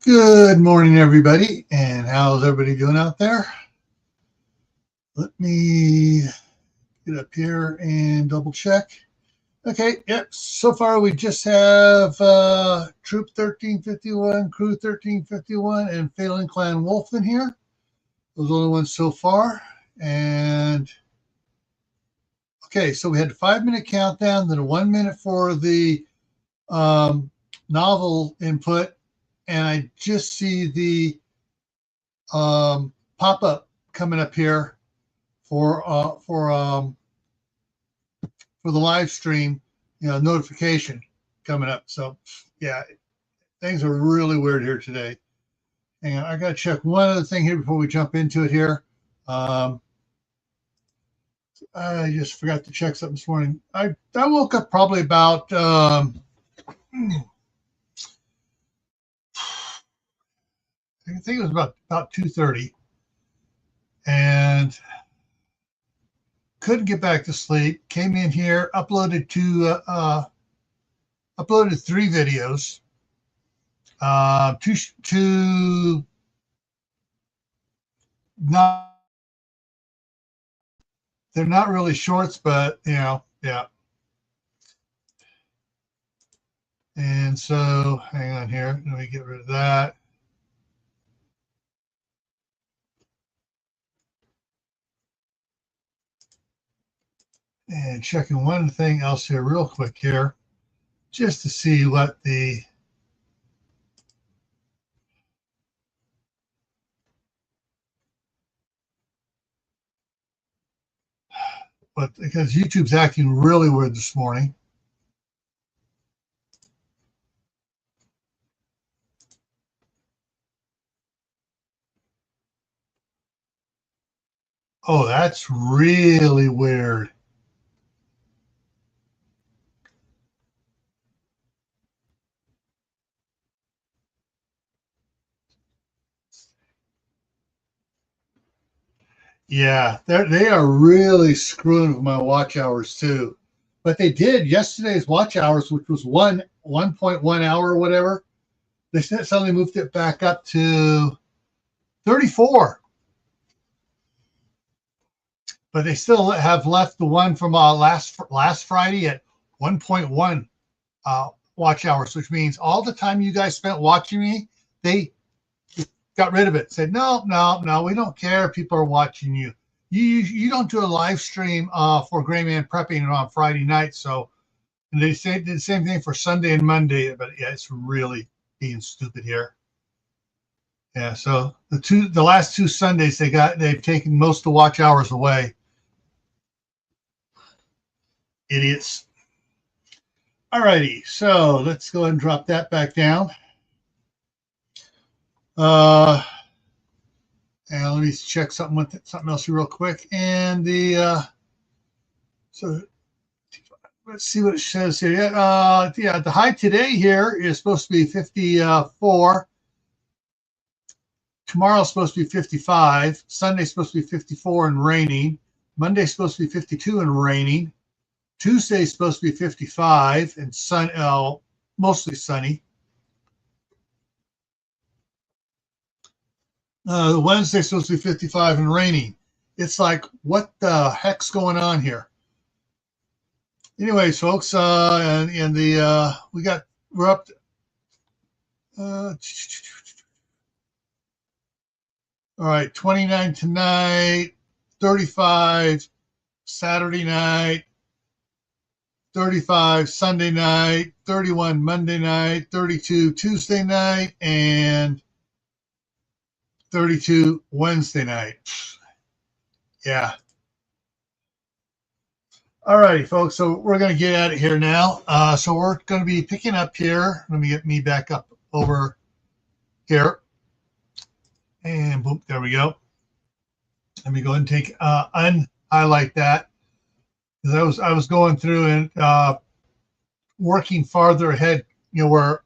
Good morning, everybody, and how's everybody doing out there? Let me get up here and double check. Okay, yep, so far we just have Troop 1351, Crew 1351, and Phelan Clan Wolf in here. Those are the only ones so far. And okay, so we had a 5-minute countdown, then a 1 minute for the novel input. And I just see the pop-up coming up here for the live stream, notification coming up. So yeah, things are really weird here today. And I got to check one other thing here before we jump into it here. I just forgot to check something this morning. I woke up probably about I think it was about 2:30, and couldn't get back to sleep. Came in here, uploaded 3 videos. Two not they're not really shorts, but yeah. And so, hang on here. Let me get rid of that. And checking one thing else here real quick here, just to see what because YouTube's acting really weird this morning. Oh, that's really weird. Yeah, they are really screwing with my watch hours too. But they did yesterday's watch hours, which was 1.1 hour or whatever. They suddenly moved it back up to 34. But they still have left the one from last Friday at 1.1 watch hours, which means all the time you guys spent watching me, they got rid of it. Said, no, we don't care. People are watching you. You don't do a live stream for Gray Man Prepping on Friday night. So and they did the same thing for Sunday and Monday. But yeah, it's really being stupid here. Yeah, so the last 2 Sundays they've taken most of the watch hours away. Idiots. All righty, so let's go ahead and drop that back down. And let me check something else real quick. And so let's see what it says here. Yeah, the high today here is supposed to be 54. Tomorrow's supposed to be 55. Sunday's supposed to be 54 and raining. Monday's supposed to be 52 and raining. Tuesday's supposed to be 55 and mostly sunny. Wednesday's supposed to be 55 and raining. It's like, what the heck's going on here? Anyways, folks, we're up to, all right, 29 tonight, 35 Saturday night, 35 Sunday night, 31 Monday night, 32 Tuesday night, and 32 Wednesday night. Yeah. All righty, folks. So we're going to get out of here now. So we're going to be picking up here. Let me get me back up over here. And boom, there we go. Let me go ahead and take unhighlight that. Because I was going through and working farther ahead, where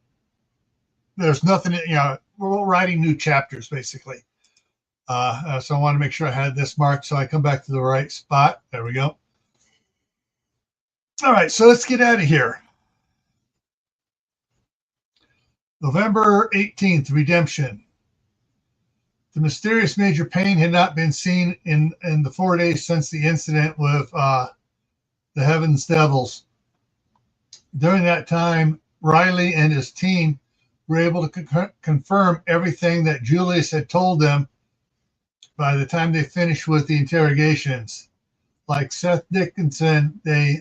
there's nothing, we're writing new chapters basically. So I want to make sure I had this marked so I come back to the right spot. There we go. All right, so let's get out of here. November 18th, redemption. The mysterious Major Payne had not been seen in the 4 days since the incident with the Heavens Devils. During that time, Riley and his team were able to confirm everything that Julius had told them by the time they finished with the interrogations. Like Seth Dickinson, they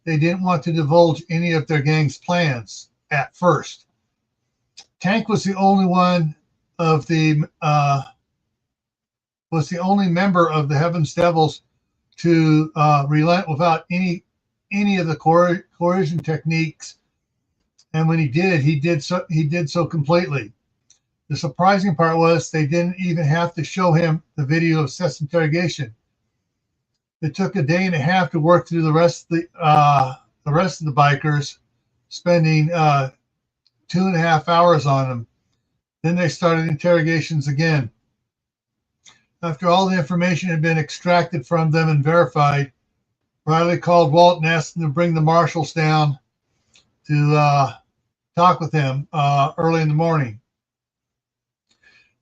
didn't want to divulge any of their gang's plans at first. Tank was the only one of the member of the Heavens Devils to relent without any of the coercion techniques, and when he did so completely. The surprising part was they didn't even have to show him the video of Seth's interrogation. It took a day and a half to work through the rest of the bikers, spending 2.5 hours on them. Then they started interrogations again. After all the information had been extracted from them and verified, Riley called Walt and asked him to bring the marshals down to talk with him early in the morning.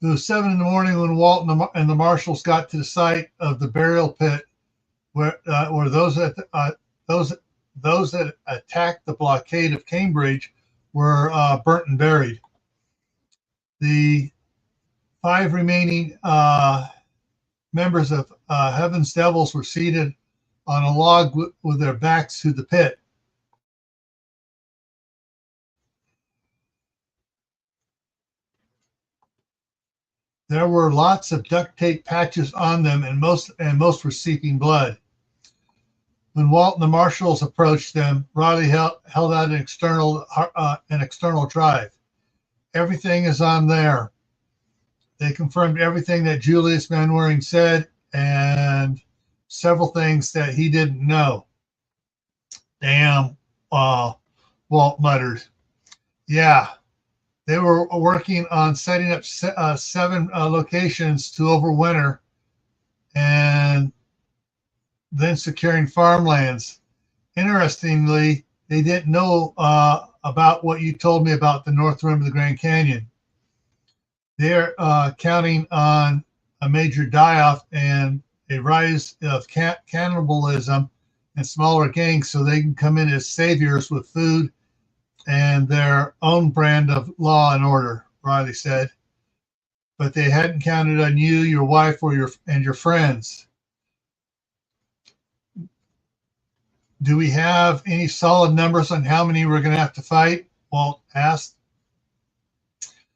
It was 7 in the morning when Walt and the marshals got to the site of the burial pit where those that attacked the blockade of Cambridge were burnt and buried. The 5 remaining members of Heaven's Devils were seated on a log with their backs to the pit. There were lots of duct tape patches on them, and most were seeping blood. When Walt and the marshals approached them, Riley held out an external drive. Everything is on there. They confirmed everything that Julius Manwaring said and several things that he didn't know. Damn, Walt muttered. Yeah, they were working on setting up 7 locations to overwinter and then securing farmlands. Interestingly, they didn't know about what you told me about the north rim of the Grand Canyon. They're counting on a major die-off and a rise of cannibalism and smaller gangs so they can come in as saviors with food and their own brand of law and order, Riley said. But they hadn't counted on you, your wife, or your friends. Do we have any solid numbers on how many we're going to have to fight? Walt asked.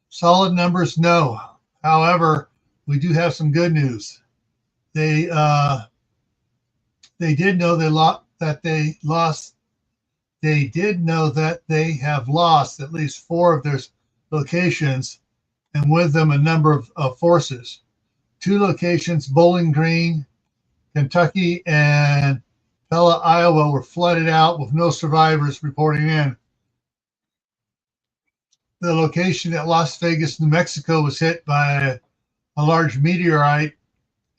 Solid numbers, no. However, we do have some good news. They did know that they have lost at least 4 of their locations, and with them a number of forces. 2 locations, Bowling Green, Kentucky, and Pella, Iowa, were flooded out with no survivors reporting in. The location at Las Vegas, New Mexico, was hit by a large meteorite,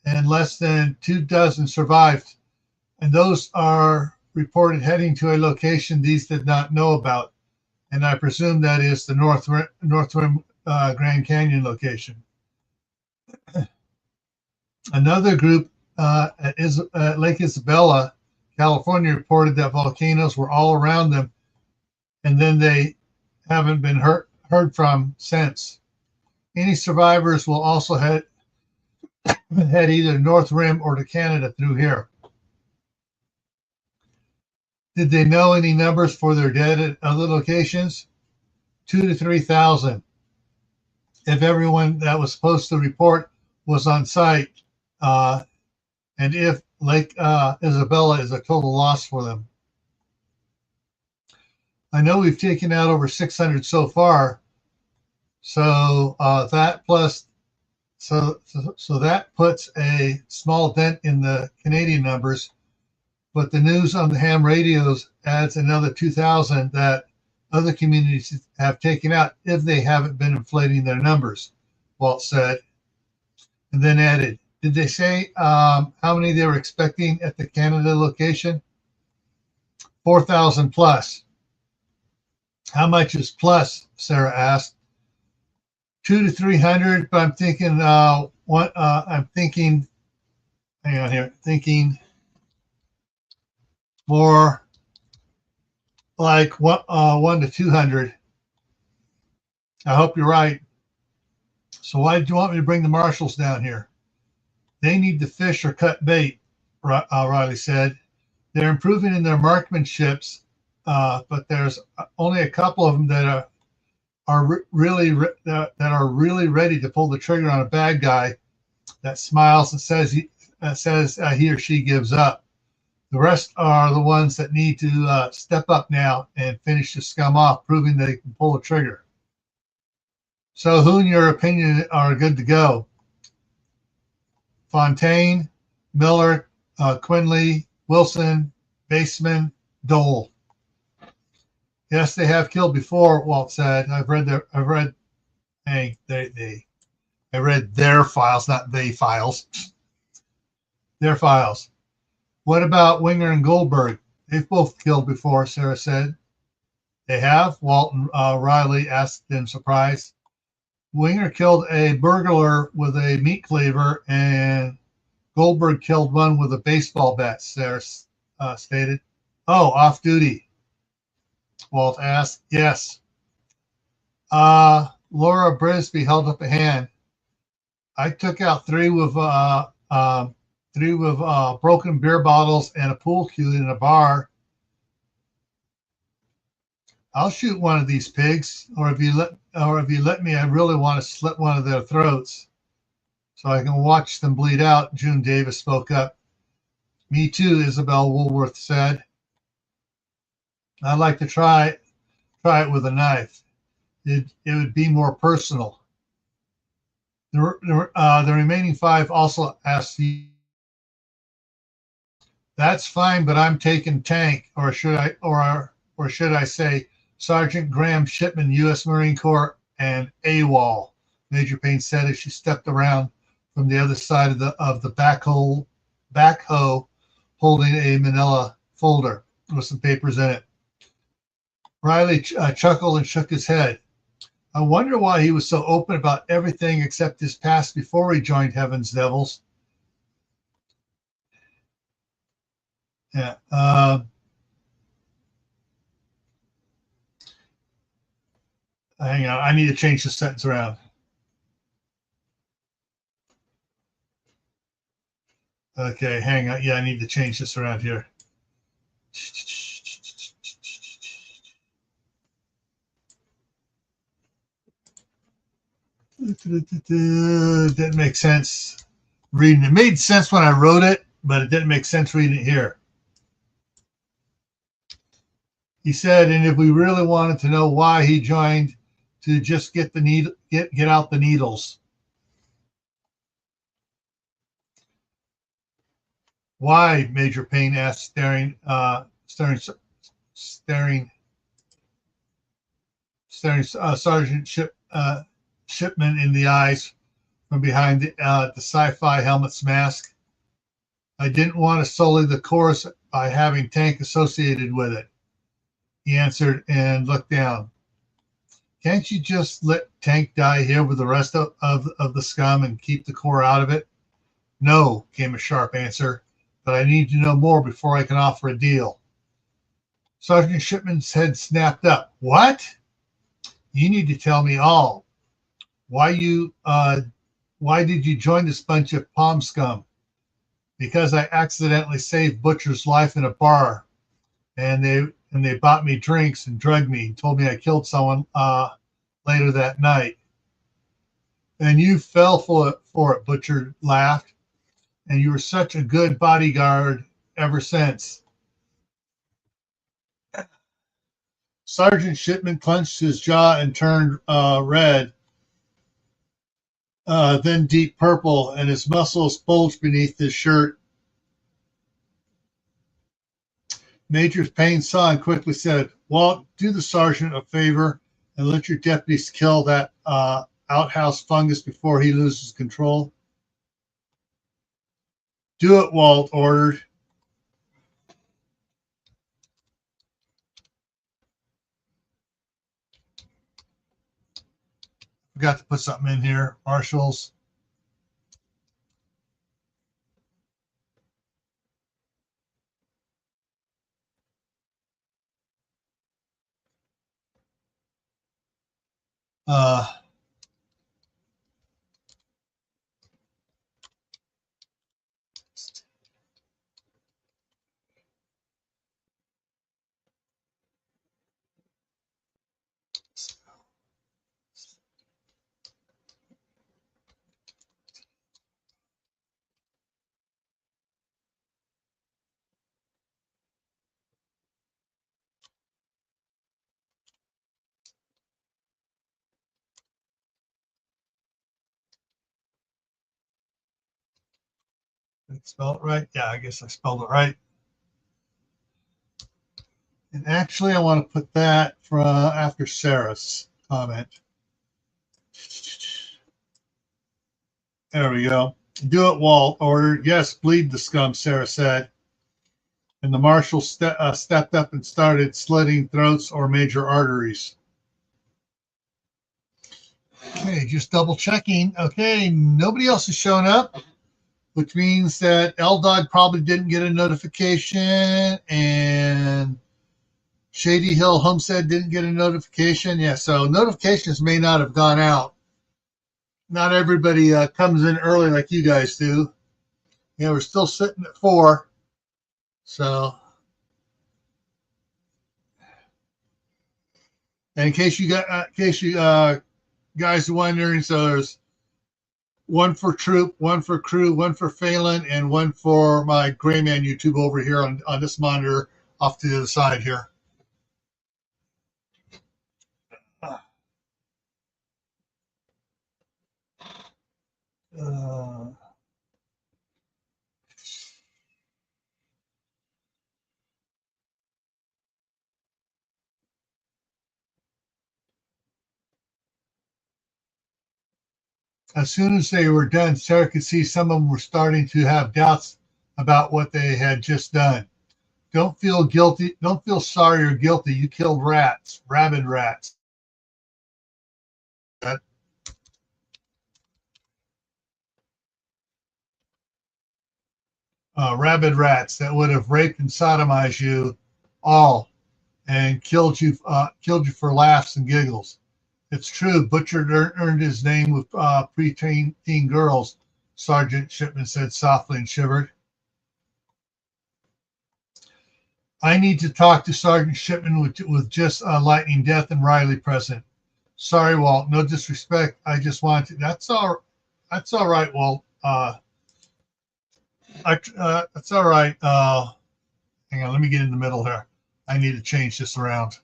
and less than 24 survived. And those are reported heading to a location these did not know about. And I presume that is the North Rim Grand Canyon location. Another group at Lake Isabella, California, reported that volcanoes were all around them, and then they haven't been heard from since. Any survivors will also head either North Rim or to Canada through here. Did they know any numbers for their dead at other locations? 2,000 to 3,000. If everyone that was supposed to report was on site, and if Lake Isabella is a total loss for them. I know we've taken out over 600 so far, so that puts a small dent in the Canadian numbers, but the news on the ham radios adds another 2,000 that other communities have taken out if they haven't been inflating their numbers, Walt said, and then added, did they say how many they were expecting at the Canada location? 4,000 plus. How much is plus? Sarah asked. 200 to 300, but I'm thinking I'm thinking, hang on here, thinking more like 1 to 200. I hope you're right. So why did you want me to bring the marshals down here? They need to fish or cut bait, Riley said. They're improving in their marksmanships, but there's only a couple of them that are really ready to pull the trigger on a bad guy that smiles and says he or she gives up. The rest are the ones that need to step up now and finish the scum off, proving they can pull the trigger. So who, in your opinion, are good to go? Fontaine, Miller, Quinley, Wilson, Baseman, Dole. Yes, they have killed before, Walt said. I read their files, not they files. Their files. What about Winger and Goldberg? They've both killed before, Sarah said. They have? Walt and Riley asked in surprise. Winger killed a burglar with a meat cleaver, and Goldberg killed one with a baseball bat, Sarah stated. Oh, off duty, Walt asked. Yes. Laura Brisby held up a hand. I took out three with broken beer bottles and a pool cue in a bar. I'll shoot one of these pigs, or if you let me, I really want to slit one of their throats so I can watch them bleed out. June Davis spoke up. Me too, Isabel Woolworth said. I'd like to try it with a knife. It would be more personal. The remaining 5 also asked you. That's fine, but I'm taking Tank, or should I say Sergeant Graham Shipman, U.S. Marine Corps, and AWOL, Major Payne said as she stepped around from the other side of the backhoe, holding a manila folder with some papers in it. Riley chuckled and shook his head. I wonder why he was so open about everything except his past before he joined Heaven's Devils. Yeah. Hang on. I need to change the sentence around. Okay, hang on. Yeah, I need to change this around here. Didn't make sense reading it. It made sense when I wrote it, but it didn't make sense reading it here. He said, and if we really wanted to know why he joined, to just get out the needles. Why? Major Payne asked, staring Sergeant Shipman in the eyes from behind the sci-fi helmet's mask. I didn't want to sully the chorus by having Tank associated with it, he answered and looked down. Can't you just let Tank die here with the rest of the scum and keep the Corps out of it? No, came a sharp answer, but I need to know more before I can offer a deal. Sergeant Shipman's head snapped up. What? You need to tell me all. Why did you join this bunch of palm scum? Because I accidentally saved Butcher's life in a bar, and they bought me drinks and drugged me, told me I killed someone later that night. And you fell for it, Butcher laughed. And you were such a good bodyguard ever since. Sergeant Shipman clenched his jaw and turned red, then deep purple, and his muscles bulged beneath his shirt. Major Payne saw and quickly said, Walt, do the sergeant a favor and let your deputies kill that outhouse fungus before he loses control. Do it, Walt ordered. Forgot to put something in here. Marshals. Uh, did I spell it right? Yeah, I guess I spelled it right. And actually, I want to put that from after Sarah's comment. There we go. Do it, Walt. Or yes, bleed the scum, Sarah said. And the marshal stepped up and started slitting throats or major arteries. Okay, just double checking. Okay, nobody else has shown up, which means that L-Dog probably didn't get a notification, and Shady Hill Homestead didn't get a notification. Yeah, so notifications may not have gone out. Not everybody comes in early like you guys do. Yeah, we're still sitting at 4. So, and in case you guys are wondering, so there's one for Troop, one for Crew, one for Phelan, and one for my Gray Man YouTube over here on this monitor off to the other side here. Uh, as soon as they were done, Sarah could see some of them were starting to have doubts about what they had just done. Don't feel guilty. Don't feel sorry or guilty. You killed rats, rabid rats. Rabid rats that would have raped and sodomized you all and killed you for laughs and giggles. It's true. Butcher earned his name with preteen girls, Sergeant Shipman said softly and shivered. I need to talk to Sergeant Shipman with just Lightning Death and Riley present. Sorry, Walt. No disrespect. I just want to. That's all right, Walt. That's all right. Hang on. Let me get in the middle here. I need to change this around.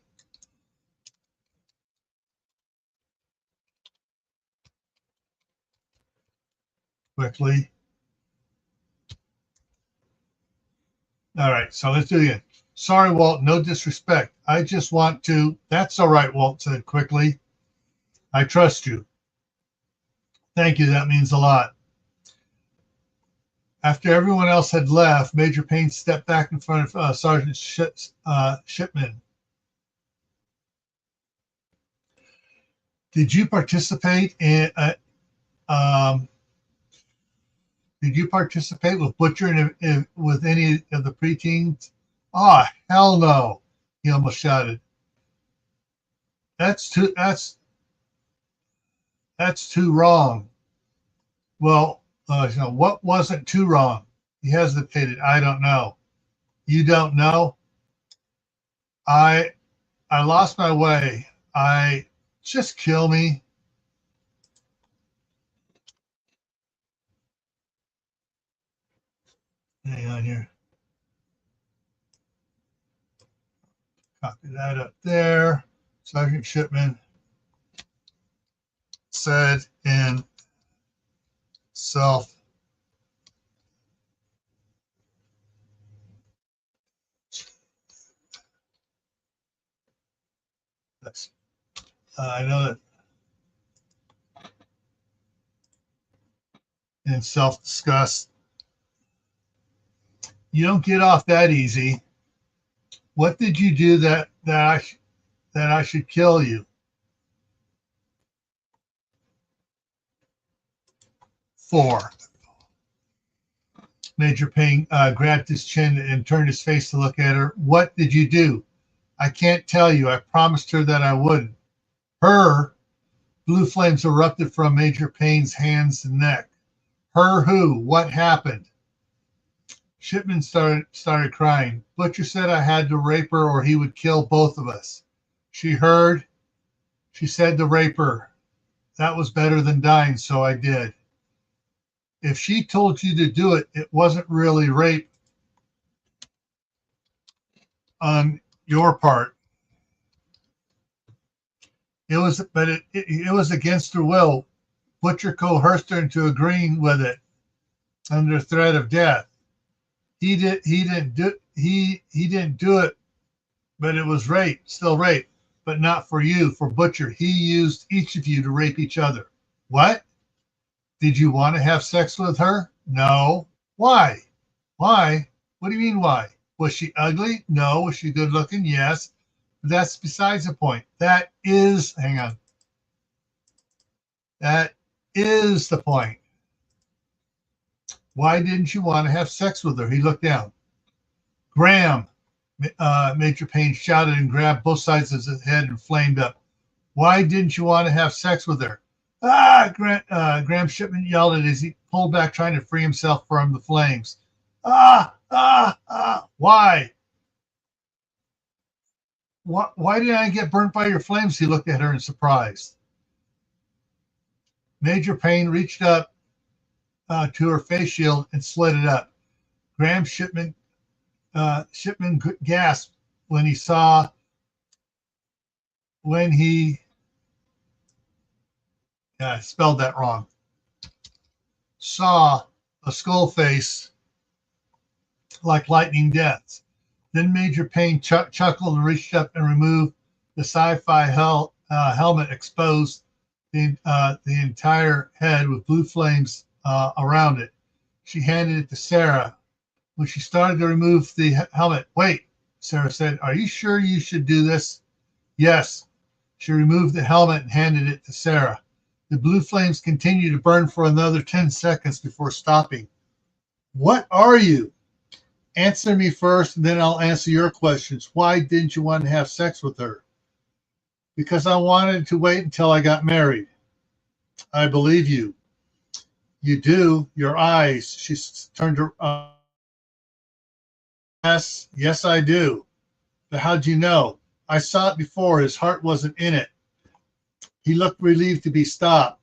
Quickly. All right, so let's do it again. Sorry, Walt, no disrespect. I just want to. That's all right, Walt said quickly. I trust you. Thank you, that means a lot. After everyone else had left, Major Payne stepped back in front of Sergeant Shipman. Did you participate with Butcher with any of the preteens? Oh, hell no, he almost shouted. That's too wrong. Well, what wasn't too wrong? He hesitated. I don't know. You don't know? I lost my way. Just kill me. Hang on here. Copy that up there. Sergeant Shipman said in self. I know that in self-disgust. You don't get off that easy. What did you do that I should kill you? 4. Major Payne grabbed his chin and turned his face to look at her. What did you do? I can't tell you. I promised her that I wouldn't. Her. Blue flames erupted from Major Payne's hands and neck. Her who? What happened? Shipman started crying. Butcher said I had to rape her or he would kill both of us. She heard. She said to rape her. That was better than dying, so I did. If she told you to do it, it wasn't really rape on your part. It was, but it was against her will. Butcher coerced her into agreeing with it under threat of death. He didn't do it, but it was rape, still rape, but not for you, for Butcher. He used each of you to rape each other. What? Did you want to have sex with her? No. Why? Why? What do you mean why? Was she ugly? No. Was she good looking? Yes. But that's besides the point. That is the point. Why didn't you want to have sex with her? He looked down. Graham, Major Payne shouted and grabbed both sides of his head and flamed up. Why didn't you want to have sex with her? Graham Shipman yelled as he pulled back, trying to free himself from the flames. Why? Why did I get burnt by your flames? He looked at her in surprise. Major Payne reached up to her face shield and slid it up. Graham Shipman gasped when he spelled that wrong. Saw a skull face like lightning deaths. Then Major Payne chuckled and reached up and removed the sci-fi helmet, exposed the entire head with blue flames around it. She handed it to Sarah. When she started to remove the helmet, wait, Sarah said, are you sure you should do this? Yes. She removed the helmet and handed it to Sarah. The blue flames continued to burn for another 10 seconds before stopping. What are you? Answer me first, and then I'll answer your questions. Why didn't you want to have sex with her? Because I wanted to wait until I got married. I believe you. You do. Your eyes. She turned her. Yes, I do. But how'd you know? I saw it before. His heart wasn't in it. He looked relieved to be stopped.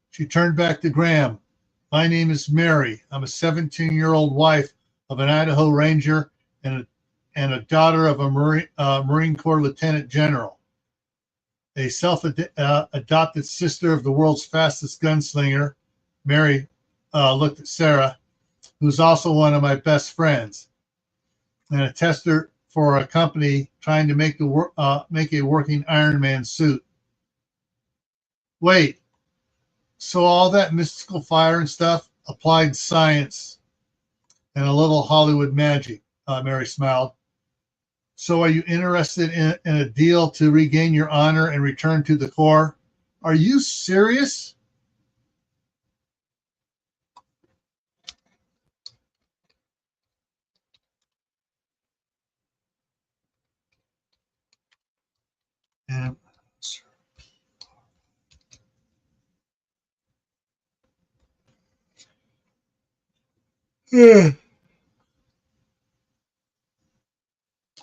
She turned back to Graham. My name is Mary. I'm a 17-year-old wife of an Idaho Ranger and a daughter of a Marine Corps Lieutenant General. A self-adopted sister of the world's fastest gunslinger. Mary looked at Sarah, who's also one of my best friends, and a tester for a company trying to make a working Iron Man suit. Wait, so all that mystical fire and stuff, applied science, and a little Hollywood magic, Mary smiled. So are you interested in a deal to regain your honor and return to the Corps? Are you serious? And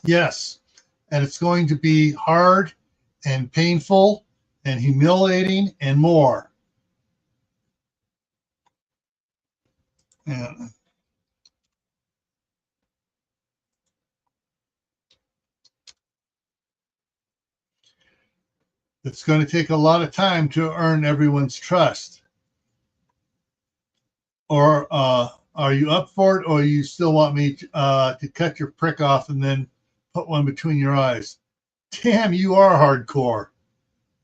yes, and it's going to be hard and painful and humiliating and more. And it's going to take a lot of time to earn everyone's trust. Or are you up for it, or you still want me to cut your prick off and then put one between your eyes? Damn, you are hardcore.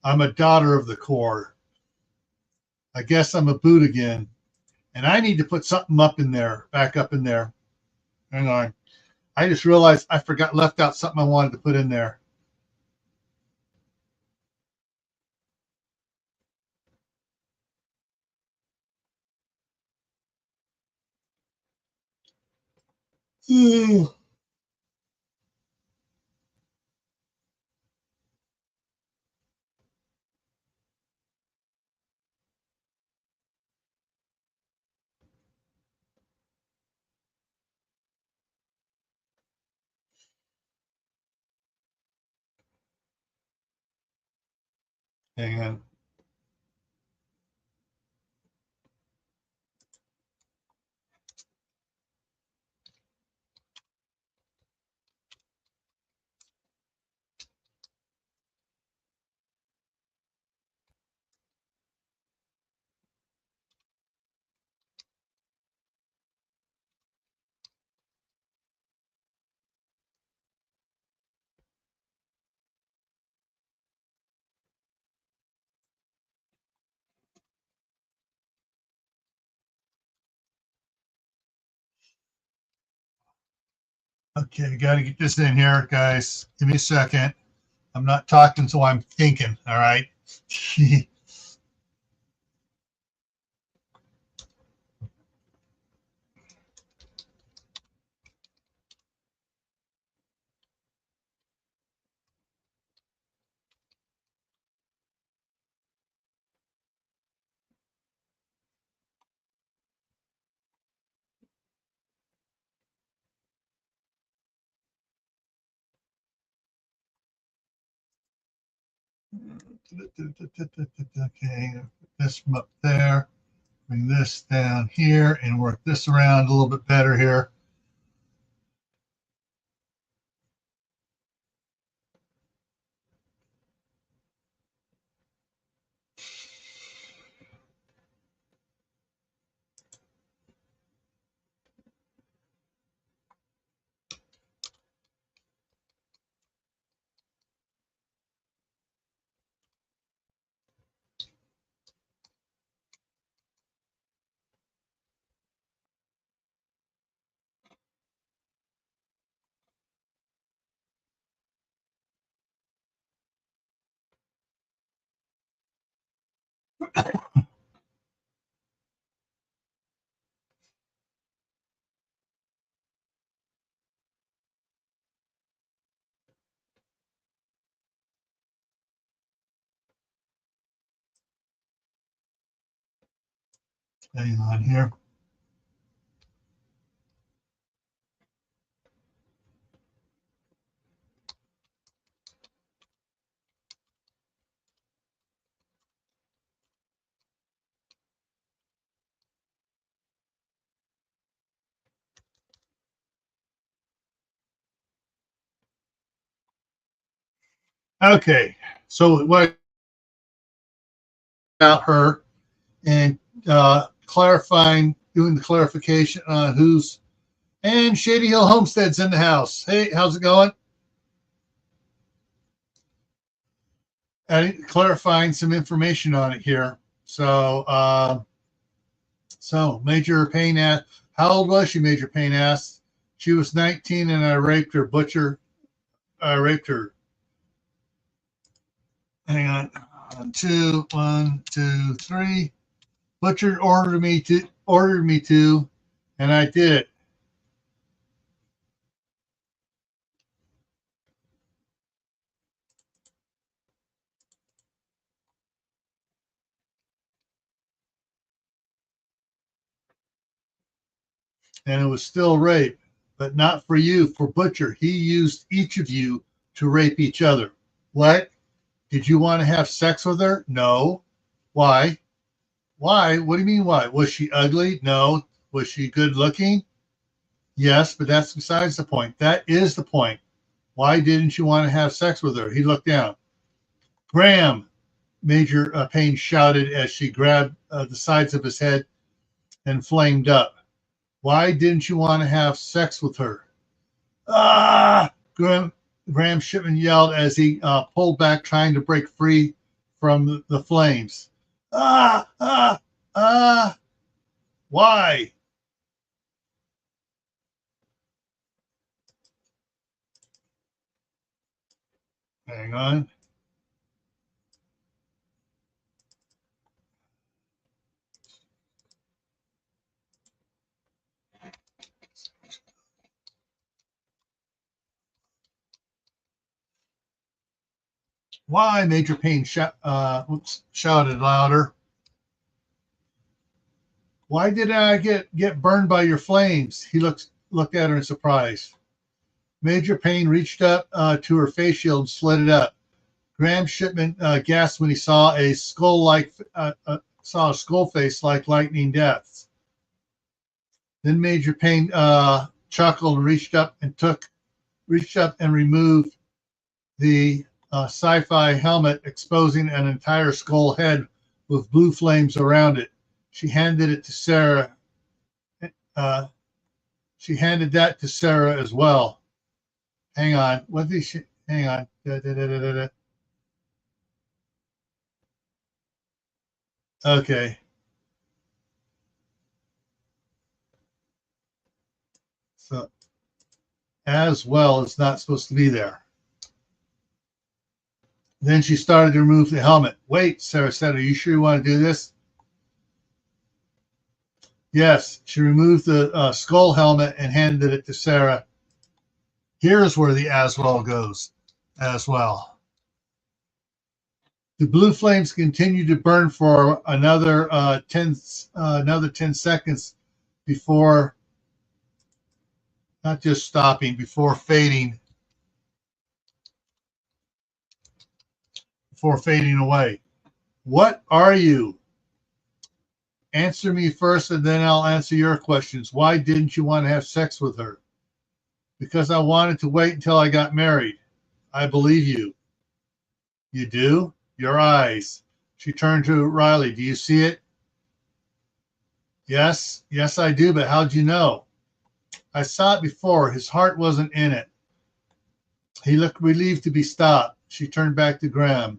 I'm a daughter of the Corps. I guess I'm a boot again. And I need to put something back up in there. Hang on. I just realized I left out something I wanted to put in there. Hang on. Okay, got to get this in here, guys. Give me a second. I'm not talking, so I'm thinking. All right. Okay, this from up there. Bring this down here and work this around a little bit better here. Hang on here. Okay, so what about her and clarifying, doing the clarification on who's, and Shady Hill Homestead's in the house. Hey, how's it going? Clarifying some information on it here. So Major Payne asked, how old was she? Major Payne asked. She was 19 and I raped her. Butcher, I raped her. Hang on. 1, 2, 3. Butcher ordered me to, and I did it. And it was still rape, but not for you, for Butcher. He used each of you to rape each other. What? Did you want to have sex with her? No. Why? Why? What do you mean why? Was she ugly? No. Was she good looking? Yes, but that's besides the point. That is the point. Why didn't you want to have sex with her? He looked down. Graham, Major Payne shouted as she grabbed the sides of his head and flamed up. Why didn't you want to have sex with her? Ah! Graham Shipman yelled as he pulled back, trying to break free from the flames. Ah! Ah! Ah! Why? Hang on. Why? Major Payne shouted louder. Why did I get burned by your flames? He looked at her in surprise. Major Payne reached up to her face shield and slid it up. Graham Shipman gasped when he saw a skull face like lightning depths. Then Major Payne chuckled and reached up and removed the sci-fi helmet, exposing an entire skull head with blue flames around it. She handed it to Sarah. She handed that to Sarah as well. Hang on. What did she? Hang on. Okay. So, as well, it's not supposed to be there. Then she started to remove the helmet. Wait, Sarah said, are you sure you want to do this? Yes, she removed the skull helmet and handed it to Sarah. Here's where the as well goes, as well. The blue flames continued to burn for another 10 seconds before, not just stopping, before fading away. What are you? Answer me first, and then I'll answer your questions. Why didn't you want to have sex with her? Because I wanted to wait until I got married. I believe you. You do? Your eyes. She turned to Riley. Do you see it? Yes. Yes, I do, but how'd you know? I saw it before. His heart wasn't in it. He looked relieved to be stopped. She turned back to Graham.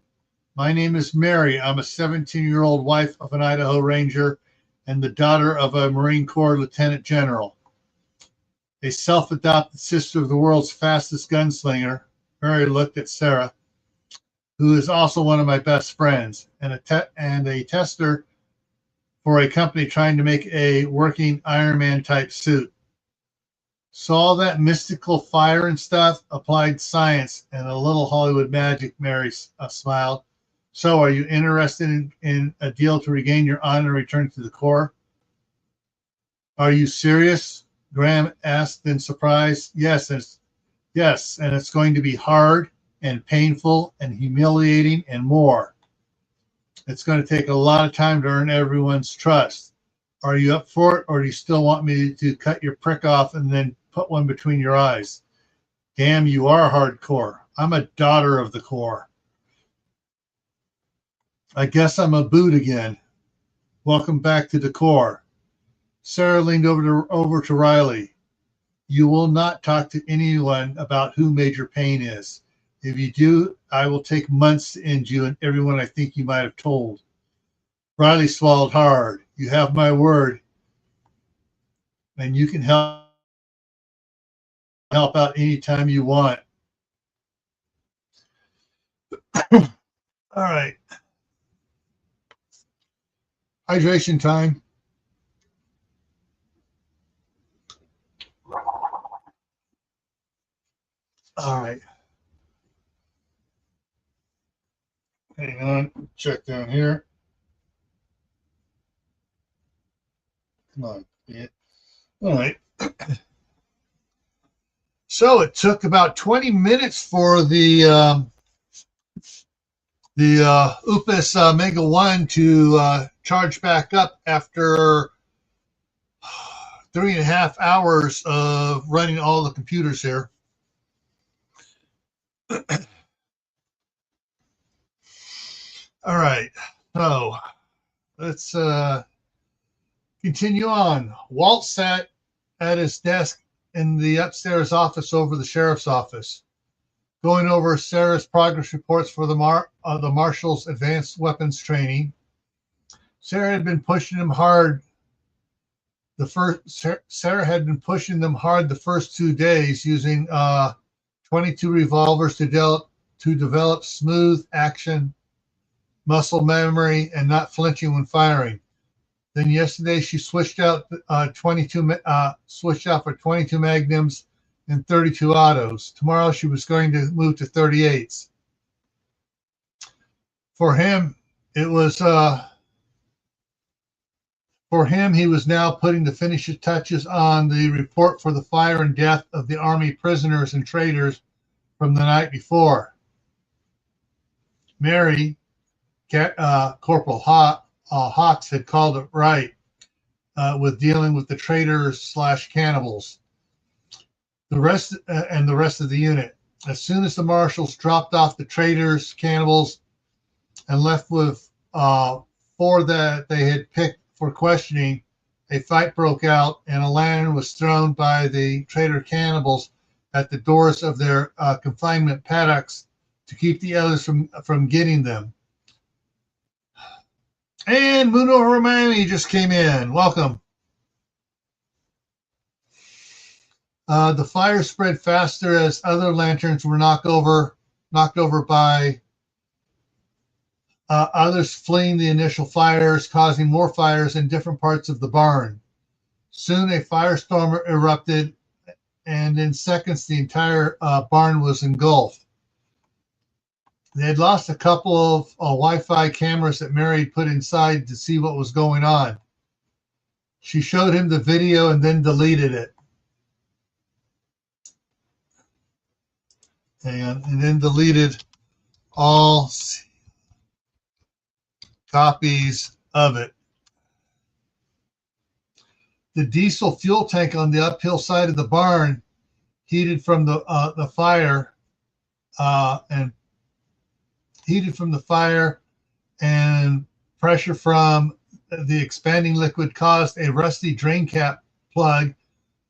My name is Mary. I'm a 17-year-old wife of an Idaho Ranger and the daughter of a Marine Corps Lieutenant General. A self-adopted sister of the world's fastest gunslinger. Mary looked at Sarah, who is also one of my best friends, and a tester for a company trying to make a working Iron Man type suit. So all that mystical fire and stuff, applied science, and a little Hollywood magic, Mary smiled. So are you interested in a deal to regain your honor and return to the Corps? Are you serious? Graham asked in surprise. Yes, and it's going to be hard and painful and humiliating and more. It's going to take a lot of time to earn everyone's trust. Are you up for it, or do you still want me to cut your prick off and then put one between your eyes? Damn, you are hardcore. I'm a daughter of the Corps. I guess I'm a boot again. Welcome back to the Corps. Sarah leaned over to Riley. You will not talk to anyone about who Major Payne is. If you do, I will take months to end you and everyone I think you might have told. Riley swallowed hard. You have my word, and you can help out anytime you want. All right. Hydration time. All right. Hang on. Check down here. Come on. Yeah. All right. So it took about 20 minutes for the UPS Mega 1 to charge back up after 3.5 hours of running all the computers here. All right, so let's continue on. Walt sat at his desk in the upstairs office over the sheriff's office, going over Sarah's progress reports for the Marshal's advanced weapons training. Sarah had been pushing them hard. Sarah had been pushing them hard the first 2 days, using 22 revolvers to develop smooth action, muscle memory, and not flinching when firing. Then yesterday she switched out for 22 magnums and 32 autos. Tomorrow she was going to move to 38s. For him, it was for him, he was now putting the finishing touches on the report for the fire and death of the Army prisoners and traitors from the night before. Mary, Corporal Hawks had called it right with dealing with the traitors / cannibals. The rest of the unit. As soon as the marshals dropped off the traitors, cannibals, and left with 4 that they had picked for questioning, a fight broke out and a lantern was thrown by the traitor cannibals at the doors of their confinement paddocks to keep the others from getting them. And Muno Romani just came in. Welcome. The fire spread faster as other lanterns were knocked over by others fleeing the initial fires, causing more fires in different parts of the barn. Soon a firestorm erupted, and in seconds the entire barn was engulfed. They had lost a couple of Wi-Fi cameras that Mary had put inside to see what was going on. She showed him the video and then deleted it. And then deleted all copies of it. The diesel fuel tank on the uphill side of the barn, heated from the fire, and pressure from the expanding liquid caused a rusty drain cap plug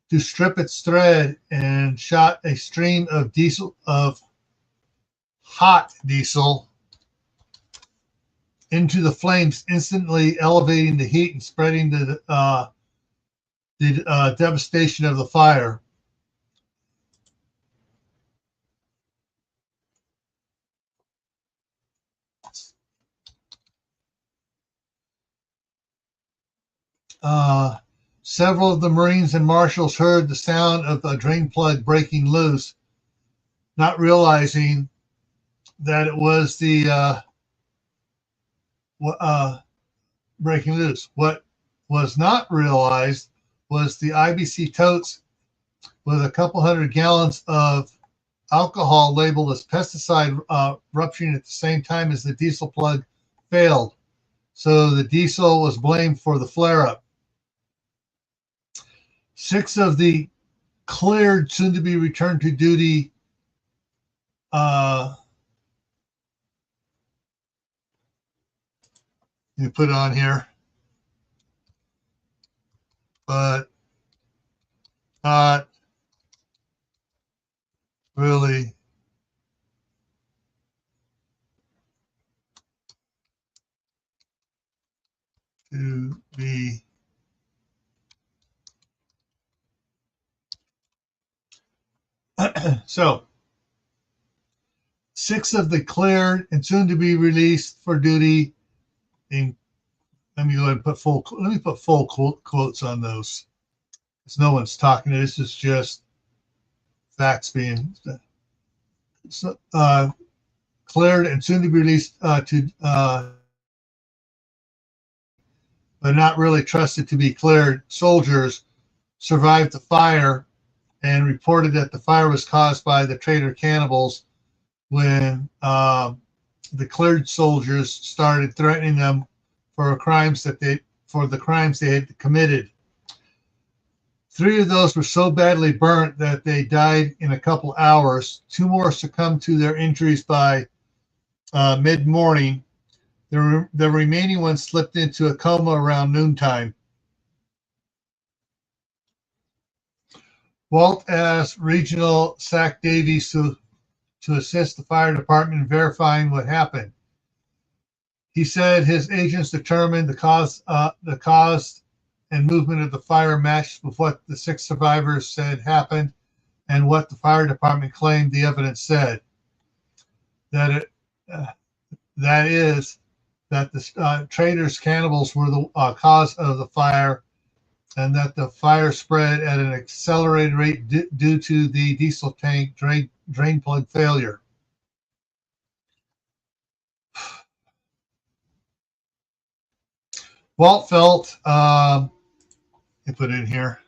to strip its thread and shot a stream of hot diesel into the flames, instantly elevating the heat and spreading the devastation of the fire. Several of the Marines and Marshals heard the sound of a drain plug breaking loose, not realizing that it was the breaking loose. What was not realized was the IBC totes with a couple hundred gallons of alcohol labeled as pesticide rupturing at the same time as the diesel plug failed. So the diesel was blamed for the flare-up. 6 of the cleared, soon to be returned to duty you put it on here, but not really to be so 6 of the cleared and soon to be released for duty. Let me go ahead and put full quotes on those, because no one's talking. This is just facts being cleared and soon to be released but not really trusted to be cleared. Soldiers survived the fire and reported that the fire was caused by the traitor cannibals when the cleared soldiers started threatening them for the crimes they had committed. 3 of those were so badly burnt that they died in a couple hours. 2 more succumbed to their injuries by mid-morning. The remaining one slipped into a coma around noontime. Walt asked Regional Sac Davies to assist the fire department in verifying what happened. He said his agents determined the cause and movement of the fire matched with what the 6 survivors said happened and what the fire department claimed the evidence said. That the traitors cannibals were the cause of the fire, and that the fire spread at an accelerated rate due to the diesel tank drain plug failure. Walt felt, I put it in here,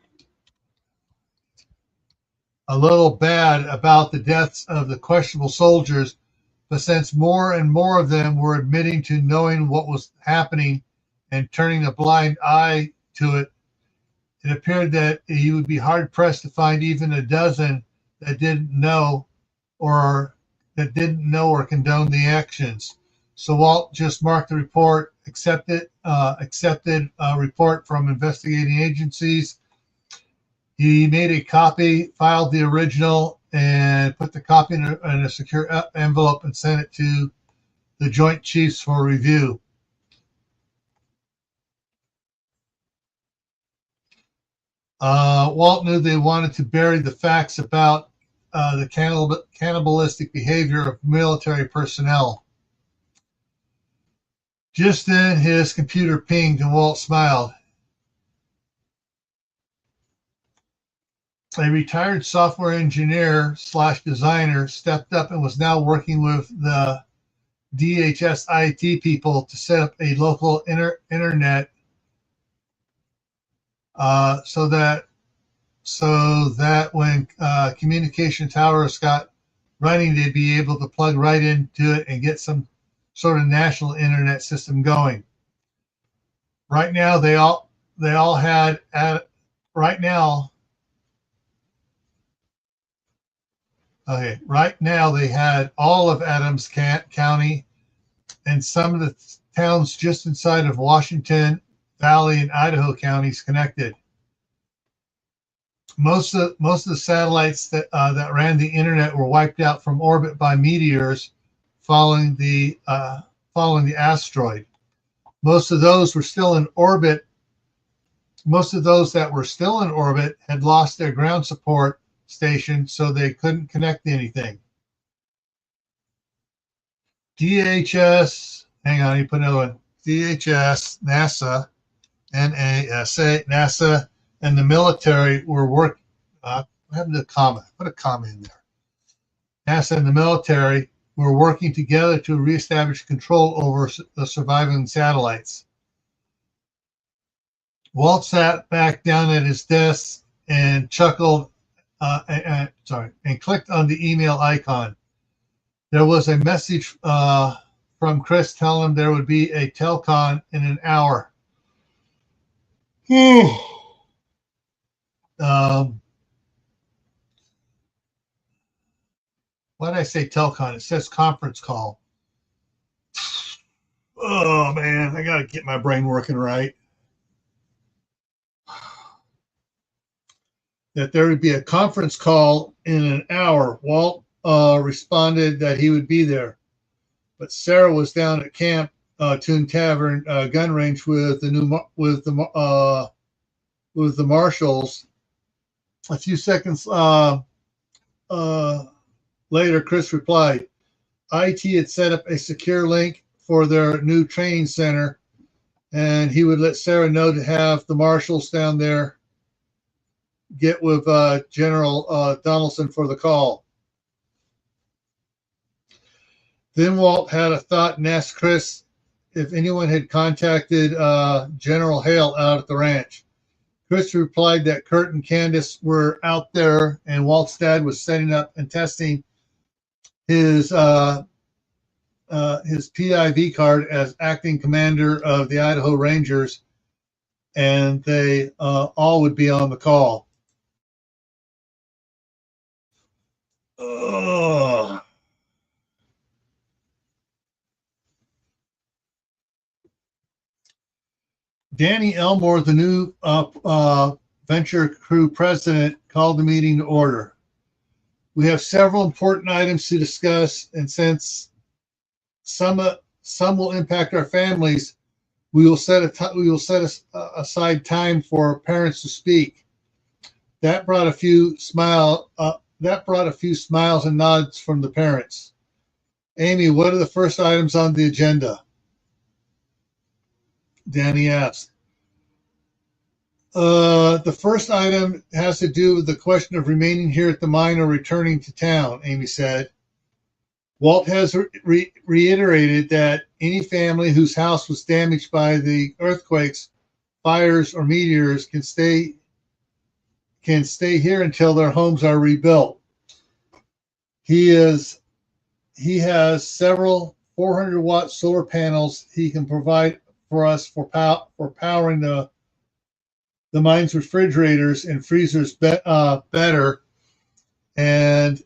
a little bad about the deaths of the questionable soldiers, but since more and more of them were admitting to knowing what was happening and turning a blind eye to it, it appeared that he would be hard-pressed to find even a dozen that didn't know or condone the actions. So Walt just marked the report, accepted report from investigating agencies. He made a copy, filed the original, and put the copy in a secure envelope and sent it to the Joint Chiefs for review. Walt knew they wanted to bury the facts about the cannibalistic behavior of military personnel. Just then, his computer pinged and Walt smiled. A retired software engineer / designer stepped up and was now working with the DHS IT people to set up a local internet so that when communication towers got running, they'd be able to plug right into it and get some sort of national internet system going. Right now, they all had right now they had all of Adams County and some of the towns just inside of Washington Valley and Idaho counties connected. Most of the satellites that ran the internet were wiped out from orbit by meteors following the asteroid. Most of those were still in orbit. Most of those that were still in orbit had lost their ground support station, so they couldn't connect to anything. DHS, hang on, you put another one. DHS, NASA, NASA, and the military were working. What happened to the comma? Put a comma in there. NASA and the military were working together to reestablish control over the surviving satellites. Walt sat back down at his desk and chuckled. And clicked on the email icon. There was a message from Chris telling him there would be a telcon in an hour. Why did I say telcon? It says conference call. Oh man, I gotta get my brain working right. That there would be a conference call in an hour. Walt responded that he would be there, but Sarah was down at Camp Toon Tavern gun range with the marshals. A few seconds later, Chris replied, "IT had set up a secure link for their new training center, and he would let Sarah know to have the marshals down there get with General Donaldson for the call." Then Walt had a thought and asked Chris if anyone had contacted General Hale out at the ranch. Chris replied that Kurt and Candace were out there, and Walt's dad was setting up and testing his PIV card as acting commander of the Idaho Rangers, and they all would be on the call. Ugh. Danny Elmore, the new venture crew president, called the meeting to order. We have several important items to discuss, and since some will impact our families, we will set aside time for parents to speak. That brought a few smiles and nods from the parents. Amy, what are the first items on the agenda? Danny asked. The first item has to do with the question of remaining here at the mine or returning to town, Amy said. Walt has reiterated that any family whose house was damaged by the earthquakes, fires, or meteors can stay here until their homes are rebuilt. He has several 400-watt solar panels he can provide for us for powering the mine's refrigerators and freezers better, and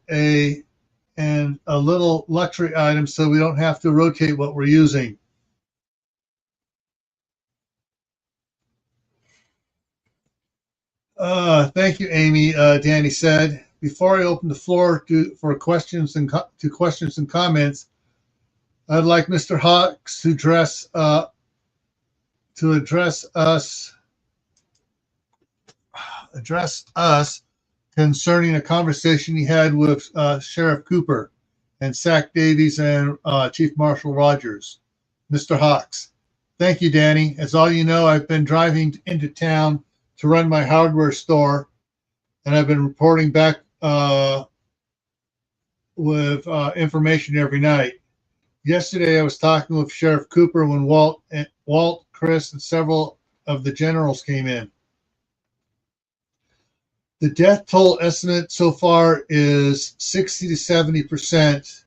a little luxury item so we don't have to rotate what we're using. Thank you, Amy. Danny said. Before I open the floor for questions and comments, I'd like Mr. Hawks to address us concerning a conversation he had with Sheriff Cooper and Sack Davies and Chief Marshal Rogers. Mr. Hawks. Thank you, Danny. As all you know, I've been driving into town to run my hardware store, and I've been reporting back with information every night. Yesterday, I was talking with Sheriff Cooper when Walt, Chris, and several of the generals came in. The death toll estimate so far is 60 to 70%.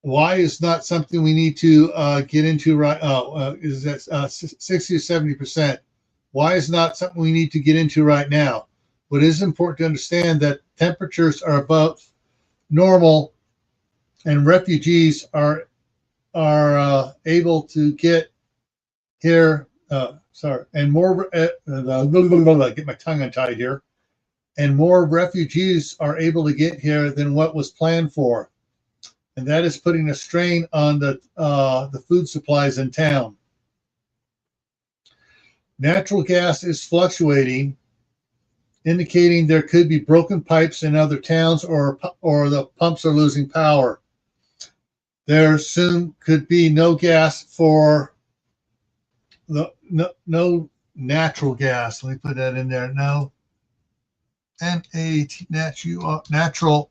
Why is not something we need to get into right? Is that 60 to 70%? Why is not something we need to get into right now? But it is important to understand that temperatures are above normal, and refugees are able to get here. And more. Get my tongue untied here. And more refugees are able to get here than what was planned for, and that is putting a strain on the food supplies in town. Natural gas is fluctuating, indicating there could be broken pipes in other towns, or the pumps are losing power. There soon could be no gas for no natural gas. Let me put that in there. No, natural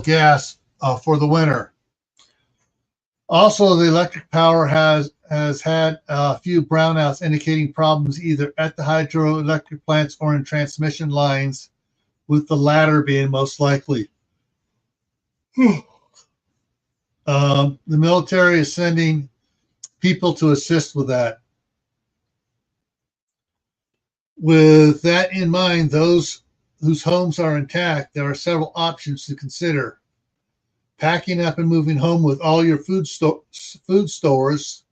gas for the winter. Also, the electric power has had a few brownouts, indicating problems either at the hydroelectric plants or in transmission lines, with the latter being most likely. The military is sending people to assist with that. With that in mind, those whose homes are intact, there are several options to consider. Packing up and moving home with all your food stores,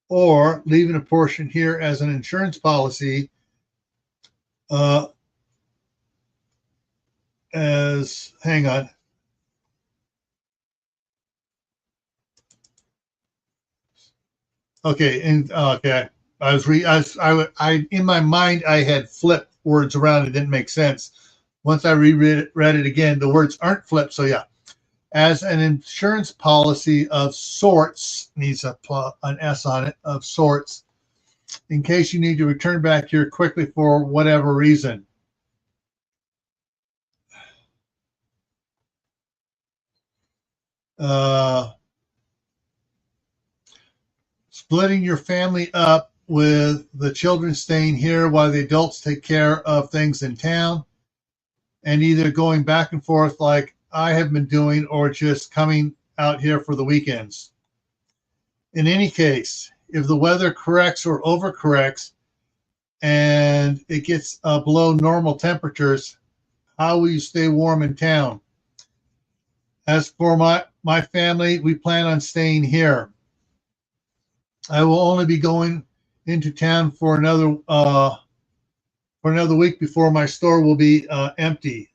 or leaving a portion here as an insurance policy, hang on. Okay, and okay, I in my mind I had flipped words around. It didn't make sense. Once I read it again, the words aren't flipped. So yeah, as an insurance policy of sorts, needs an S on it, of sorts, in case you need to return back here quickly for whatever reason. Splitting your family up with the children staying here while the adults take care of things in town, and either going back and forth like I have been doing, or just coming out here for the weekends. In any case, if the weather corrects or overcorrects and it gets below normal temperatures, how will you stay warm in town? As for my family, we plan on staying here. I will only be going into town for another week before my store will be empty.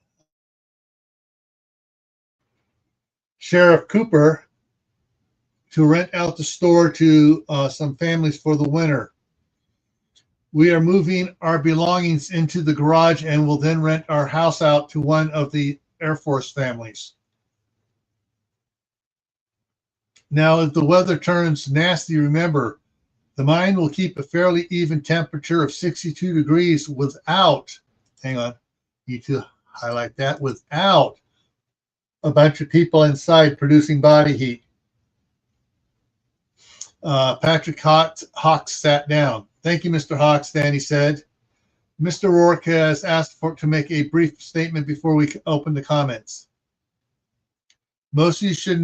Sheriff Cooper to rent out the store to some families for the winter. We are moving our belongings into the garage and will then rent our house out to one of the Air Force families. Now, if the weather turns nasty, remember, The mind will keep a fairly even temperature of 62 degrees without, hang on, need to highlight that, without a bunch of people inside producing body heat. Patrick Hawks sat down. Thank you, Mr. Hawks, Danny said. Mr. Rourke has asked to make a brief statement before we open the comments. Most of you should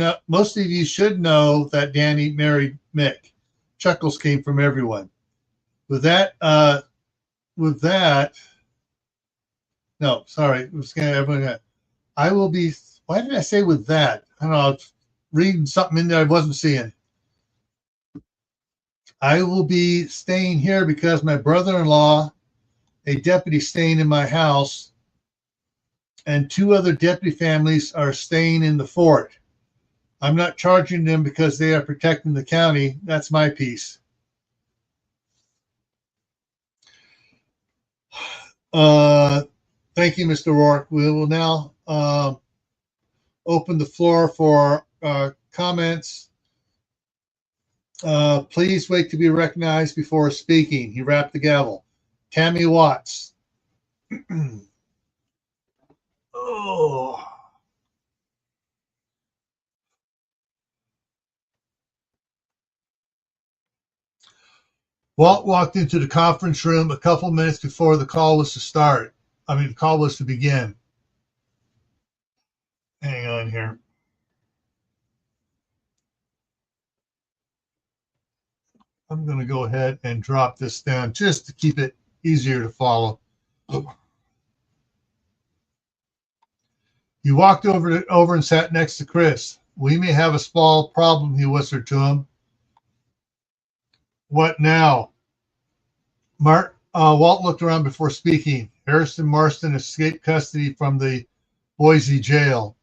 know that Danny married Mick. Chuckles came from everyone. With that, no, sorry, everyone. I will be. Why did I say with that? I don't know. I was reading something in there I wasn't seeing. I will be staying here because my brother-in-law, a deputy, staying in my house, and 2 other deputy families are staying in the fort. I'm not charging them because they are protecting the county. That's my piece. Thank you, Mr. Rourke. We will now open the floor for comments. Please wait to be recognized before speaking. He rapped the gavel. Tammy Watts. Oh. Walt walked into the conference room a couple minutes before the call was to start. The call was to begin. Hang on here. I'm going to go ahead and drop this down just to keep it easier to follow. He walked over and sat next to Chris. We may have a small problem, he whispered to him. What now? Walt looked around before speaking. Harrison Marston escaped custody from the Boise jail.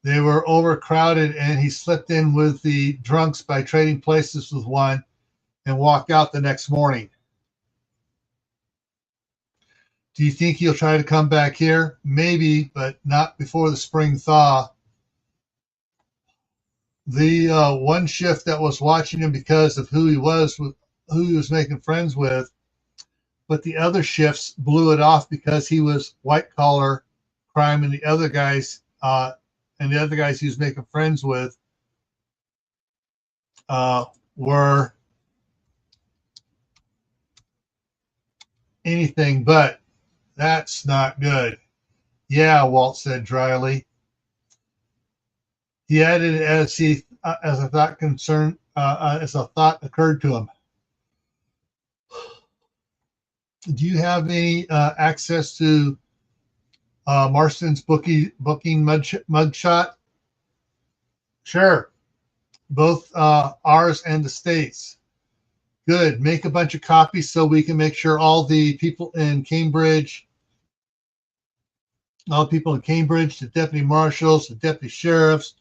They were overcrowded, and he slipped in with the drunks by trading places with one and walked out the next morning. Do you think he'll try to come back here? Maybe, but not before the spring thaw. The one shift that was watching him because of who he was making friends with, but the other shifts blew it off because he was white collar crime, and the other guys he was making friends with were anything but. That's not good. Yeah, Walt said dryly. He added as a thought occurred to him. Do you have any access to Marston's booking mugshot? Sure. Both ours and the state's. Good. Make a bunch of copies so we can make sure all the people in Cambridge, the deputy marshals, the deputy sheriffs,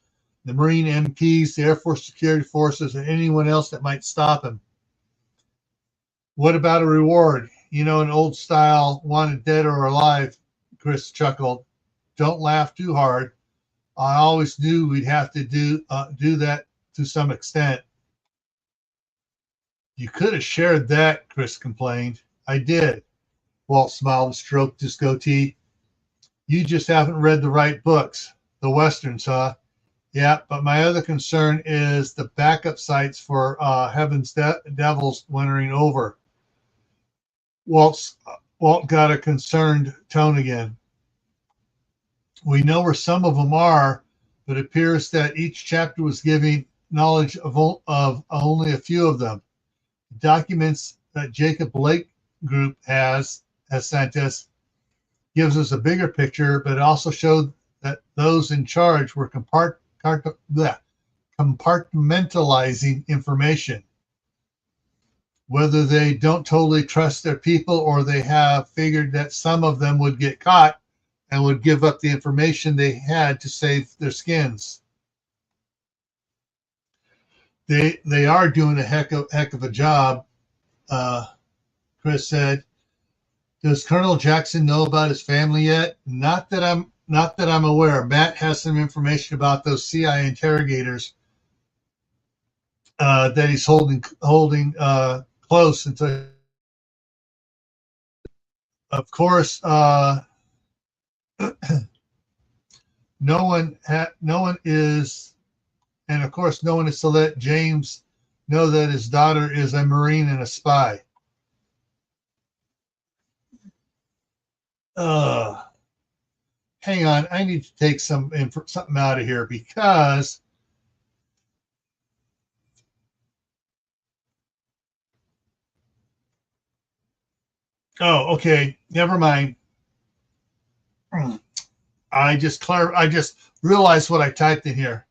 the Marine MPs, the Air Force security forces, and anyone else that might stop him. What about a reward? An old style, wanted dead or alive, Chris chuckled. Don't laugh too hard. I always knew we'd have to do that to some extent. You could have shared that, Chris complained. I did. Walt smiled and stroked his goatee. You just haven't read the right books. The Westerns, huh? Yeah, but my other concern is the backup sites for Heaven's Devils wintering over. Walt got a concerned tone again. We know where some of them are, but it appears that each chapter was giving knowledge of only a few of them. Documents that Jacob Blake Group has sent us gives us a bigger picture, but it also showed that those in charge were compartmentalizing information. Whether they don't totally trust their people or they have figured that some of them would get caught and would give up the information they had to save their skins. They are doing a heck of a job, Chris said. Does Colonel Jackson know about his family yet? Not that I'm aware. Matt has some information about those CIA interrogators. that he's holding close until, of course, no one is, and of course, no one is to let James know that his daughter is a Marine and a spy. Hang on, I need to take something out of here because okay, never mind. I just realized what I typed in here.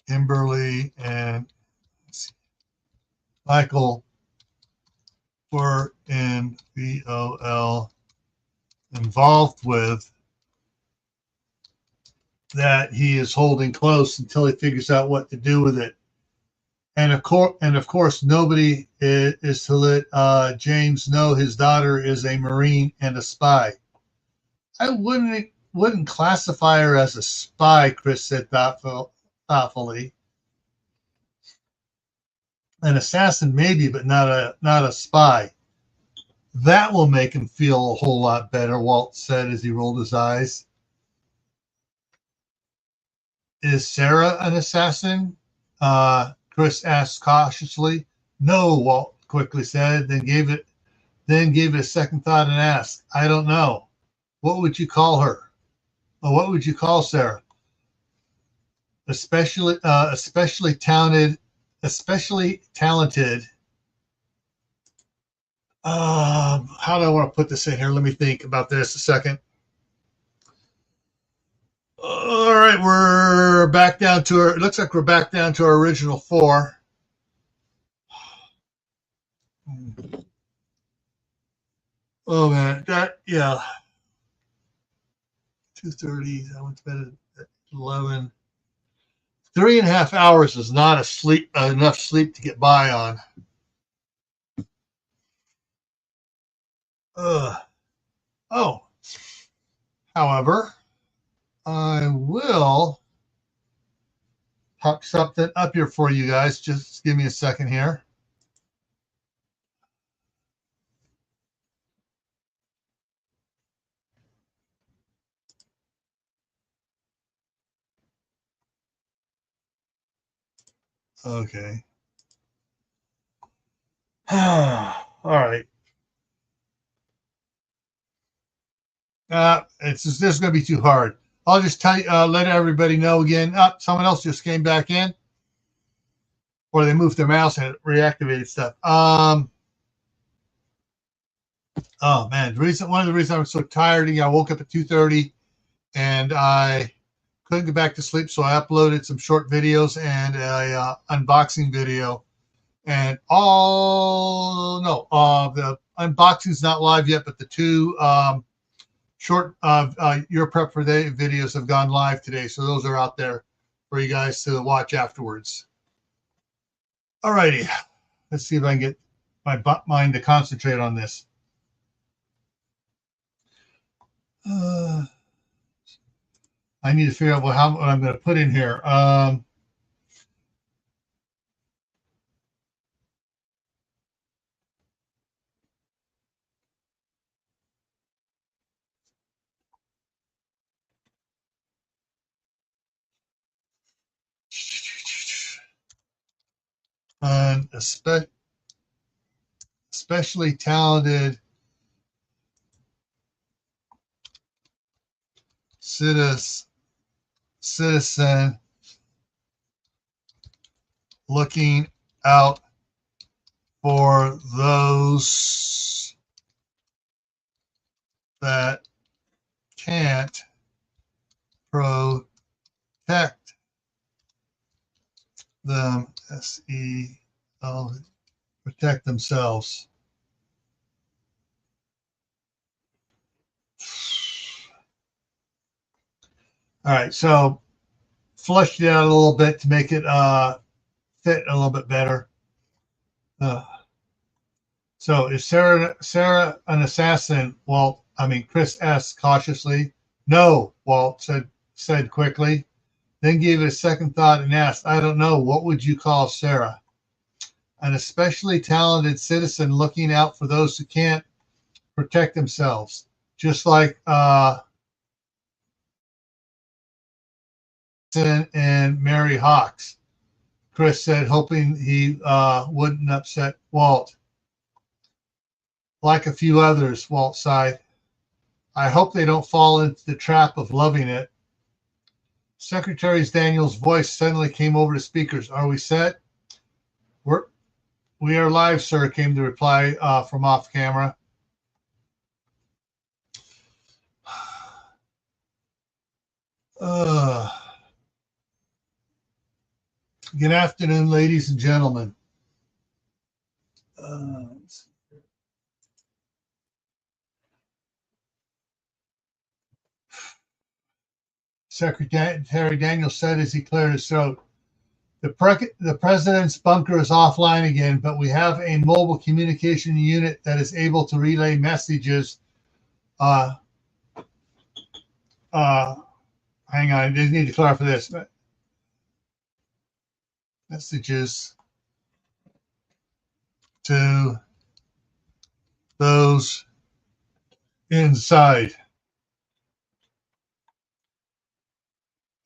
Kimberly and Michael were in VOL involved with that he is holding close until he figures out what to do with it. And of course, nobody is to let James know his daughter is a Marine and a spy. I wouldn't classify her as a spy, Chris said thoughtfully. An assassin maybe, but not a spy. That will make him feel a whole lot better, Walt said as he rolled his eyes. Is Sarah an assassin? Chris asked cautiously. No, Walt quickly said, then gave it a second thought and asked, I don't know. What would you call her? Or what would you call Sarah? Especially talented. How do I want to put this in here? Let me think about this a second. All right, we're back down to it looks like we're back down to our original 4. Oh man, yeah. 2:30. I went to bed at 11. 3.5 hours is not enough sleep to get by on. However, I will pop something up here for you guys. Just give me a second here. Okay. All right. This is going to be too hard. I'll just let everybody know again. Someone else just came back in, or they moved their mouse and it reactivated stuff. Oh man, one of the reasons I was so tired, I woke up at 2:30 and I couldn't get back to sleep, so I uploaded some short videos and a unboxing video. And the unboxing's not live yet, but the 2 short your prep for day videos have gone live today, so those are out there for you guys to watch afterwards. All righty, let's see if I can get my mind to concentrate on this. I need to figure out what I'm going to put in here. An especially talented citizen looking out for those that can't protect them, protect themselves. All right, so flushed it out a little bit to make it fit a little bit better. So is Sarah an assassin? Walt, Chris asked cautiously. No, Walt said quickly, then gave it a second thought and asked, I don't know, what would you call Sarah? An especially talented citizen looking out for those who can't protect themselves, just like and Mary Hawks, Chris said, hoping he wouldn't upset Walt. Like a few others, Walt sighed. I hope they don't fall into the trap of loving it. Secretary Daniel's voice suddenly came over the speakers. Are we set? We are live, sir, came the reply from off camera. Good afternoon, ladies and gentlemen. Secretary Daniels said as he cleared his throat. The president's bunker is offline again, but we have a mobile communication unit that is able to relay messages. Hang on, I just need to clarify this. Messages to those inside.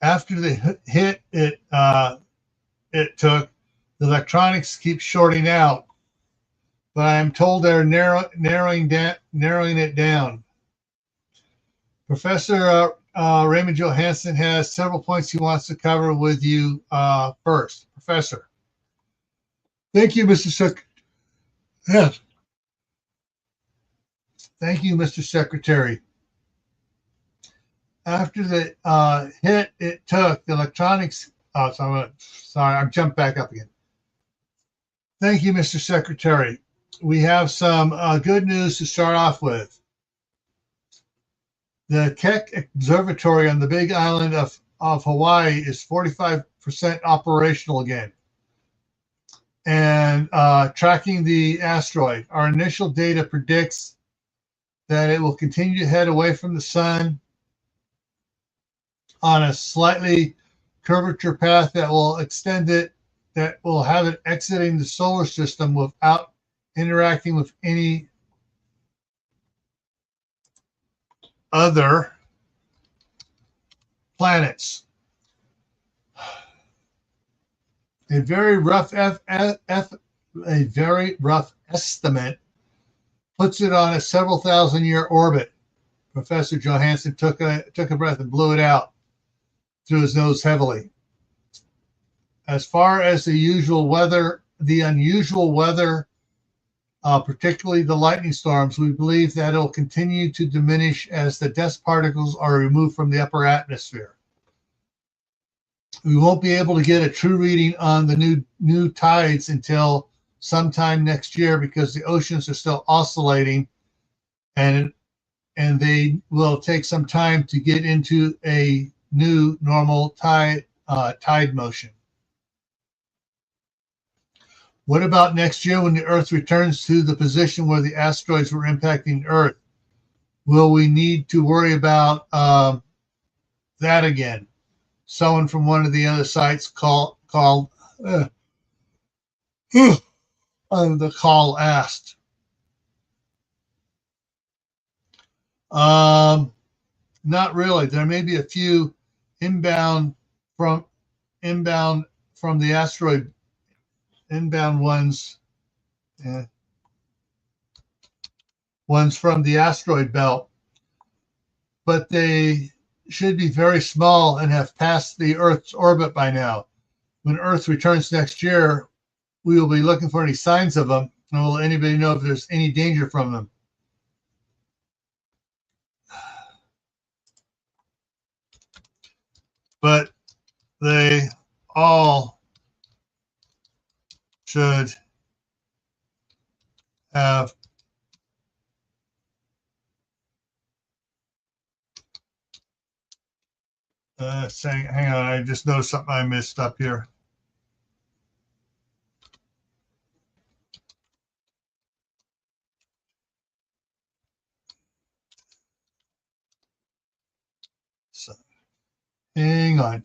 After the hit it took, the electronics keep shorting out, but I am told they're narrowing it down. Professor Raymond Johansson has several points he wants to cover with you first. Professor. Thank you, Mr. Secretary. Yes. Thank you, Mr. Secretary. After the hit it took, the electronics. Oh, sorry, I've jumped back up again. Thank you, Mr. Secretary. We have some good news to start off with. The Keck Observatory on the Big Island of Hawaii is 45% operational again. And tracking the asteroid. Our initial data predicts that it will continue to head away from the sun on a slightly curvature path that will extend it, that will have it exiting the solar system without interacting with any other planets. A very rough estimate puts it on a several thousand-year orbit. Professor Johansson took a breath and blew it out through his nose heavily. As far as the unusual weather, particularly the lightning storms, we believe that it'll continue to diminish as the dust particles are removed from the upper atmosphere. We won't be able to get a true reading on the new tides until sometime next year because the oceans are still oscillating, and they will take some time to get into a new normal tide motion. What about next year when the Earth returns to the position where the asteroids were impacting Earth? Will we need to worry about that again? Someone from one of the other sites called on the call asked. Not really. There may be a few inbound from the asteroid. Inbound ones from the asteroid belt, but they should be very small and have passed the Earth's orbit by now. When Earth returns next year, we will be looking for any signs of them, and will anybody know if there's any danger from them. But they all should have hang on, I just noticed something I missed up here. Hang on.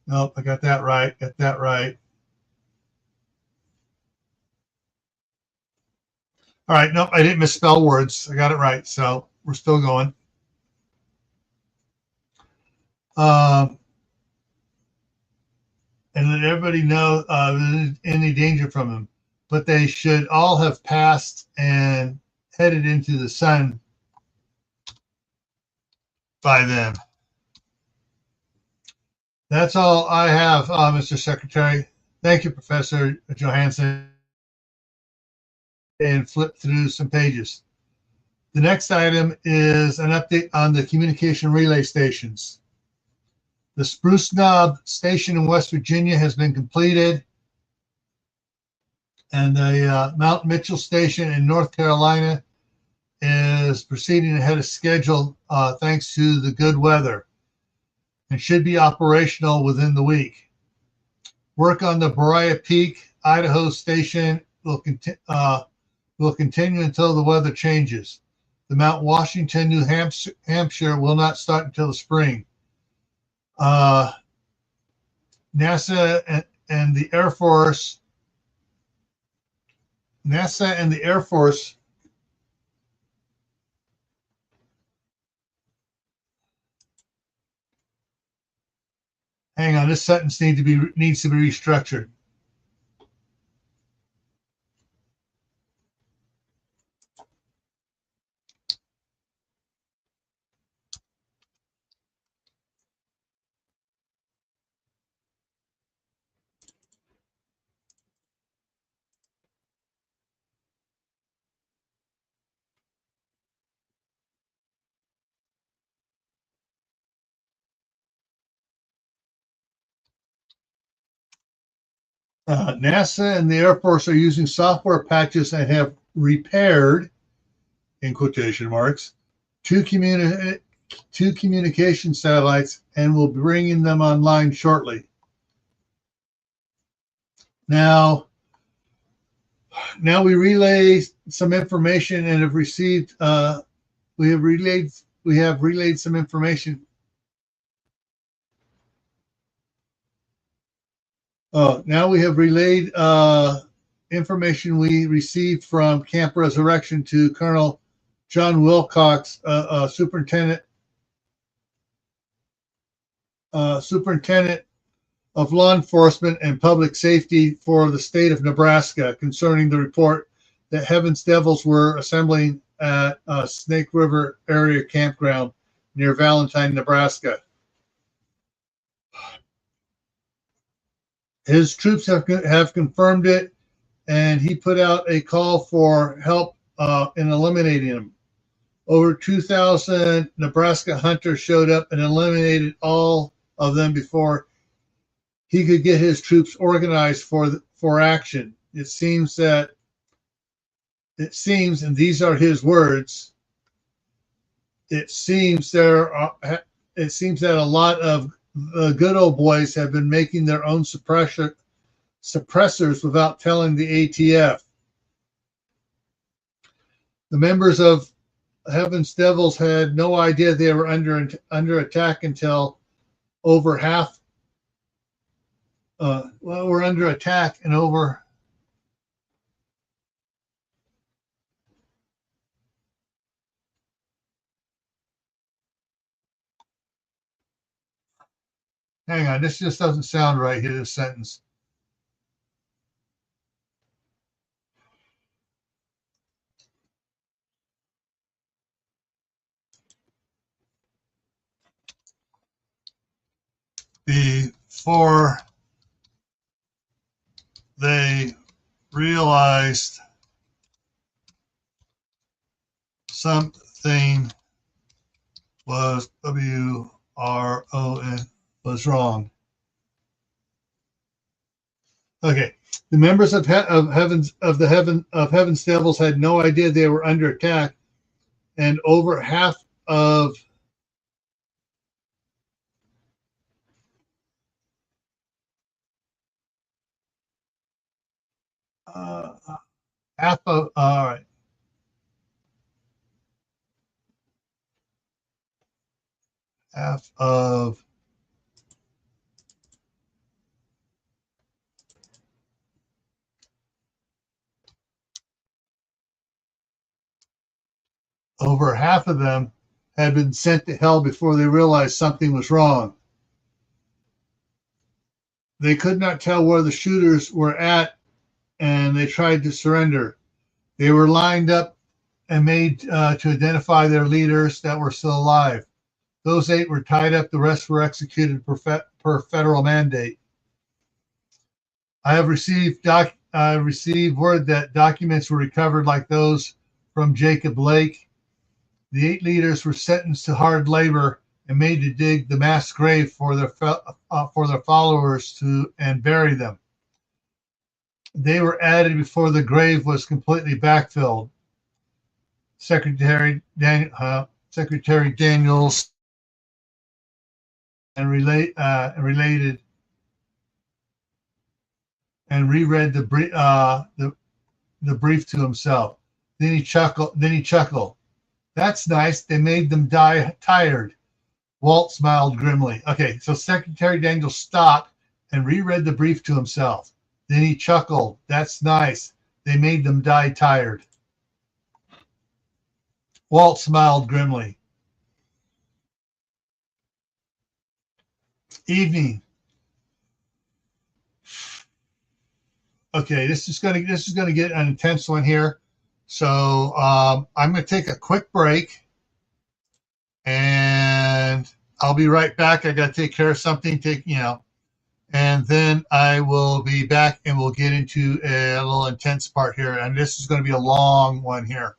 Nope, I got that right. Got that right. All right. Nope, I didn't misspell words. I got it right. So we're still going. And let everybody know any danger from them. But they should all have passed and headed into the sun by then. That's all I have, Mr. Secretary. Thank you, Professor Johansson. And flip through some pages. The next item is an update on the communication relay stations. The Spruce Knob station in West Virginia has been completed, and the Mount Mitchell station in North Carolina is proceeding ahead of schedule thanks to the good weather, and should be operational within the week. Work on the Berea Peak, Idaho station will continue until the weather changes. The Mount Washington, New Hampshire will not start until the spring. NASA and the Air Force. Hang on, this sentence needs to be restructured. NASA and the Air Force are using software patches and have repaired, in quotation marks, two communication satellites and will be bringing them online shortly. Now we relay some information and have received. We have relayed some information. Now we have relayed information we received from Camp Resurrection to Colonel John Wilcox, Superintendent of Law Enforcement and Public Safety for the state of Nebraska concerning the report that Heaven's Devils were assembling at Snake River Area Campground near Valentine, Nebraska. His troops have confirmed it, and he put out a call for help in eliminating them. Over 2,000 Nebraska hunters showed up and eliminated all of them before he could get his troops organized for action. It seems, and these are his words, it seems that a lot of the good old boys have been making their own suppressors without telling the ATF. The members of Heaven's Devils had no idea they were under attack until over half. We're under attack and over. Hang on, this just doesn't sound right here, this sentence. Before they realized something was WRON was wrong. Okay, the members of Heaven's Devils had no idea they were under attack, and over half of all right. half of over half of them had been sent to hell before they realized something was wrong. They could not tell where the shooters were at, and they tried to surrender. They were lined up and made to identify their leaders that were still alive. Those 8 were tied up. The rest were executed per federal mandate. I have received word that documents were recovered like those from Jacob Lake. The 8 leaders were sentenced to hard labor and made to dig the mass grave for their followers to and bury them. They were added before the grave was completely backfilled. Secretary Daniels and related and reread the brief to himself. Then he chuckled. That's nice. They made them die tired. Walt smiled grimly. Okay, so Secretary Daniels stopped and reread the brief to himself. Then he chuckled. That's nice. They made them die tired. Walt smiled grimly. Evening. Okay, this is gonna get an intense one here. So I'm gonna take a quick break, and I'll be right back. I gotta take care of something. And then I will be back, and we'll get into a little intense part here. And this is going to be a long one here.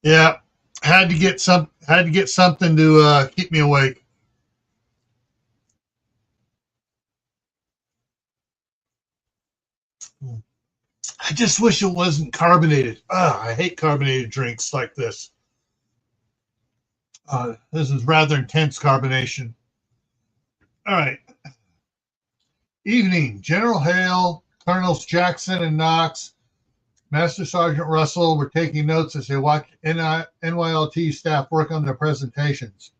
Yeah, had to get something to keep me awake. I just wish it wasn't carbonated. I hate carbonated drinks like this. This is rather intense carbonation. All right. Evening. General Hale, Colonels Jackson and Knox, Master Sergeant Russell were taking notes as they watched NYLT staff work on their presentations.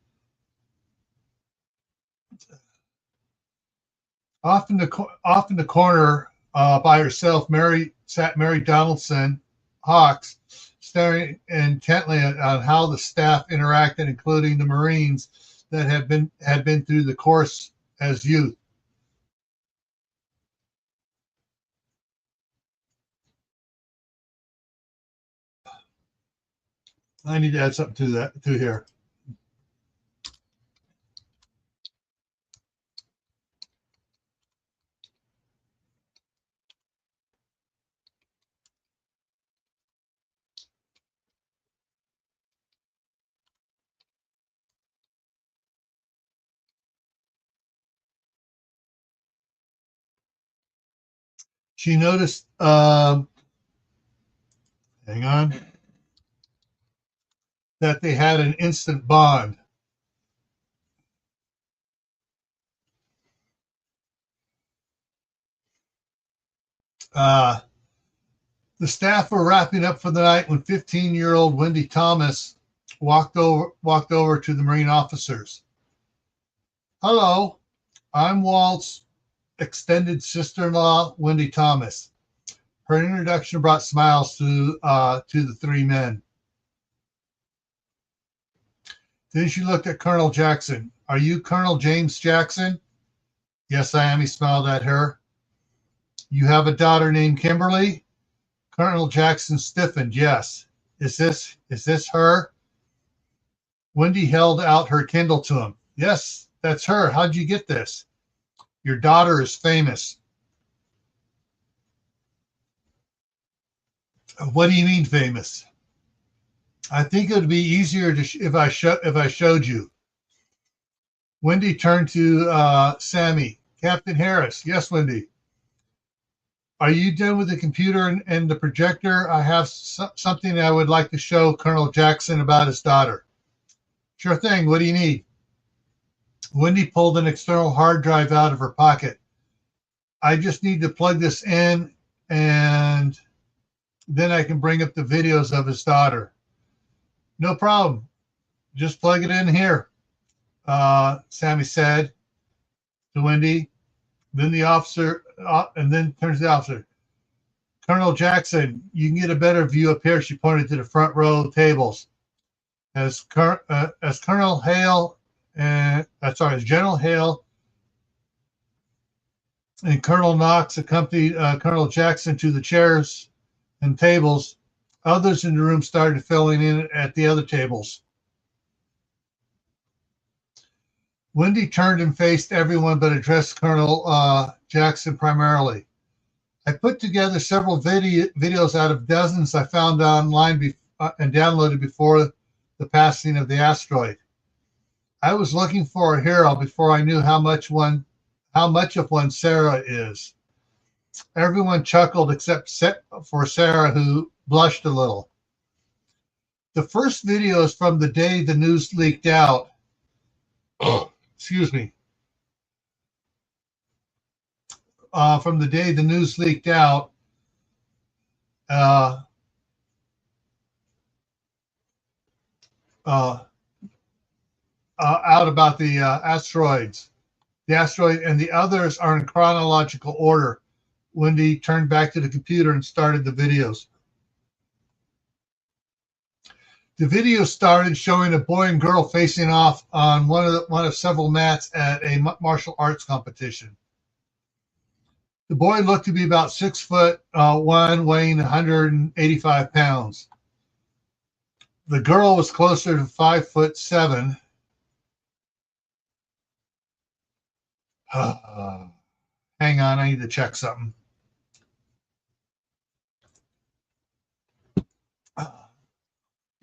Off in the corner by herself, sat Mary Donaldson Hawks, staring intently on how the staff interacted, including the Marines that had been through the course as youth. I need to add something to here. She noticed, hang on, that they had an instant bond. Uh, the staff were wrapping up for the night when 15-year-old Wendy Thomas walked over to the Marine officers. Hello, I'm Walt's extended sister-in-law, Wendy Thomas. Her introduction brought smiles to the three men. Then she looked at Colonel Jackson. Are you Colonel James Jackson? Yes, I am. He smiled at her. You have a daughter named Kimberly? Colonel Jackson stiffened. Yes. Is this her? Wendy held out her Kindle to him. Yes, that's her. How'd you get this? Your daughter is famous. What do you mean famous? I think it would be easier if I showed you. Wendy turned to Sammy. Captain Harris. Yes, Wendy. Are you done with the computer and the projector? I have something I would like to show Colonel Jackson about his daughter. Sure thing. What do you need? Wendy pulled an external hard drive out of her pocket. I just need to plug this in, and then I can bring up the videos of his daughter. No problem. Just plug it in here, Sammy said to Wendy. Then the officer, and then turns to the officer. Colonel Jackson, you can get a better view up here. She pointed to the front row of tables. As Colonel Hale, as General Hale and Colonel Knox accompanied Colonel Jackson to the chairs and tables, others in the room started filling in at the other tables. Wendy turned and faced everyone but addressed Colonel Jackson primarily. I put together several videos out of dozens I found online and downloaded before the passing of the asteroid. I was looking for a hero before I knew how much of one Sarah is. Everyone chuckled except for Sarah, who blushed a little. The first video is from the day the news leaked out. Excuse me. From the day the news leaked out. Out about the asteroids. The asteroid and the others are in chronological order. Wendy turned back to the computer and started the videos. The video started showing a boy and girl facing off on one of several mats at a martial arts competition. The boy looked to be about 6'1", weighing 185 pounds. The girl was closer to 5'7". Hang on, I need to check something.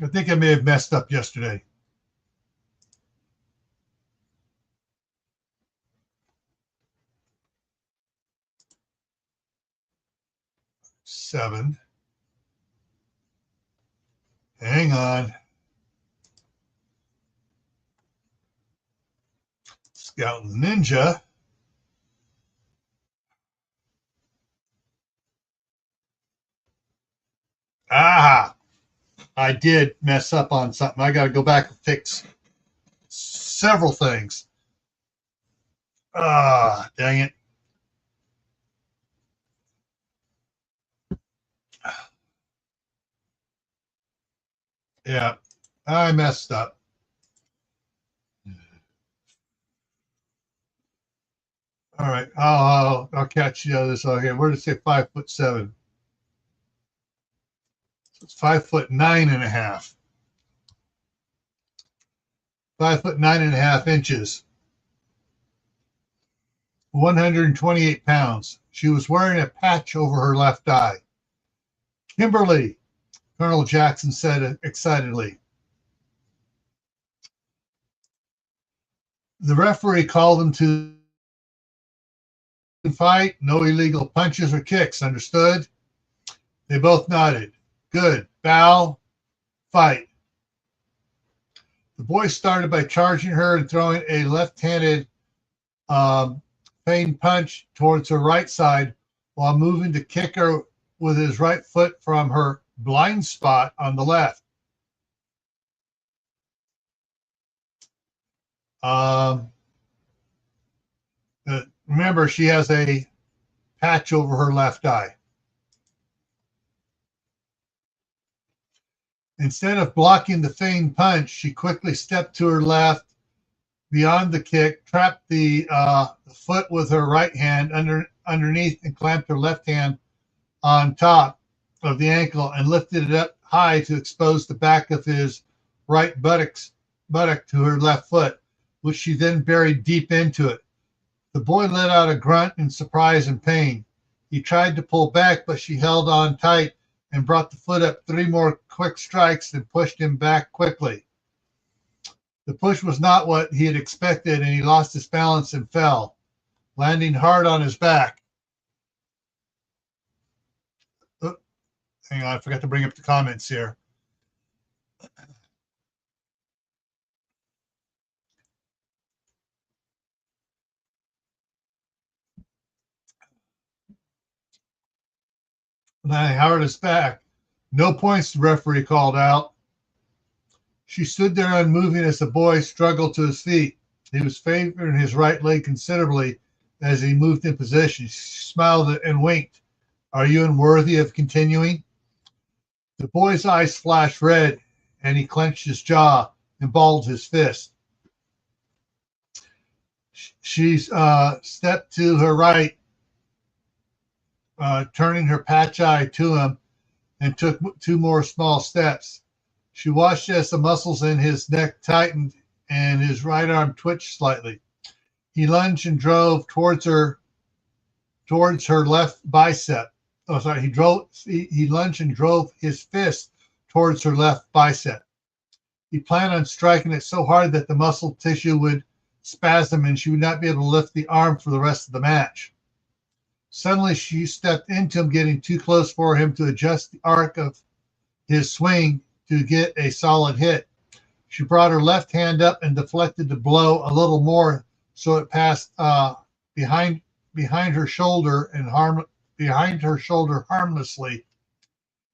I think I may have messed up yesterday. Seven. Hang on. Scout and Ninja. Ah, I did mess up on something. I got to go back and fix several things. Ah, dang it. Yeah, I messed up. All right, I'll catch the others. Okay, where did it say 5'7"? So it's 5'9.5". 5'9.5" 128 pounds. She was wearing a patch over her left eye. Kimberly, Colonel Jackson said excitedly. The referee called them to fight. No illegal punches or kicks. Understood? They both nodded. Good. Bow. Fight. The boy started by charging her and throwing a left-handed feigned punch towards her right side while moving to kick her with his right foot from her blind spot on the left. Remember, she has a patch over her left eye. Instead of blocking the feigned punch, she quickly stepped to her left beyond the kick, trapped the foot with her right hand underneath, and clamped her left hand on top of the ankle and lifted it up high to expose the back of his right buttock to her left foot, which she then buried deep into it. The boy let out a grunt in surprise and pain. He tried to pull back, but she held on tight and brought the foot up 3 more quick strikes and pushed him back quickly. The push was not what he had expected, and he lost his balance and fell, landing hard on his back. Oh, hang on, I forgot to bring up the comments here. Landing hard on his back. No points, the referee called out. She stood there unmoving as the boy struggled to his feet. He was favoring his right leg considerably as he moved in position. She smiled and winked. Are you unworthy of continuing? The boy's eyes flashed red, and he clenched his jaw and balled his fist. She stepped to her right, turning her patch eye to him, and took 2 more small steps. She watched as the muscles in his neck tightened and his right arm twitched slightly. He lunged and drove towards her left bicep. Oh, sorry. He lunged and drove his fist towards her left bicep. He planned on striking it so hard that the muscle tissue would spasm and she would not be able to lift the arm for the rest of the match. Suddenly, she stepped into him, getting too close for him to adjust the arc of his swing to get a solid hit. She brought her left hand up and deflected the blow a little more so it passed behind her shoulder harmlessly.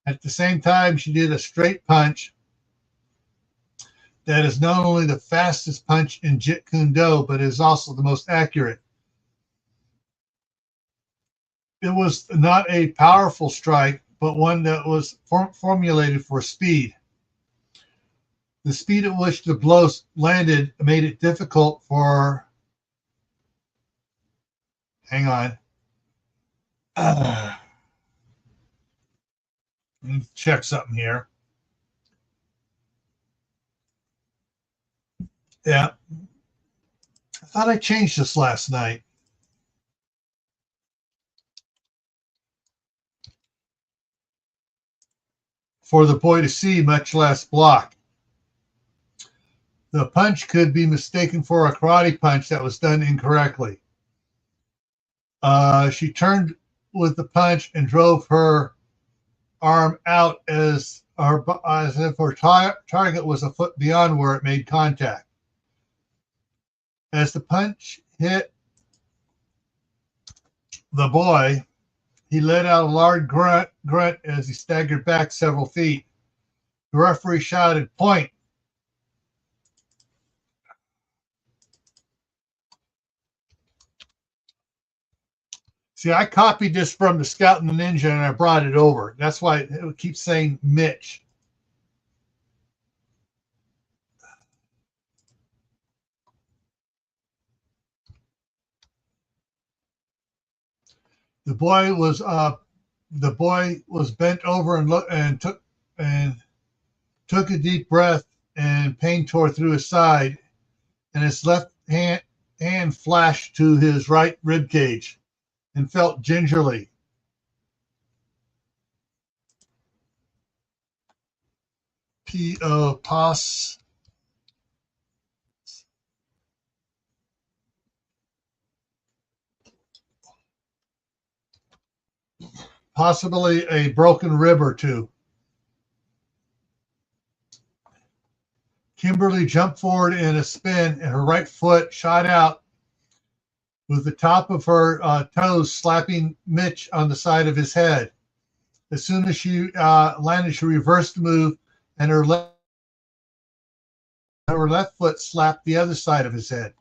At the same time, she did a straight punch that is not only the fastest punch in Jeet Kune Do, but is also the most accurate. It was not a powerful strike, but one that was formulated for speed. The speed at which the blow landed made it difficult for. Hang on. Let me check something here. Yeah. I thought I changed this last night. for the boy to see, much less block. The punch could be mistaken for a karate punch that was done incorrectly. She turned with the punch and drove her arm out as if her target was a foot beyond where it made contact. As the punch hit the boy, he let out a loud grunt as he staggered back several feet. The referee shouted, "Point." See, I copied this from the Scout and the Ninja and I brought it over. That's why it keeps saying Mitch. The boy was bent over and took a deep breath, and pain tore through his side, and his left hand flashed to his right rib cage and felt gingerly. Possibly a broken rib or two. Kimberly jumped forward in a spin, and her right foot shot out with the top of her toes slapping Mitch on the side of his head. As soon as she landed, she reversed the move, and her left foot slapped the other side of his head.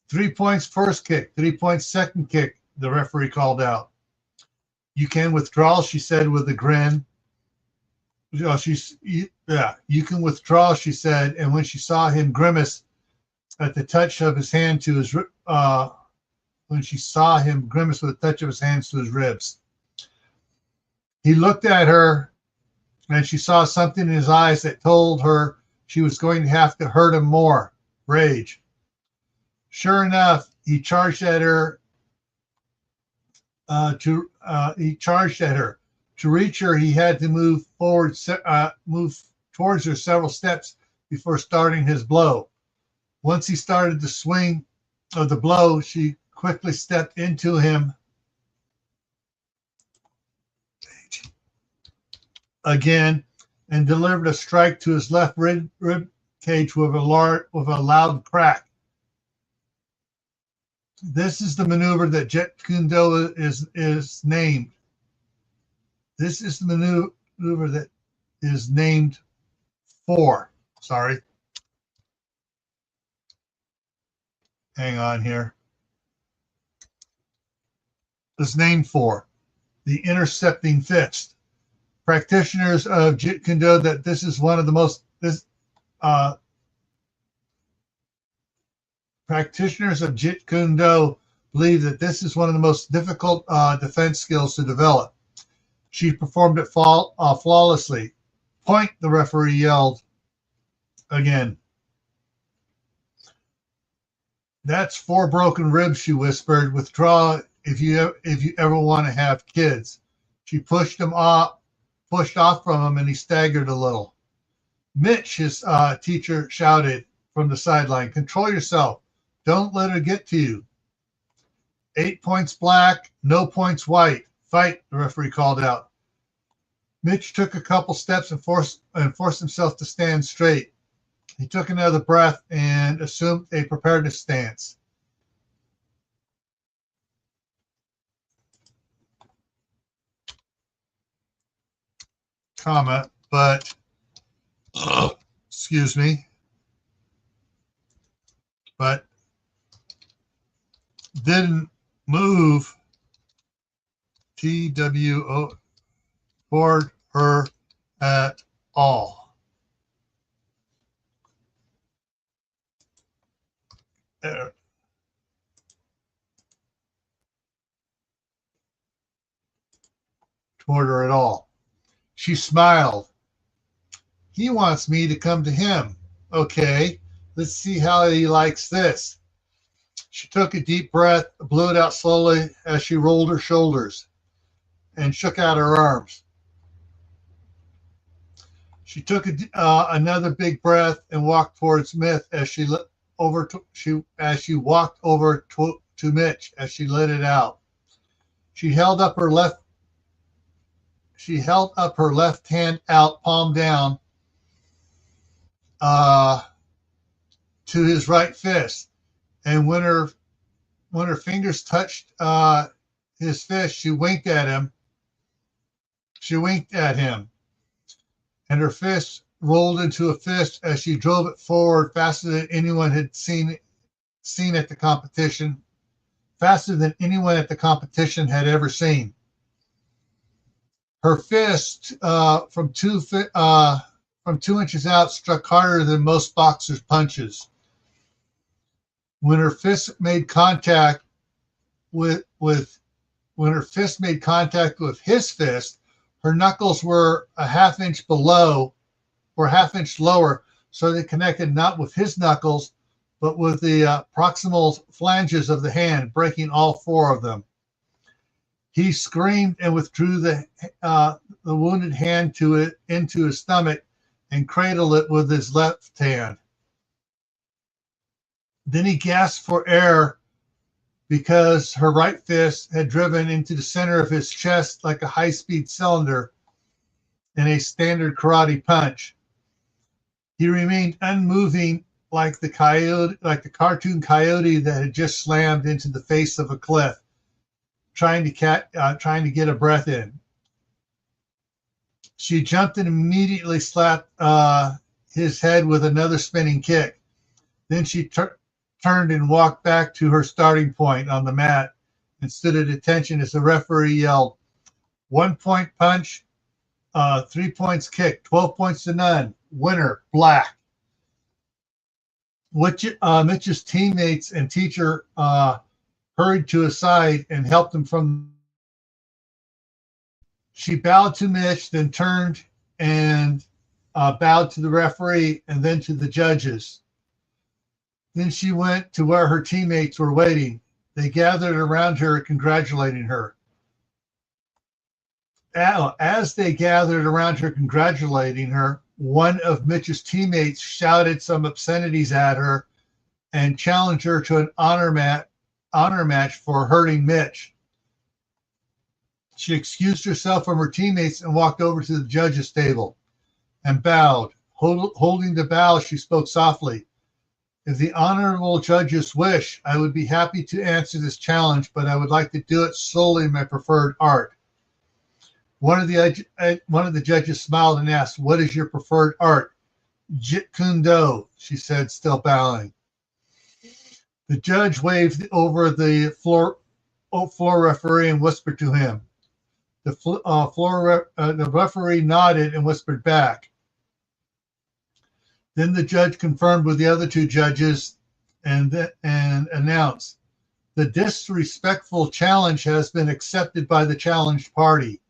3 points first kick, 3 points second kick, the referee called out. "You can withdraw," she said with a grin. You can withdraw, she said, and when she saw him grimace at the touch of his hand to his when she saw him grimace with a touch of his hands to his ribs. He looked at her, and she saw something in his eyes that told her she was going to have to hurt him more. Rage. Sure enough, he charged at her. He charged at her. To reach her, he had to move towards her several steps before starting his blow. Once he started the swing of the blow, she quickly stepped into him again and delivered a strike to his left rib cage with a loud crack. This is the maneuver that Jeet Kune Do is named. This is the maneuver that is named for. Sorry. Hang on here. Is named for the intercepting fist. Practitioners of Jeet Kune Do that this is one of the most practitioners of Jeet Kune Do believe that this is one of the most difficult defense skills to develop. She performed it flawlessly. "Point," the referee yelled again. "That's 4 broken ribs," she whispered. "Withdraw if you ever want to have kids." She pushed off from him, and he staggered a little. "Mitch," his teacher shouted from the sideline, "control yourself. Don't let her get to you." 8 points black, no points white. "Fight," the referee called out. Mitch took a couple steps and forced himself to stand straight. He took another breath and assumed a preparedness stance. But excuse me, but didn't move TWO toward her at all. Toward her at all. She smiled. "He wants me to come to him. Okay, let's see how he likes this." She took a deep breath, blew it out slowly as she rolled her shoulders and shook out her arms. She took another big breath and walked towards Smith as she walked over to Mitch as she let it out. She held up her left hand out, palm down, to his right fist, and when her fingers touched his fist, she winked at him. And her fist rolled into a fist as she drove it forward faster than anyone had seen at the competition, faster than anyone at the competition had ever seen. Her fist from 2 inches out struck harder than most boxers' punches. When her fist made contact with his fist, her knuckles were a half inch lower, so they connected not with his knuckles, but with the proximal flanges of the hand, breaking all 4 of them. He screamed and withdrew the wounded hand into his stomach and cradled it with his left hand. Then he gasped for air because her right fist had driven into the center of his chest like a high-speed cylinder in a standard karate punch. He remained unmoving like the cartoon coyote that had just slammed into the face of a cliff, trying to get a breath in. She jumped and immediately slapped his head with another spinning kick. Then she turned and walked back to her starting point on the mat and stood at attention as the referee yelled, 1 point punch, 3 points kick, 12 points to none, winner, black. Mitch's teammates and teacher hurried to his side and helped him from. She bowed to Mitch, then turned and bowed to the referee and then to the judges. Then she went to where her teammates were waiting. They gathered around her, congratulating her. As they gathered around her, congratulating her, one of Mitch's teammates shouted some obscenities at her and challenged her to an honor match for hurting Mitch. She excused herself from her teammates and walked over to the judges' table and bowed. Holding the bow, she spoke softly. If the honorable judges wish, I would be happy to answer this challenge, but I would like to do it solely in my preferred art. One of the judges smiled and asked, "What is your preferred art?" "Jeet Kune Do," she said, still bowing. The judge waved over the floor referee and whispered to him. The referee nodded and whispered back. Then the judge confirmed with the other 2 judges and announced, "The disrespectful challenge has been accepted by the challenged party.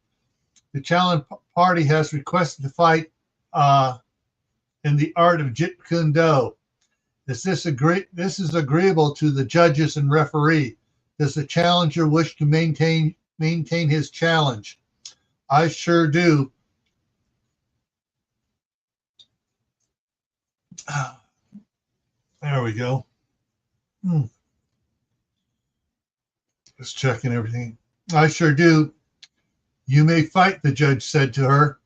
The challenged party has requested to fight in the art of Jeet Kune Do. This is agreeable to the judges and referee. Does the challenger wish to maintain his challenge?" "I sure do." There we go. Just checking everything. "I sure do. You may fight," the judge said to her.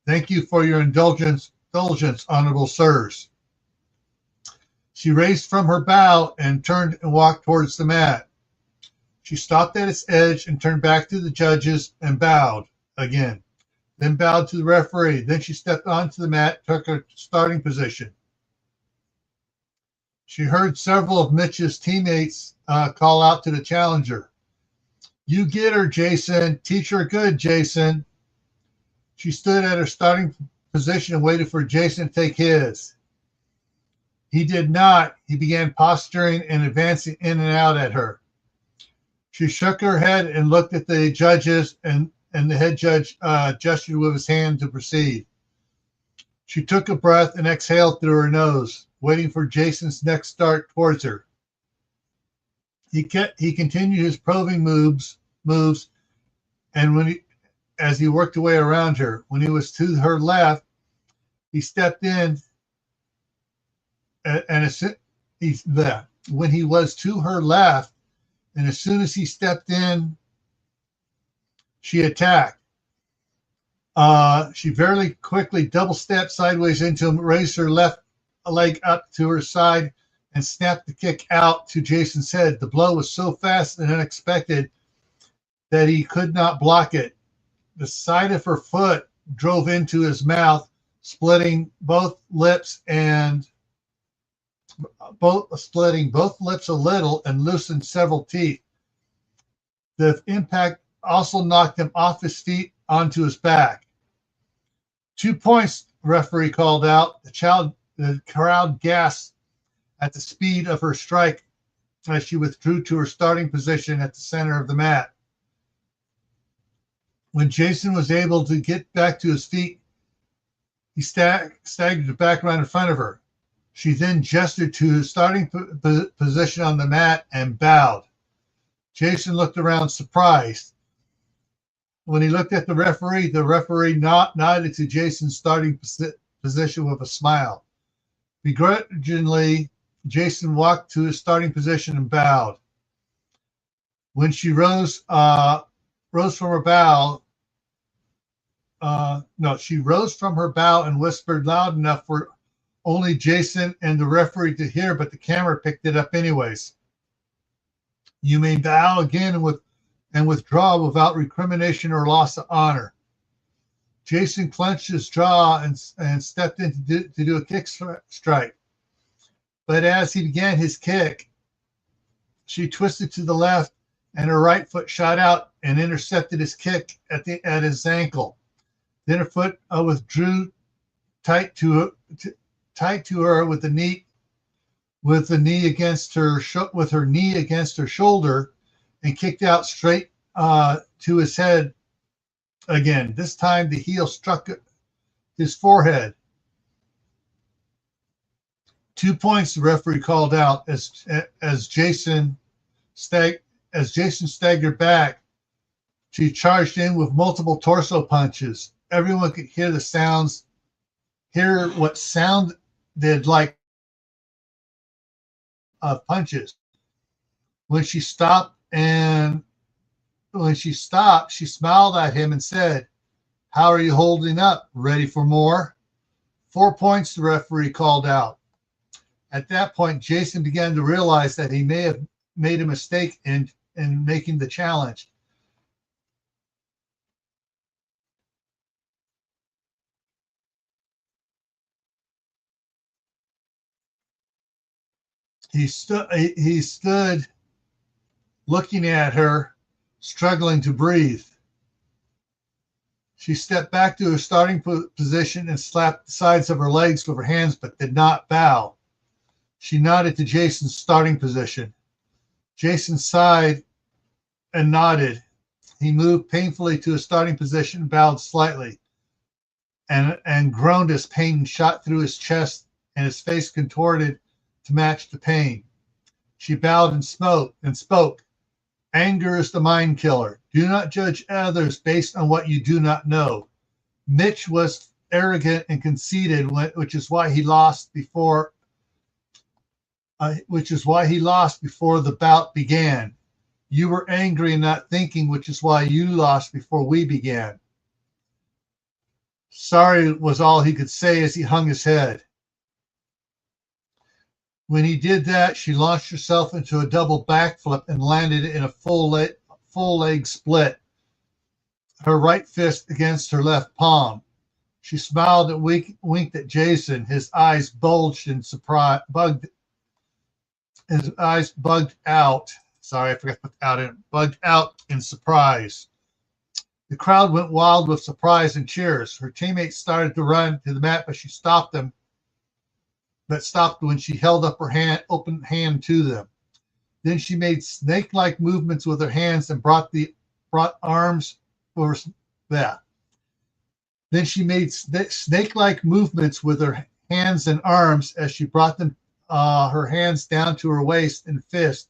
"Thank you for your indulgence, honorable sirs." She raised from her bow and turned and walked towards the mat. She stopped at its edge and turned back to the judges and bowed again, then bowed to the referee. Then she stepped onto the mat, took her starting position. She heard several of Mitch's teammates call out to the challenger, "You get her, Jason. Teach her good, Jason." She stood at her starting position and waited for Jason to take his. He did not. He began posturing and advancing in and out at her. She shook her head and looked at the judges, and the head judge gestured with his hand to proceed. She took a breath and exhaled through her nose, waiting for Jason's next start towards her. He continued his probing moves, and as he worked away around her, when he was to her left, He stepped in, and he's there. When he was to her left, and as soon as he stepped in, she attacked. She very quickly double stepped sideways into him, raised her left leg up to her side, and snapped the kick out to Jason's head. The blow was so fast and unexpected that he could not block it. The side of her foot drove into his mouth, splitting both lips a little and loosened several teeth. The impact also knocked him off his feet onto his back. 2 points, referee called out. The crowd gasped at the speed of her strike as she withdrew to her starting position at the center of the mat. When Jason was able to get back to his feet, he staggered back around in front of her. She then gestured to his starting position on the mat and bowed. Jason looked around surprised. When he looked at the referee nodded to Jason's starting position with a smile. Begrudgingly, Jason walked to his starting position and bowed. When she rose from her bow, she rose from her bow and whispered loud enough for only Jason and the referee to hear, but the camera picked it up anyways. You may bow again and withdraw without recrimination or loss of honor. Jason clenched his jaw and stepped in to do a kick strike. But as he began his kick, she twisted to the left and her right foot shot out and intercepted his kick at his ankle. Then her foot withdrew tight to her with her knee against her shoulder and kicked out straight to his head again. This time the heel struck his forehead. 2 points, the referee called out as Jason staggered back. She charged in with multiple torso punches. Everyone could hear what sounded like punches. When she stopped, she smiled at him and said, "How are you holding up? Ready for more?" 4 points, the referee called out. At that point, Jason began to realize that he may have made a mistake in making the challenge. He stood looking at her, struggling to breathe. She stepped back to her starting position and slapped the sides of her legs with her hands, but did not bow. She nodded to Jason's starting position. Jason sighed and nodded. He moved painfully to his starting position and bowed slightly and groaned as pain shot through his chest and his face contorted to match the pain. She bowed and spoke. Anger is the mind killer. Do not judge others based on what you do not know. Mitch was arrogant and conceited, which is why he lost before the bout began. You were angry and not thinking, which is why you lost before we began. Sorry was all he could say as he hung his head. When he did that, she launched herself into a double backflip and landed in a full leg split, her right fist against her left palm. She smiled and winked at Jason. His eyes bugged out. Sorry, I forgot to put out in. Bugged out in surprise. The crowd went wild with surprise and cheers. Her teammates started to run to the mat, but she stopped them. But stopped when she held up her open hand to them. Then she made snake-like movements with her hands and brought arms over that. Then she made snake-like movements with her hands and arms as she brought them her hands down to her waist and fist,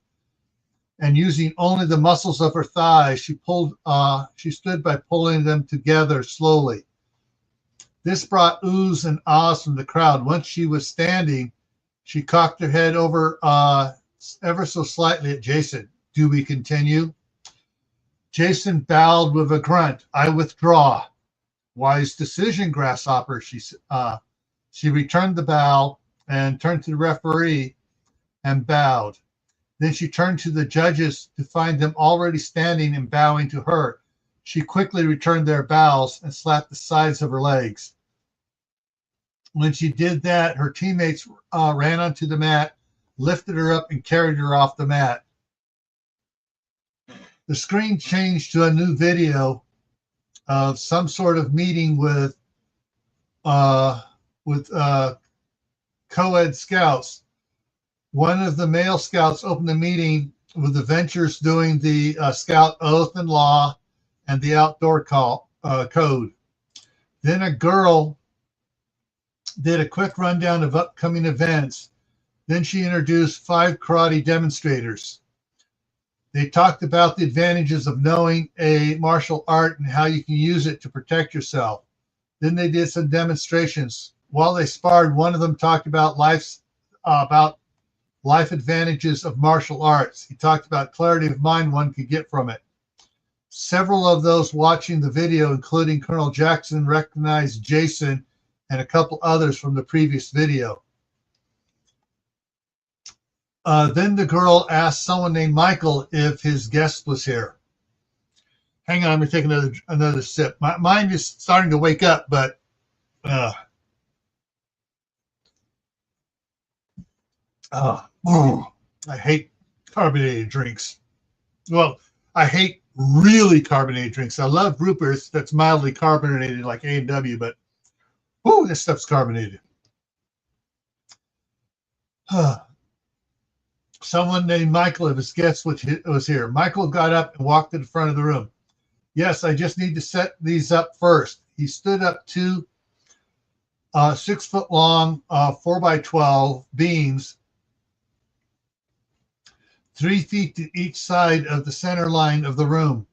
and using only the muscles of her thighs, she stood by pulling them together slowly. This brought oohs and ahs from the crowd. Once she was standing, she cocked her head over ever so slightly at Jason. Do we continue? Jason bowed with a grunt. I withdraw. Wise decision, Grasshopper. She returned the bow and turned to the referee and bowed. Then she turned to the judges to find them already standing and bowing to her. She quickly returned their bows and slapped the sides of her legs. When she did that, her teammates ran onto the mat, lifted her up, and carried her off the mat. The screen changed to a new video of some sort of meeting with co-ed scouts. One of the male scouts opened the meeting with the Ventures doing the scout oath and law and the outdoor code. Then a girl did a quick rundown of upcoming events. Then she introduced 5 karate demonstrators. They talked about the advantages of knowing a martial art and how you can use it to protect yourself. Then they did some demonstrations. While they sparred, one of them talked about life advantages of martial arts. He talked about clarity of mind one could get from it. Several of those watching the video, including Colonel Jackson, recognized Jason and a couple others from the previous video. Then the girl asked someone named Michael if his guest was here. Hang on, I'm going to take another sip. My mind is starting to wake up, but I hate carbonated drinks. Well, I hate really carbonated drinks. I love Rupert's that's mildly carbonated like A&W, but this stuff's carbonated. Someone named Michael, if his guest was here. Michael got up and walked to the front of the room. Yes, I just need to set these up first. He stood up 2 6-foot-long 4x12 beams, 3 feet to each side of the center line of the room.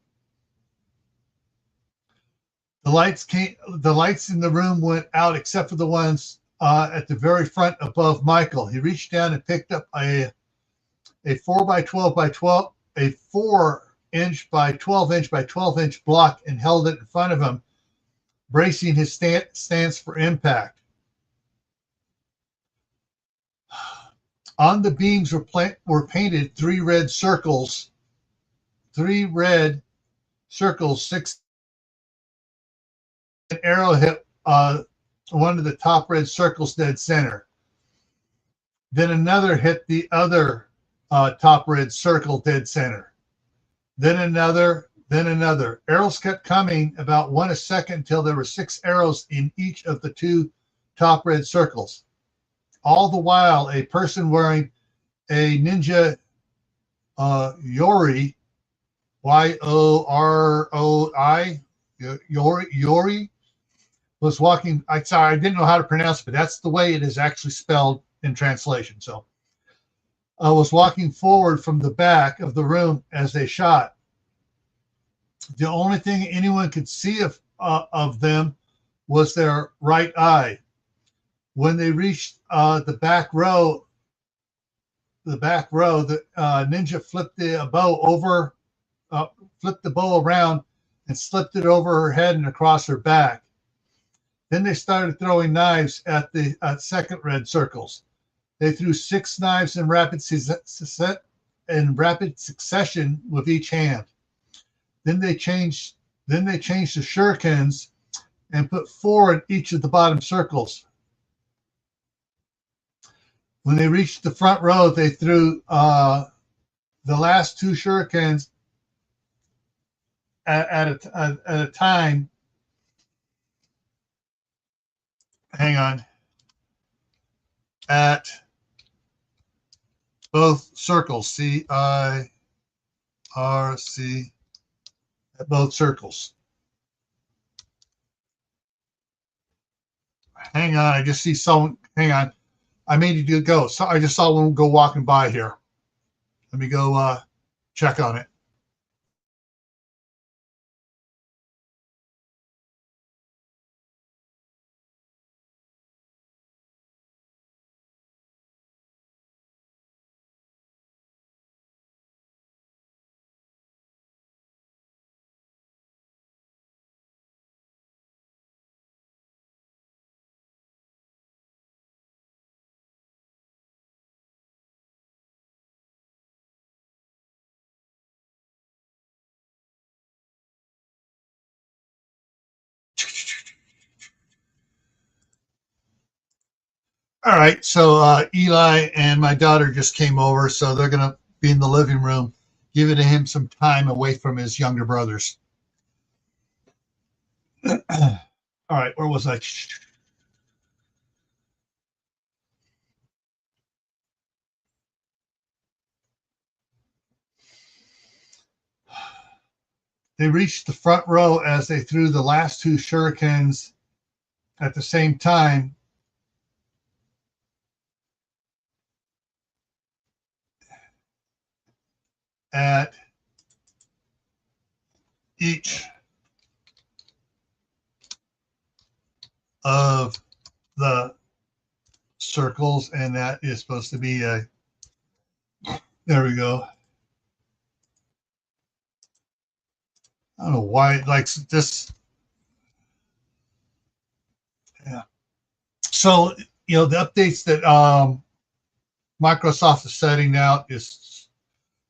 The lights in the room went out except for the ones at the very front above Michael. He reached down and picked up a 4x12 by 12, a 4-inch by 12-inch by 12-inch block and held it in front of him, bracing his stance for impact. On the beams were painted 3 red circles. 3 red circles, 6. An arrow hit one of the top red circles dead center. Then another hit the other top red circle dead center. Then another. Arrows kept coming about 1 a second until there were 6 arrows in each of the 2 top red circles. All the while, a person wearing a ninja yori, Y-O-R-O-I, yori, was walking. I didn't know how to pronounce it, but that's the way it is actually spelled in translation. So was walking forward from the back of the room as they shot. The only thing anyone could see of them was their right eye. When they reached the back row, the ninja flipped the bow around and slipped it over her head and across her back. Then they started throwing knives at the second red circles. They threw 6 knives in rapid succession with each hand. Then they changed the shurikens and put 4 in each of the bottom circles. When they reached the front row, they threw the last 2 shurikens at a time. Hang on. At both circles, C-I-R-C, at both circles. Hang on, I just see someone. Hang on. I may need to go. So I just saw one go walking by here. Let me go check on it. All right, so Eli and my daughter just came over, so they're going to be in the living room, giving him some time away from his younger brothers. All right, where was I? They reached the front row as they threw the last two shurikens at the same time. At each of the circles, and that is supposed to be a, there we go. I don't know why it likes this. Yeah. So, the updates that Microsoft is setting out is,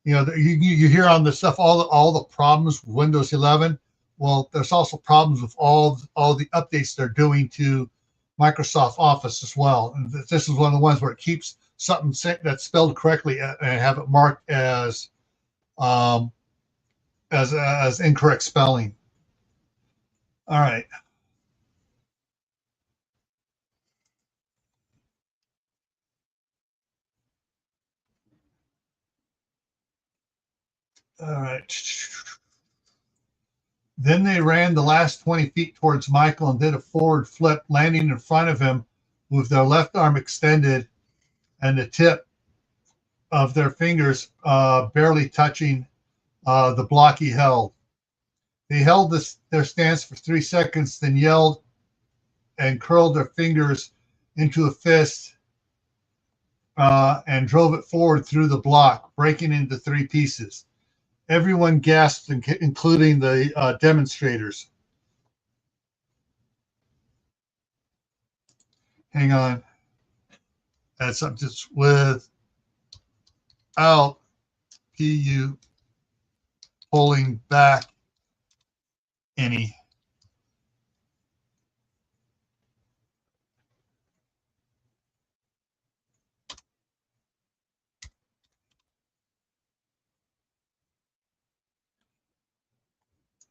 you hear on the stuff, all the problems with Windows 11. Well, there's also problems with all the updates they're doing to Microsoft Office as well. And this is one of the ones where it keeps something that's spelled correctly and have it marked as incorrect spelling. All right. All right. Then they ran the last 20 feet towards Michael and did a forward flip, landing in front of him with their left arm extended and the tip of their fingers barely touching the block he held. They held their stance for 3 seconds, then yelled and curled their fingers into a fist and drove it forward through the block, breaking into 3 pieces. Everyone gasped, including the demonstrators. Hang on. That's something just without PU pulling back any.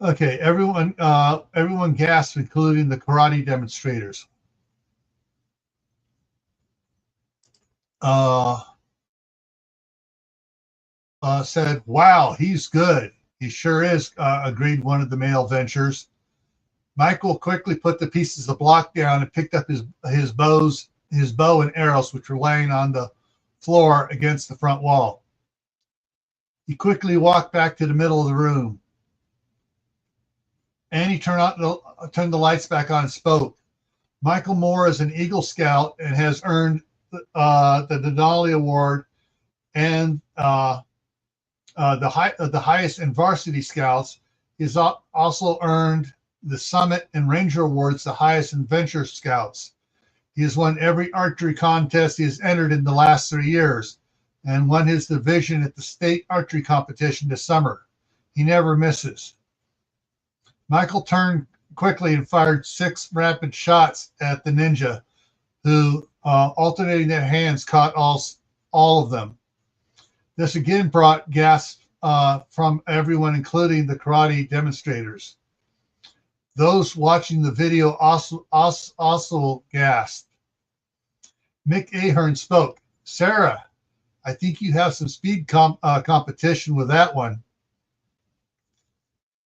Okay, everyone gasped, including the karate demonstrators. Said, "Wow, he's good. He sure is," agreed one of the male ventures. Michael quickly put the pieces of block down and picked up his bow and arrows, which were laying on the floor against the front wall. He quickly walked back to the middle of the room. Annie turned the lights back on and spoke. Michael Moore is an Eagle Scout and has earned the Denali Award and the highest in Varsity Scouts. He's also earned the Summit and Ranger Awards, the highest in Venture Scouts. He has won every archery contest he has entered in the last 3 years and won his division at the state archery competition this summer. He never misses. Michael turned quickly and fired 6 rapid shots at the ninja, who, alternating their hands, caught all of them. This again brought gasps from everyone, including the karate demonstrators. Those watching the video also gasped. Mick Ahern spoke. "Sarah, I think you have some speed competition with that one."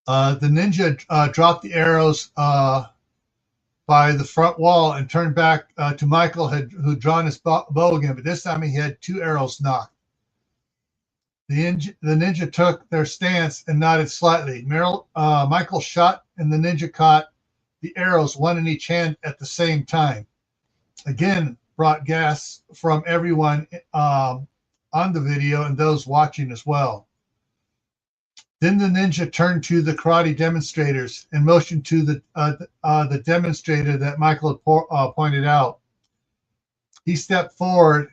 The ninja dropped the arrows by the front wall and turned back to Michael, who'd drawn his bow again, but this time he had 2 arrows knocked. The ninja took their stance and nodded slightly. Michael shot and the ninja caught the arrows, one in each hand at the same time. Again, brought gasps from everyone on the video and those watching as well. Then the ninja turned to the karate demonstrators and motioned to the demonstrator that Michael had pointed out. He stepped forward,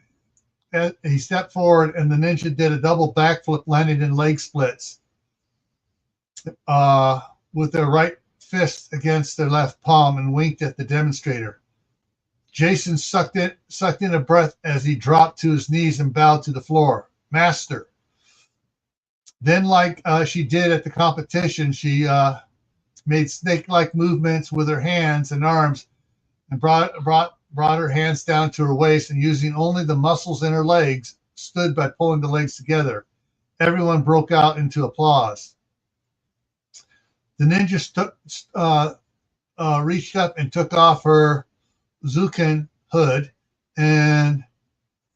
and the ninja did a double backflip, landing in leg splits with their right fist against their left palm and winked at the demonstrator. Jason sucked in a breath as he dropped to his knees and bowed to the floor. Master. Then, like she did at the competition, she made snake-like movements with her hands and arms and brought her hands down to her waist, and using only the muscles in her legs, stood by pulling the legs together. Everyone broke out into applause. The ninja reached up and took off her Zuken hood and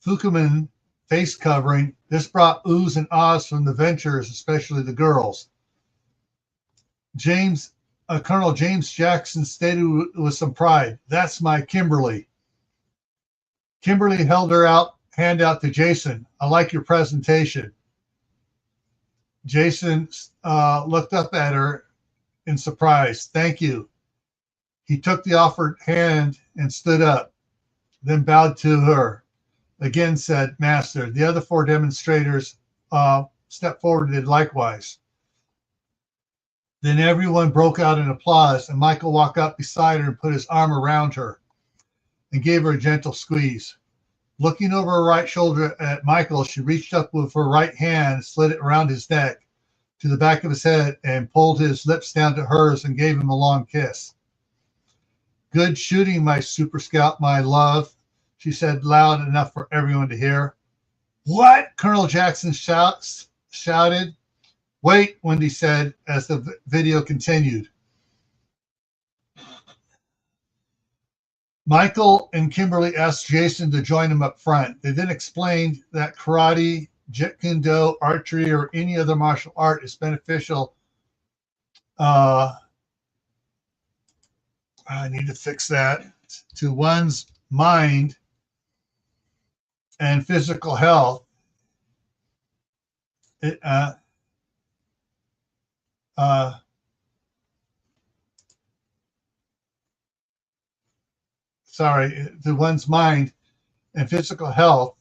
Fukuman face covering. This brought oohs and ahs from the Ventures, especially the girls. Colonel James Jackson stated with some pride, "That's my Kimberly." Kimberly held her hand out to Jason. "I like your presentation." Jason looked up at her in surprise. "Thank you." He took the offered hand and stood up, then bowed to her. Again said, "Master." The other 4 demonstrators stepped forward and did likewise. Then everyone broke out in applause, and Michael walked up beside her and put his arm around her and gave her a gentle squeeze. Looking over her right shoulder at Michael, she reached up with her right hand, slid it around his neck to the back of his head, and pulled his lips down to hers and gave him a long kiss. "Good shooting, my super scout, my love," she said loud enough for everyone to hear. "What?" Colonel Jackson shouted. "Wait," Wendy said as the video continued. Michael and Kimberly asked Jason to join them up front. They then explained that karate, Jeet Kune Do, archery, or any other martial art is beneficial. I need to fix that. To one's mind and physical health. To one's mind and physical health,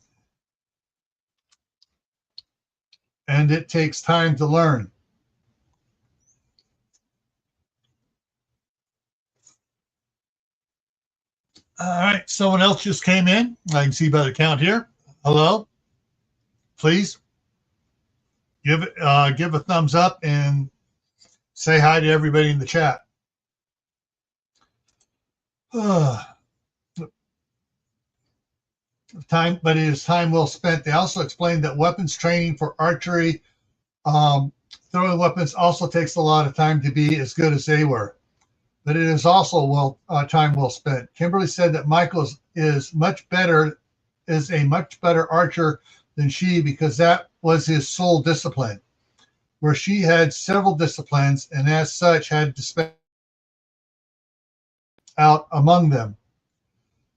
and it takes time to learn. All right, someone else just came in. I can see by the count here. Hello. Please give a thumbs up and say hi to everybody in the chat. But it is time well spent. They also explained that weapons training for archery, throwing weapons also takes a lot of time to be as good as they were. But it is also time well spent. Kimberly said that Michael is a much better archer than she, because that was his sole discipline, where she had several disciplines and as such had to spend out among them.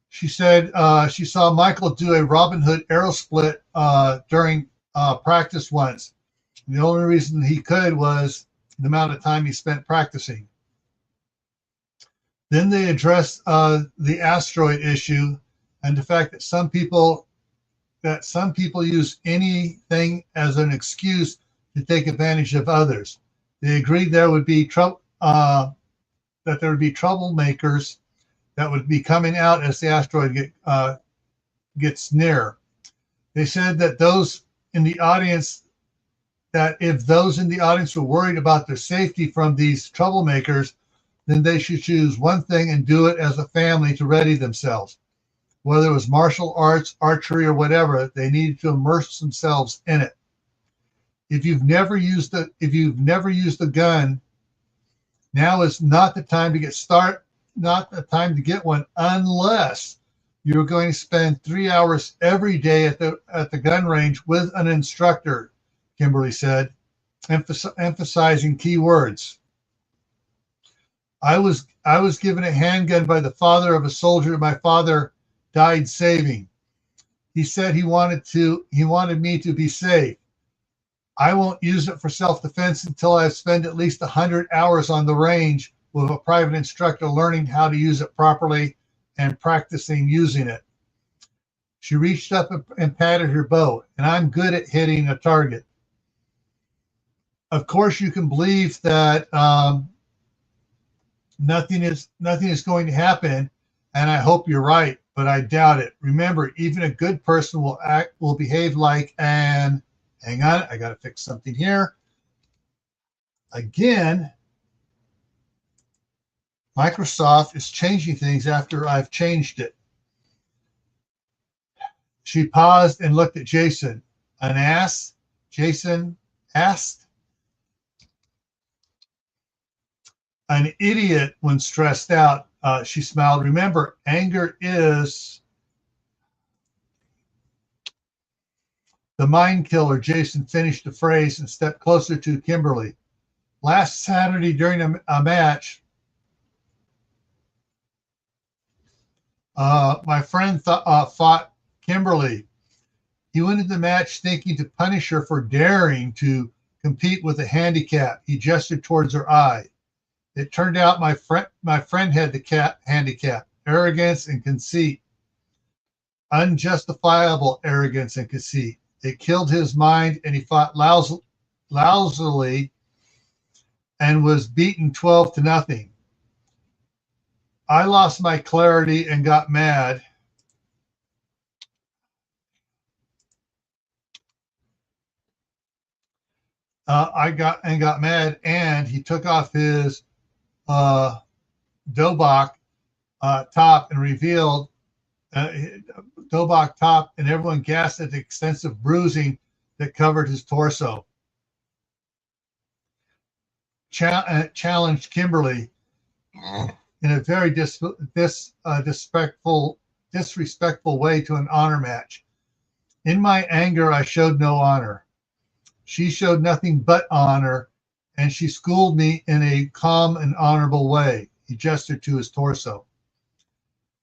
She said she saw Michael do a Robin Hood arrow split during practice once. The only reason he could was the amount of time he spent practicing. Then they addressed the asteroid issue and the fact that some people use anything as an excuse to take advantage of others. They agreed there would be troublemakers that would be coming out as the asteroid gets near. They said that if those in the audience were worried about their safety from these troublemakers, then they should choose one thing and do it as a family to ready themselves. Whether it was martial arts, archery, or whatever, they needed to immerse themselves in it. If you've never used a gun, now is not the time to get one, unless you're going to spend 3 hours every day at the gun range with an instructor, Kimberly said, emphasizing key words. I was given a handgun by the father of a soldier my father died saving. He said he wanted me to be safe. I won't use it for self-defense until I spend at least 100 hours on the range with a private instructor learning how to use it properly and practicing using it. She reached up and patted her bow, and I'm good at hitting a target. Of course, you can believe that nothing is going to happen, and I hope you're right. but I doubt it. Remember, even a good person will behave like an, hang on, I got to fix something here. Again, Microsoft is changing things after I've changed it. She paused and looked at Jason. An ass? Jason asked. An idiot when stressed out, she smiled. Remember, anger is the mind killer. Jason finished the phrase and stepped closer to Kimberly. Last Saturday during a match, my friend fought Kimberly. He went into the match thinking to punish her for daring to compete with a handicap. He gestured towards her eye. It turned out my friend had the handicap, arrogance and conceit, unjustifiable arrogance and conceit. It killed his mind, and he fought lousily and was beaten 12-0. I lost my clarity and got mad. I got mad, and he took off his Dobok top and revealed Dobok top, and everyone gasped at the extensive bruising that covered his torso. Challenged Kimberly in a very disrespectful way to an honor match. In my anger, I showed no honor. She showed nothing but honor, and she schooled me in a calm and honorable way. He gestured to his torso.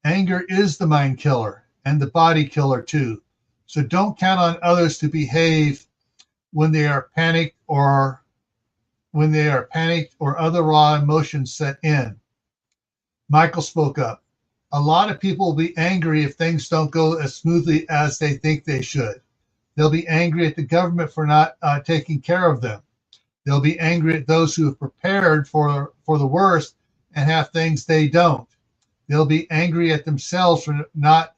Anger is the mind killer and the body killer too. So don't count on others to behave when they are panicked or other raw emotions set in. Michael spoke up. A lot of people will be angry if things don't go as smoothly as they think they should. They'll be angry at the government for not taking care of them. They'll be angry at those who have prepared for the worst and have things they don't. They'll be angry at themselves for not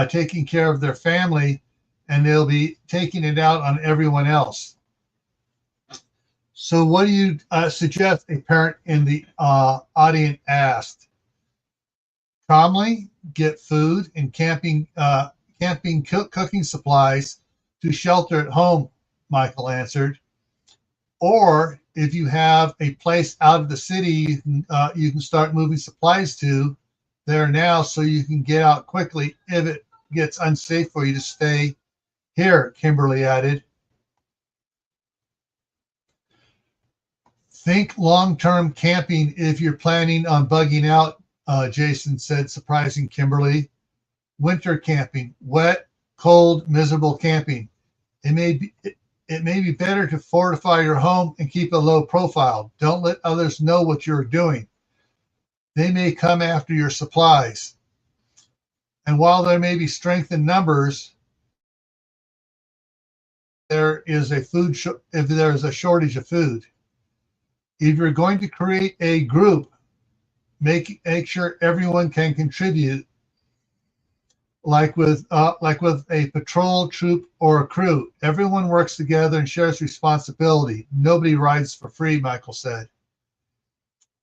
taking care of their family, and they'll be taking it out on everyone else. So what do you suggest? A parent in the audience asked. Calmly get food and camping cooking supplies to shelter at home, Michael answered. Or if you have a place out of the city, you can start moving supplies to there now so you can get out quickly if it gets unsafe for you to stay here, Kimberly added. Think long-term camping if you're planning on bugging out, Jason said, surprising Kimberly. Winter camping, wet, cold, miserable camping. It may be better to fortify your home and keep a low profile. Don't let others know what you're doing. They may come after your supplies. And while there may be strength in numbers, there is a shortage of food. If you're going to create a group, make sure everyone can contribute, like with a patrol troop or a crew. Everyone works together and shares responsibility. Nobody rides for free, Michael said.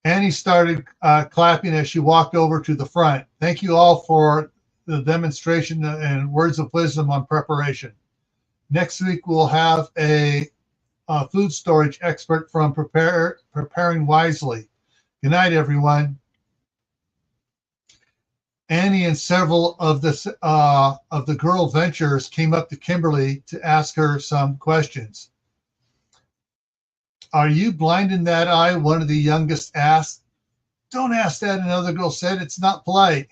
Annie started clapping as she walked over to the front. Thank you all for the demonstration and words of wisdom on preparation. Next week, we'll have a food storage expert from Preparing Wisely. Good night, everyone. Annie and several of the girl ventures came up to Kimberly to ask her some questions. Are you blind in that eye? One of the youngest asked. Don't ask that, another girl said. It's not polite.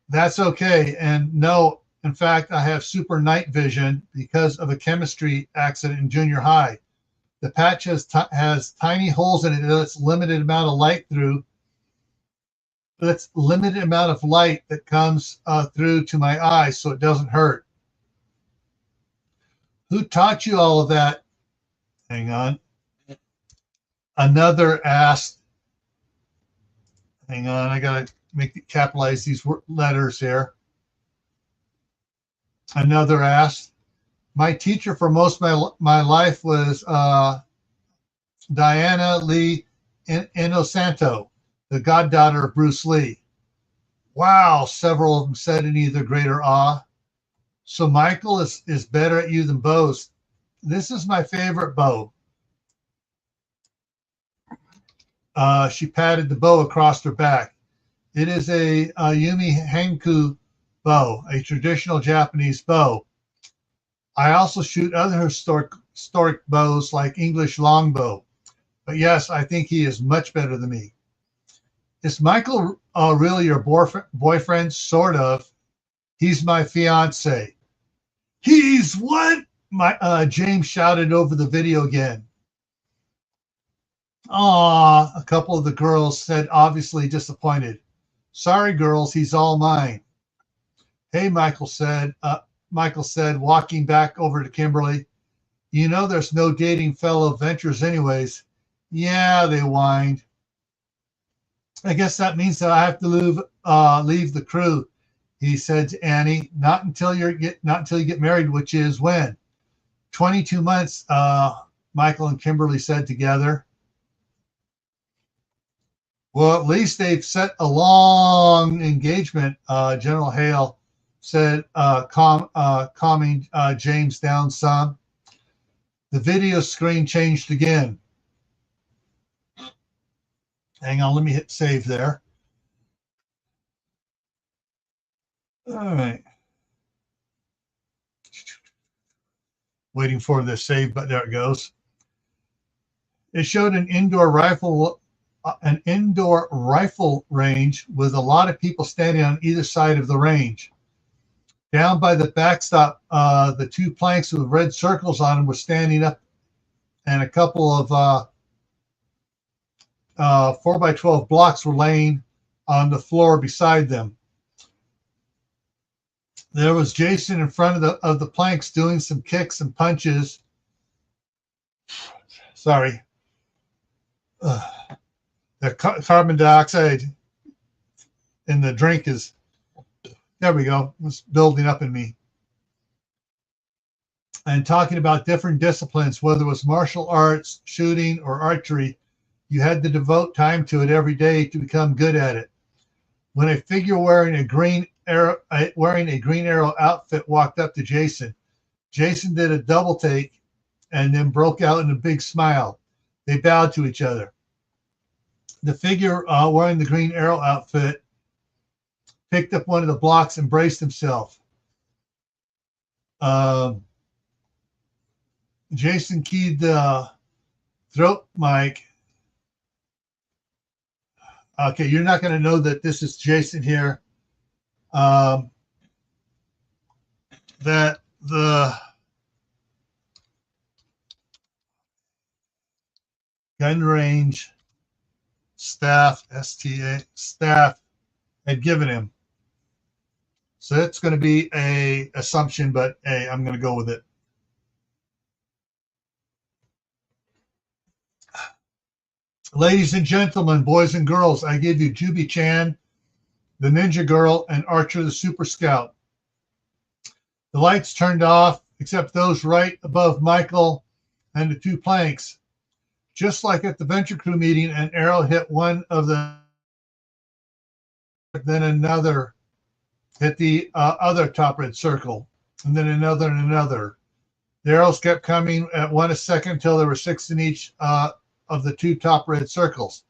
That's okay. And no, in fact, I have super night vision because of a chemistry accident in junior high. The patch has tiny holes in it that lets limited amount of light through. That's limited amount of light that comes through to my eyes, so it doesn't hurt. Who taught you all of that? Hang on. Another asked. Hang on, I gotta capitalize these letters here. Another asked, my teacher for most of my life was Diana Lee Inosanto, the goddaughter of Bruce Lee. Wow, several of them said in either greater awe. So Michael is better at you than bows. This is my favorite bow. She patted the bow across her back. It is a Yumi Hanku bow, a traditional Japanese bow. I also shoot other historic bows like English longbow. But yes, I think he is much better than me. Is Michael really your boyfriend? Sort of. He's my fiance. He's what? James shouted over the video again. Aw, a couple of the girls said, obviously disappointed. Sorry, girls, he's all mine. Hey, Michael said, walking back over to Kimberly. You know there's no dating fellow ventures anyways. Yeah, they whined. I guess that means that I have to leave the crew, he said to Annie. Not until you get married, which is when? 22 months, Michael and Kimberly said together. Well, at least they've set a long engagement, General Hale said, calming James down some. The video screen changed again. Hang on, let me hit save there. All right. Waiting for the save, but there it goes. It showed an indoor rifle range with a lot of people standing on either side of the range. Down by the backstop, the two planks with red circles on them were standing up, and a couple of 4x12 blocks were laying on the floor beside them. There was Jason in front of the planks doing some kicks and punches. Sorry. The carbon dioxide in the drink is, there we go, was building up in me. And talking about different disciplines, whether it was martial arts, shooting, or archery, you had to devote time to it every day to become good at it. When a figure wearing a green arrow outfit walked up to Jason, Jason did a double take and then broke out in a big smile. They bowed to each other. The figure wearing the green arrow outfit picked up one of the blocks and braced himself. Jason keyed the throat mic. Okay, you're not going to know that this is Jason here. That the gun range staff, STA staff, had given him. So it's going to be a assumption, but hey, I'm going to go with it. Ladies and gentlemen, boys and girls, I give you Juby Chan, the Ninja Girl, and Archer the Super Scout. The lights turned off, except those right above Michael and the two planks. Just like at the Venture Crew meeting, an arrow hit one of the, then another hit the other top red circle, and then another and another. The arrows kept coming at one a second until there were 6 in each of the two top red circles.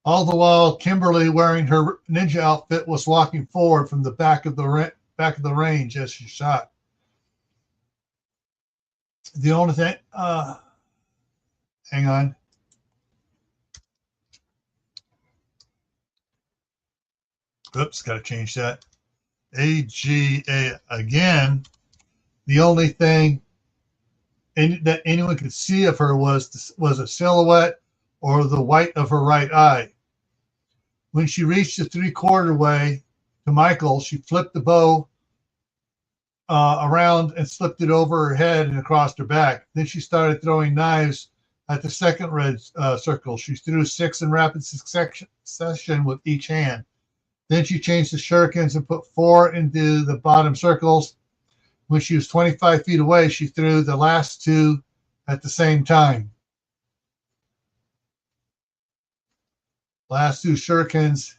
All the while, Kimberly, wearing her ninja outfit, was walking forward from the back of the range as she shot. The only thing, hang on. Oops, got to change that. AGA again. The only thing that anyone could see of her was a silhouette or the white of her right eye. When she reached the 3/4 way to Michael, she flipped the bow around and slipped it over her head and across her back. Then she started throwing knives at the second red circle. She threw 6 in rapid succession with each hand. Then she changed the shurikens and put 4 into the bottom circles. When she was 25 feet away, she threw the last 2 at the same time. Last 2 shurikens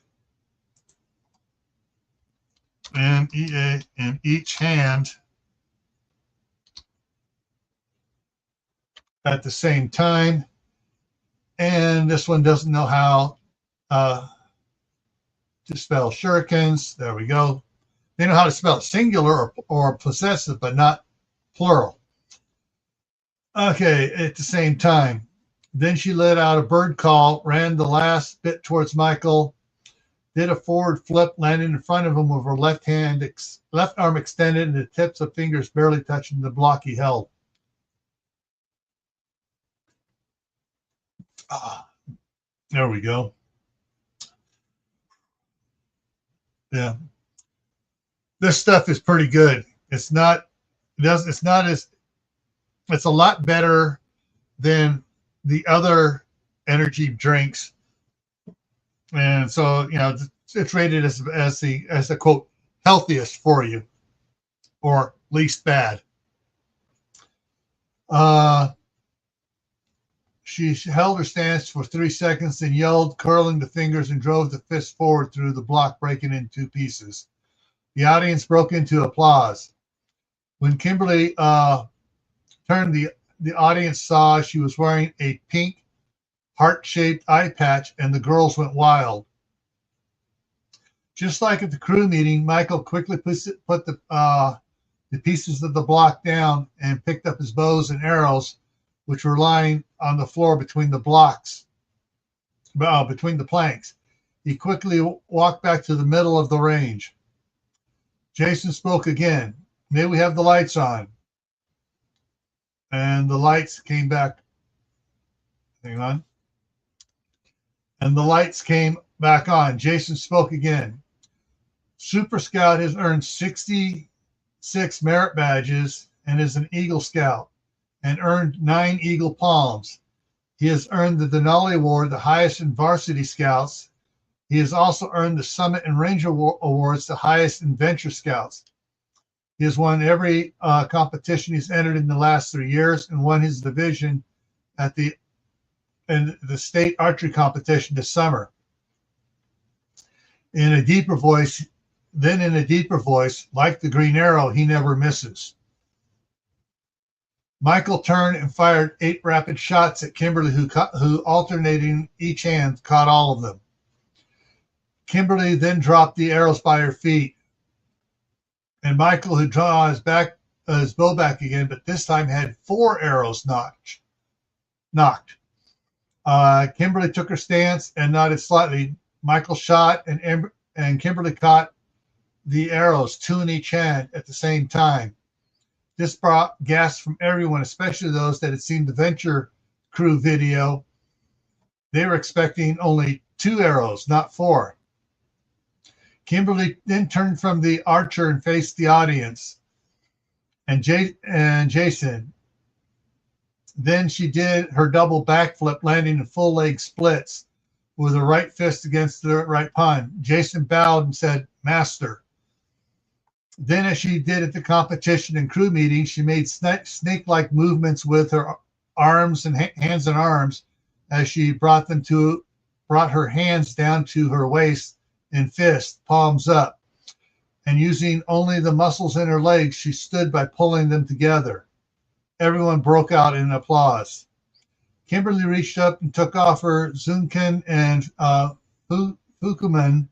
in each hand at the same time. And this one doesn't know how to spell shurikens. There we go. They know how to spell it singular or possessive, but not plural. Okay, at the same time. Then she let out a bird call, ran the last bit towards Michael, did a forward flip, landing in front of him with her left arm extended and the tips of fingers barely touching the block he held. There we go. Yeah. This stuff is pretty good. It's not as, it's a lot better than the other energy drinks. And so, you know, it's rated as the quote healthiest for you, or least bad. She held her stance for 3 seconds, then yelled, curling the fingers, and drove the fist forward through the block, breaking it in 2 pieces. The audience broke into applause. When Kimberly turned, the audience saw she was wearing a pink heart-shaped eye patch, and the girls went wild. Just like at the crew meeting, Michael quickly put the pieces of the block down and picked up his bows and arrows, which were lying on the floor between the blocks, between the planks. He quickly walked back to the middle of the range. Jason spoke again. May we have the lights on? And the lights came back. Hang on. And the lights came back on. Jason spoke again. Super Scout has earned 66 merit badges and is an Eagle Scout and earned 9 Eagle Palms. He has earned the Denali Award, the highest in Varsity Scouts. He has also earned the Summit and Ranger Awards, the highest in Venture Scouts. He has won every competition he's entered in the last 3 years and won his division at the state archery competition this summer. In a deeper voice, like the Green Arrow, he never misses. Michael turned and fired 8 rapid shots at Kimberly, who alternating each hand, caught all of them. Kimberly then dropped the arrows by her feet, and Michael, who drew his bow back again, but this time had 4 arrows knocked. Kimberly took her stance and nodded slightly. Michael shot, and Kimberly caught the arrows, 2 in each hand at the same time. This brought gasps from everyone, especially those that had seen the Venture Crew video. They were expecting only 2 arrows, not 4. Kimberly then turned from the archer and faced the audience and Jason. Then she did her double backflip, landing in full leg splits with her right fist against the right palm. Jason bowed and said, "Master." Then, as she did at the competition and crew meeting, she made snake-like movements with her arms and hands and arms as she brought her hands down to her waist and fist, palms up. And using only the muscles in her legs, she stood by pulling them together. Everyone broke out in applause. Kimberly reached up and took off her Zunken and Fukuman.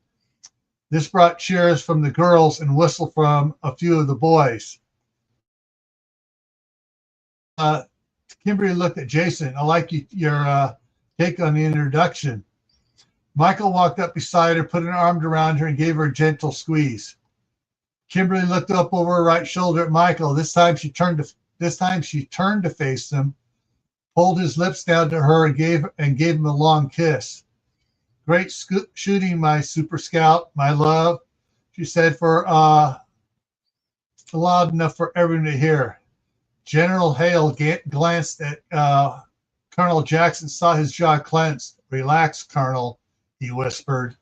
This brought cheers from the girls and whistle from a few of the boys. Kimberly looked at Jason. "I like your take on the introduction." Michael walked up beside her, put an arm around her, and gave her a gentle squeeze. Kimberly looked up over her right shoulder at Michael. This time she turned to face him, pulled his lips down to her, and gave him a long kiss. "Great shooting, my Super Scout, my love," she said, for loud enough for everyone to hear. General Hale glanced at Colonel Jackson saw his jaw clench. Relax, Colonel, he whispered.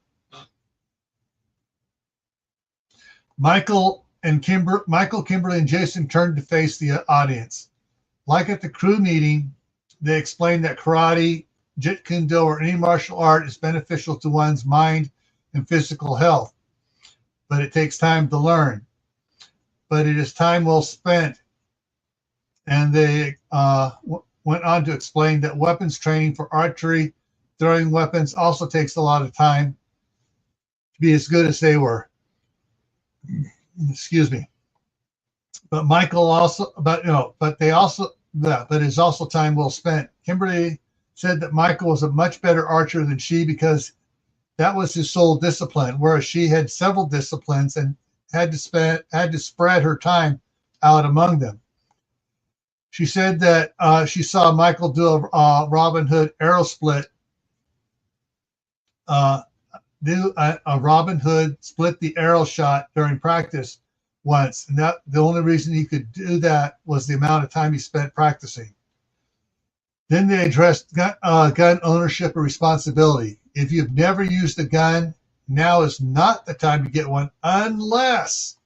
Michael, Kimberly, and Jason turned to face the audience. Like at the crew meeting, they explained that karate, Jeet Kune Do, or any martial art is beneficial to one's mind and physical health, but it takes time to learn. But it is time well spent. And they went on to explain that weapons training for archery, throwing weapons, also takes a lot of time to be as good as they were. Excuse me. But Michael also, but it's also time well spent. Kimberly said that Michael was a much better archer than she because that was his sole discipline, whereas she had several disciplines and had to spread her time out among them. She said that she saw Michael do a Robin Hood arrow split. A Robin Hood split the arrow shot during practice once, and that the only reason he could do that was the amount of time he spent practicing. Then they addressed gun ownership and responsibility. If you've never used a gun, now is not the time to get one unless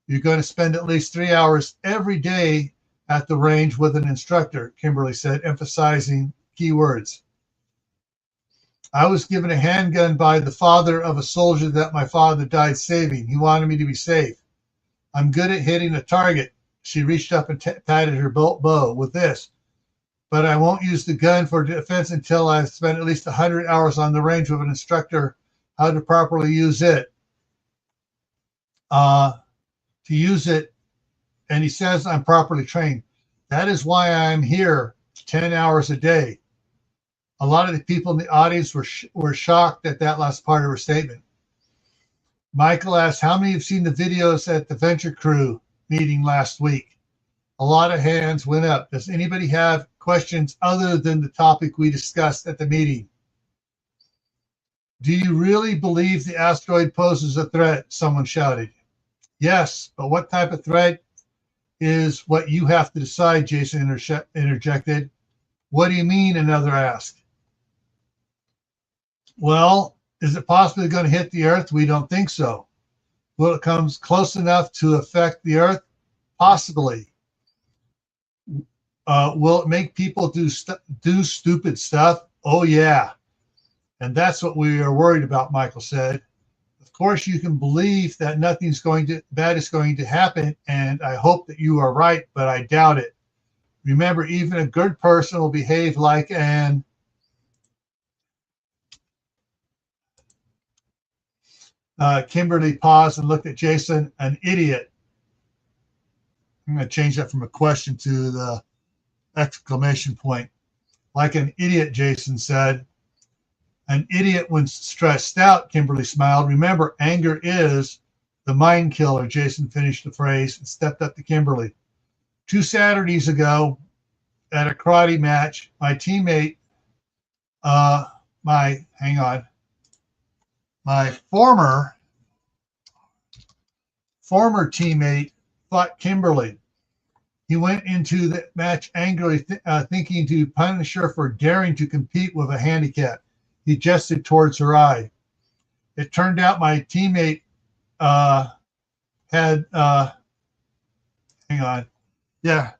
you're going to spend at least 3 hours every day at the range with an instructor, Kimberly said, emphasizing key words. I was given a handgun by the father of a soldier that my father died saving. He wanted me to be safe. I'm good at hitting a target. She reached up and patted her bow with this. But I won't use the gun for defense until I've spent at least 100 hours on the range with an instructor how to properly use it. To use it, and he says I'm properly trained. That is why I'm here 10 hours a day. A lot of the people in the audience were shocked at that last part of her statement. Michael asked, how many have seen the videos at the Venture Crew meeting last week? A lot of hands went up. Does anybody have questions other than the topic we discussed at the meeting? Do you really believe the asteroid poses a threat? Someone shouted. Yes, but what type of threat is what you have to decide, Jason interjected. What do you mean? Another asked. Well, is it possibly going to hit the Earth? We don't think so. Will it come close enough to affect the Earth? Possibly. Will it make people do stupid stuff? Oh, yeah. And that's what we are worried about, Michael said. Of course, you can believe that nothing's bad is going to happen, and I hope that you are right, but I doubt it. Remember, even a good person will behave like an Kimberly paused and looked at Jason, an idiot. I'm going to change that from a question to the exclamation point. Like an idiot, Jason said. An idiot when stressed out, Kimberly smiled. Remember, anger is the mind killer. Jason finished the phrase and stepped up to Kimberly. 2 Saturdays ago at a karate match, my teammate, my former teammate fought Kimberly. He went into the match angrily, thinking to punish her for daring to compete with a handicap. He gestured towards her eye. It turned out my teammate had, yeah.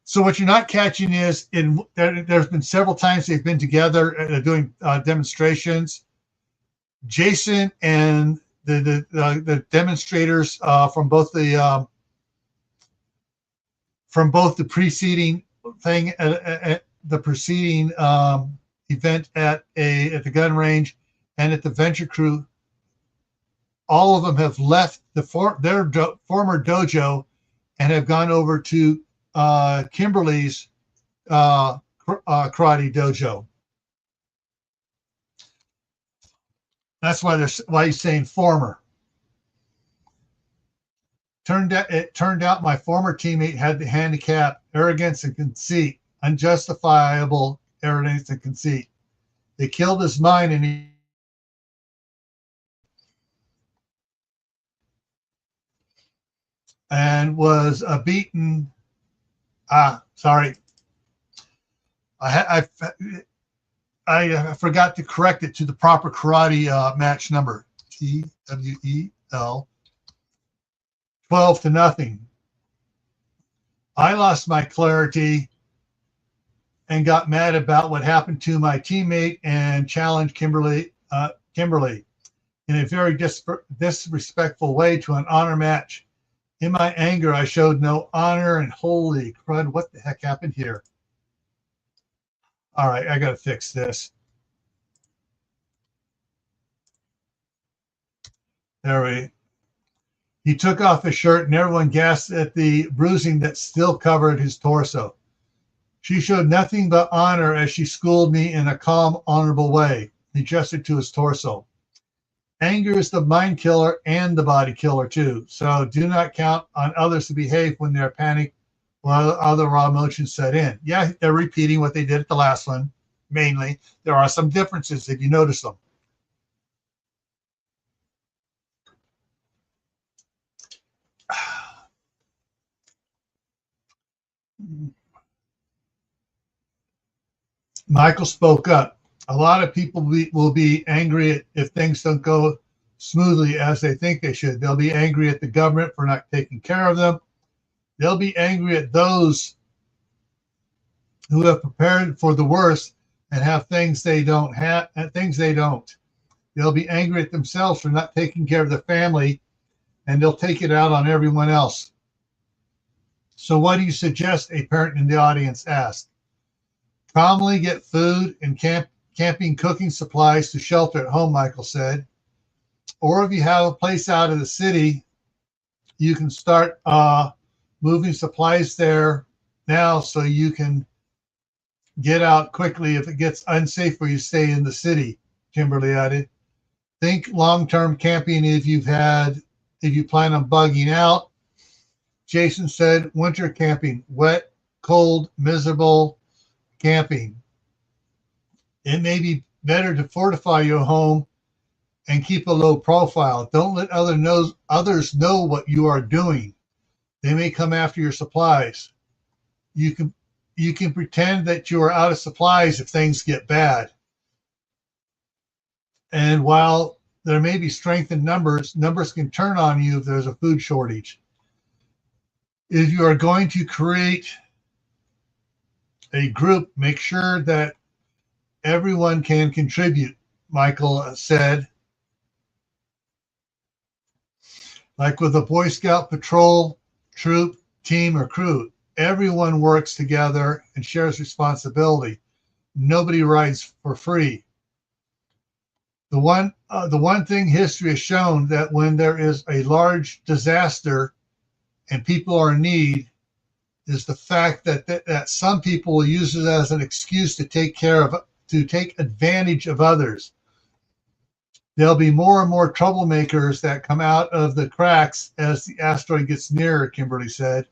So what you're not catching is there's been several times they've been together doing demonstrations. Jason and the demonstrators from both the preceding thing the preceding event at the gun range and at the Venture Crew, all of them have left their former dojo and have gone over to Kimberly's karate dojo. That's why he's saying former. It turned out my former teammate had the handicap, arrogance and conceit, unjustifiable arrogance and conceit. They killed his mind and was beaten. I forgot to correct it to the proper karate match number. TWEL 12-0. I lost my clarity and got mad about what happened to my teammate and challenged Kimberly in a very disrespectful way to an honor match. In my anger, I showed no honor, and holy crud, what the heck happened here? All right, I got to fix this. He took off his shirt, and everyone gasped at the bruising that still covered his torso. She showed nothing but honor as she schooled me in a calm, honorable way. He gestured to his torso. Anger is the mind killer and the body killer too. So do not count on others to behave when they're panicked while other raw emotions set in. Yeah, they're repeating what they did at the last one, mainly. There are some differences if you notice them. Michael spoke up. A lot of people will be angry if things don't go smoothly as they think they should. They'll be angry at the government for not taking care of them. They'll be angry at those who have prepared for the worst and have things they don't have and things they don't. They'll be angry at themselves for not taking care of the family, and they'll take it out on everyone else. So what do you suggest? A parent in the audience asked. Calmly get food and camping cooking supplies to shelter at home, Michael said. Or if you have a place out of the city, you can start moving supplies there now so you can get out quickly if it gets unsafe for you to stay in the city, Kimberly added. Think long-term camping if you plan on bugging out. Jason said winter camping, wet, cold, miserable camping. It may be better to fortify your home and keep a low profile. Don't let others know what you are doing. They may come after your supplies. You can pretend that you are out of supplies if things get bad. And while there may be strength in numbers can turn on you if there's a food shortage. If you are going to create a group, make sure that everyone can contribute, Michael said. Like with a Boy Scout patrol, troop, team, or crew, everyone works together and shares responsibility. Nobody rides for free. The one thing history has shown that when there is a large disaster and people are in need is the fact that some people will use it as an excuse to take advantage of others. There'll be more and more troublemakers that come out of the cracks as the asteroid gets nearer, Kimberly said.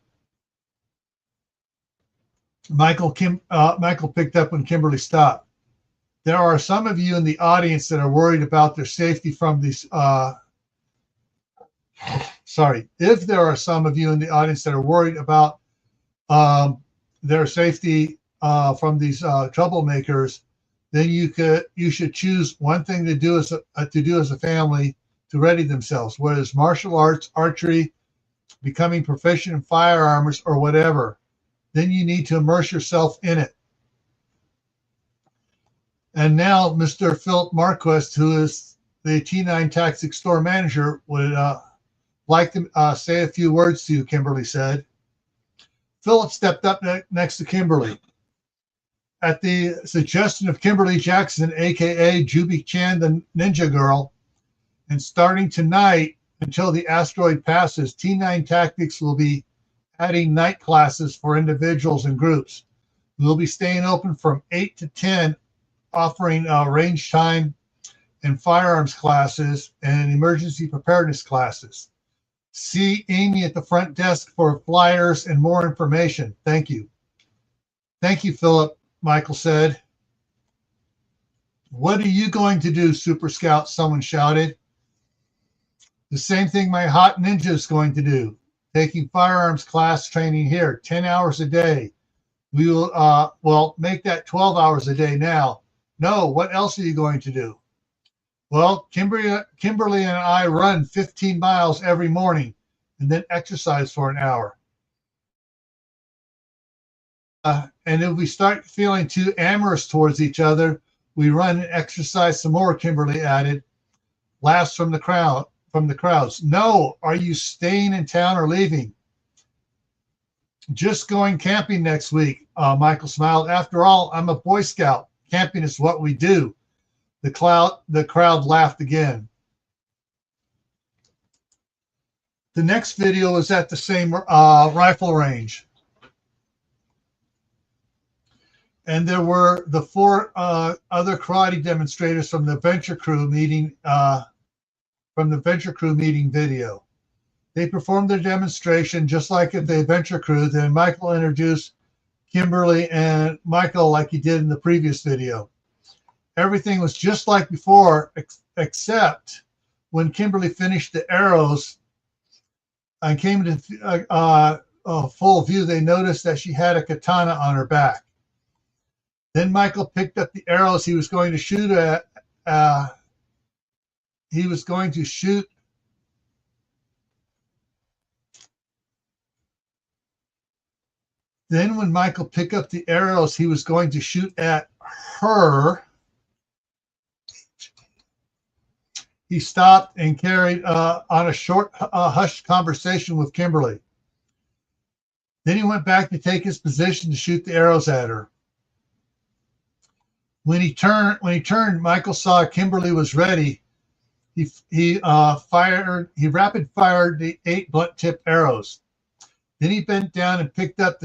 Michael picked up when Kimberly stopped. There are some of you in the audience that are worried about their safety from these. If there are some of you in the audience that are worried about their safety from these troublemakers, then you should choose one thing to do as a family to ready themselves, whether it's martial arts, archery, becoming proficient in firearms, or whatever. Then you need to immerse yourself in it. And now Mr. Philip Marquest, who is the T9 Tactics store manager, would like to say a few words to you, Kimberly said. Philip stepped up next to Kimberly. At the suggestion of Kimberly Jackson, a.k.a. Juby Chan, the Ninja Girl, and starting tonight until the asteroid passes, T9 Tactics will be adding night classes for individuals and groups. We'll be staying open from 8 to 10, offering range time and firearms classes and emergency preparedness classes. See Amy at the front desk for flyers and more information. Thank you. Thank you, Philip, Michael said. What are you going to do, Super Scout? Someone shouted. The same thing my hot ninja is going to do. Taking firearms class training here, 10 hours a day. We will, well, make that 12 hours a day now. No, what else are you going to do? Well, Kimberly and I run 15 miles every morning and then exercise for an hour. And if we start feeling too amorous towards each other, we run and exercise some more, Kimberly added. Laughs from the crowds. No, are you staying in town or leaving? Just going camping next week, Michael smiled. After all, I'm a Boy Scout. Camping is what we do. The crowd laughed again. The next video was at the same rifle range. And there were the 4 other karate demonstrators from the Venture Crew meeting video. They performed their demonstration just like at the Adventure Crew. Then Michael introduced Kimberly and Michael like he did in the previous video. Everything was just like before, except when Kimberly finished the arrows and came to full view, they noticed that she had a katana on her back. Then Michael picked up the arrows he was going to shoot at. Then when Michael picked up the arrows he was going to shoot at her, he stopped and carried on a short, hushed conversation with Kimberly. Then he went back to take his position to shoot the arrows at her. When he turned, Michael saw Kimberly was ready. He rapid fired the 8 blunt tip arrows. Then he bent down and picked up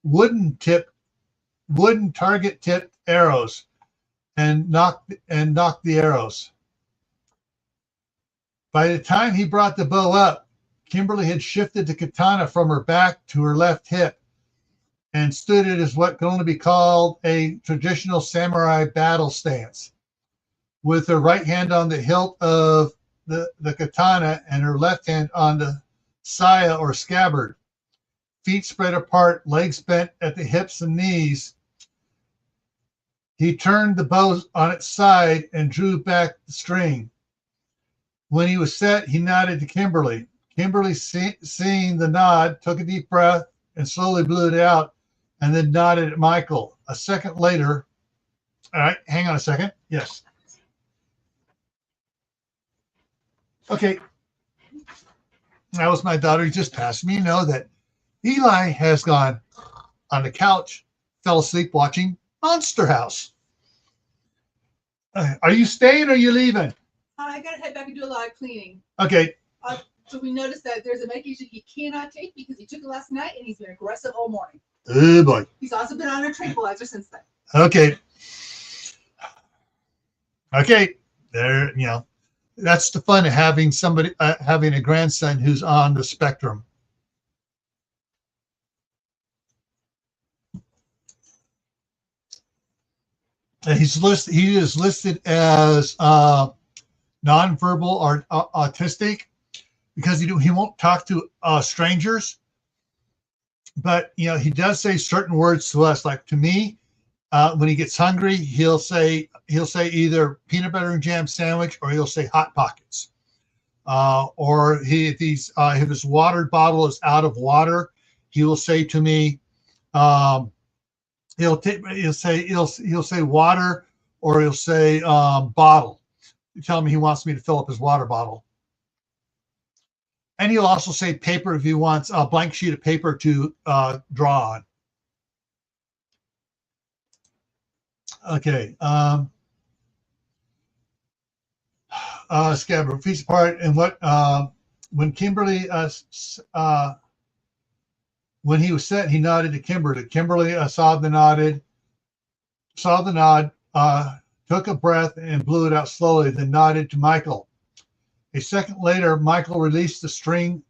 wooden target tipped arrows and knocked the arrows. By the time he brought the bow up, Kimberly had shifted the katana from her back to her left hip and stood it as what can only be called a traditional samurai battle stance, with her right hand on the hilt of the katana and her left hand on the saya or scabbard. Feet spread apart, legs bent at the hips and knees. He turned the bow on its side and drew back the string. When he was set, he nodded to Kimberly. Kimberly, seeing the nod, took a deep breath and slowly blew it out, and then nodded at Michael. A second later, all right, hang on a second. Yes. Okay. That was my daughter. He just passed me. You know that Eli has gone on the couch, fell asleep watching Monster House. Are you staying or are you leaving? I got to head back and do a lot of cleaning. Okay. So we noticed that there's a medication he cannot take because he took it last night and he's been aggressive all morning. Oh, boy. He's also been on a tranquilizer since then. Okay. Okay. There, that's the fun of having having a grandson who's on the spectrum. And he is listed as nonverbal or autistic because he won't talk to strangers, but he does say certain words to us. Like to me, when he gets hungry, he'll say either peanut butter and jam sandwich or he'll say Hot Pockets. Or if his water bottle is out of water, he will say to me, he'll say water, or he'll say bottle. You tell me he wants me to fill up his water bottle. And he'll also say paper if he wants a blank sheet of paper to draw on. Okay. Scabbard, piece apart, and when Kimberly when he was set, he nodded to Kimberly. Kimberly saw the nod, took a breath and blew it out slowly, then nodded to Michael. A second later, Michael released the string,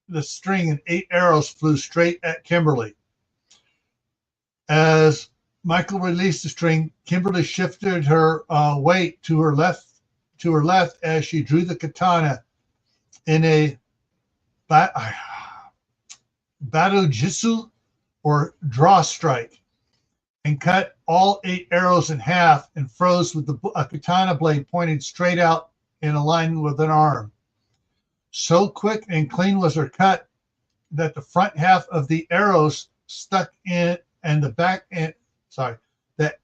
and 8 arrows flew straight at Kimberly. As Michael released the string, Kimberly shifted her weight to her left as she drew the katana in a Batojutsu or draw strike, and cut all 8 arrows in half and froze with a katana blade pointed straight out in a line with an arm. So quick and clean was her cut that the front half of the arrows stuck in, and the back end, that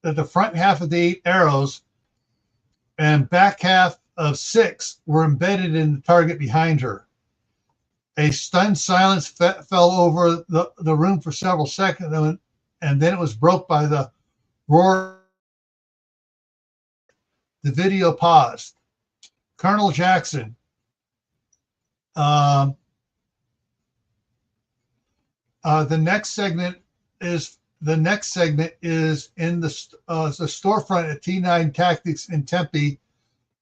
the front half of the 8 arrows and back half of 6 were embedded in the target behind her. A stunned silence fell over the room for several seconds, and then it was broke by the roar. The video paused. Colonel Jackson, the next segment is in the storefront at T9 Tactics in Tempe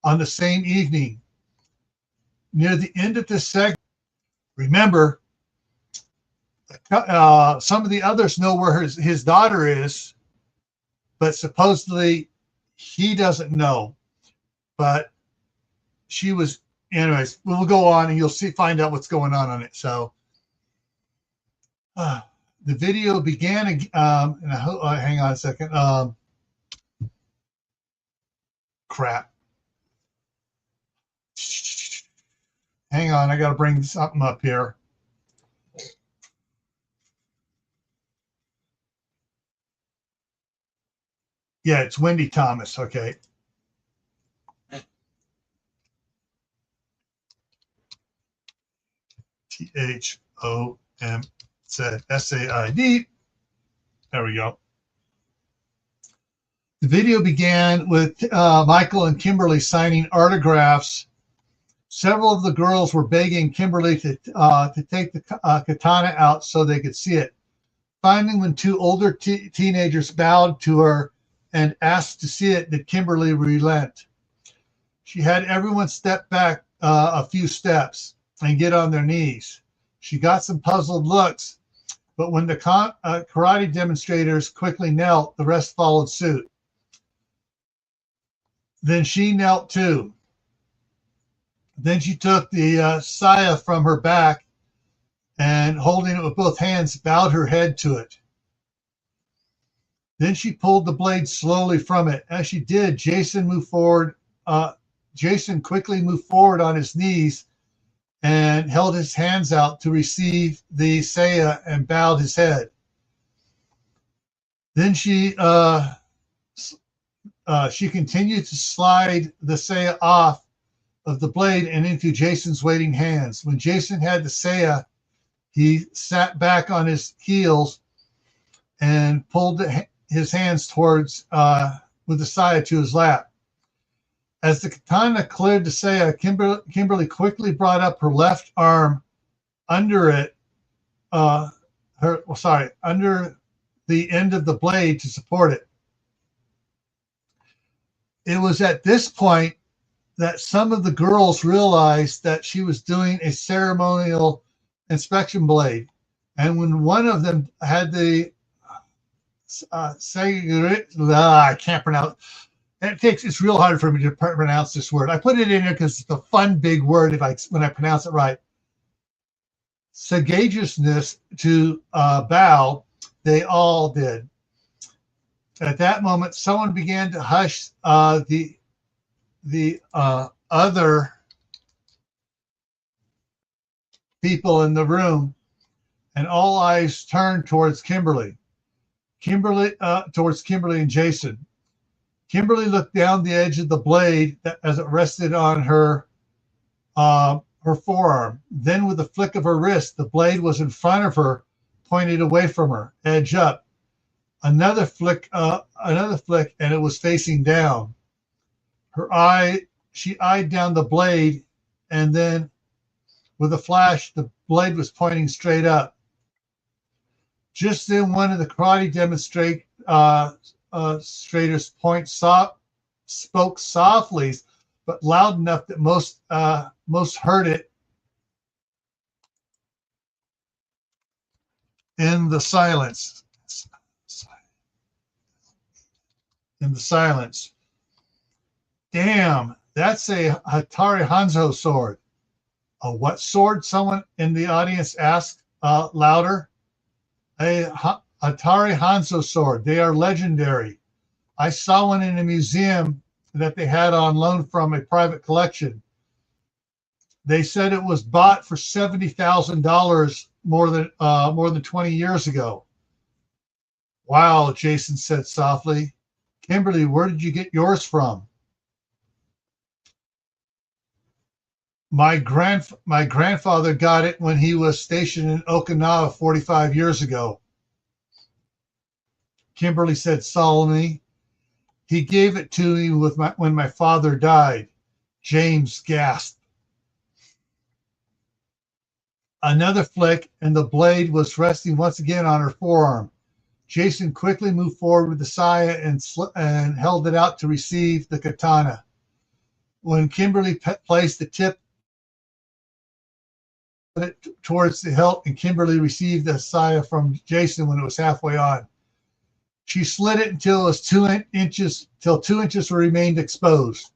on the same evening. Near the end of this segment, remember, some of the others know where his daughter is, but supposedly he doesn't know. But she was, anyways, we'll go on and you'll find out what's going on it. So the video began, and hang on a second. Crap. Hang on, I got to bring something up here. Yeah, it's Wendy Thomas. Okay. THOMZSAID. There we go. The video began with Michael and Kimberly signing autographs. Several of the girls were begging Kimberly to take the katana out so they could see it. Finally, when 2 older teenagers bowed to her and asked to see it, did Kimberly relent. She had everyone step back a few steps and get on their knees. She got some puzzled looks, but when the karate demonstrators quickly knelt, the rest followed suit. Then she knelt too. Then she took the saya from her back and, holding it with both hands, bowed her head to it. Then she pulled the blade slowly from it. As she did, Jason quickly moved forward on his knees and held his hands out to receive the saya and bowed his head. Then she continued to slide the saya off of the blade and into Jason's waiting hands. When Jason had the saya, he sat back on his heels and pulled his hands towards with the saya to his lap. As the katana cleared the saya, Kimberly quickly brought up her left arm under it, under the end of the blade to support it. It was at this point that some of the girls realized that she was doing a ceremonial inspection blade. And when one of them had the I can't pronounce it's real hard for me to pronounce this word. I put it in there because it's a fun big word when I pronounce it right. Sagaciousness to bow, they all did. At that moment, someone began to hush the other people in the room, and all eyes turned towards Kimberly and Jason. Kimberly looked down the edge of the blade as it rested on her forearm. Then, with a flick of her wrist, the blade was in front of her, pointed away from her, edge up. Another flick, and it was facing down. She eyed down the blade, and then, with a flash, the blade was pointing straight up. Just then, one of the karate demonstrators spoke softly, but loud enough that most heard it in the silence. Damn, that's a Hattori Hanzo sword. What sword? Someone in the audience asked louder. A Atari Hanzo sword. They are legendary. I saw one in a museum that they had on loan from a private collection. They said it was bought for $70,000 more than 20 years ago. Wow, Jason said softly. Kimberly, where did you get yours from? My grandfather got it when he was stationed in Okinawa 45 years ago. Kimberly said solemnly. He gave it to me when my father died. James gasped. Another flick, and the blade was resting once again on her forearm. Jason quickly moved forward with the saya and held it out to receive the katana. When Kimberly placed the tip towards the hilt, and Kimberly received the saya from Jason when it was halfway on, she slid it until it was 2 inches, till 2 inches remained exposed.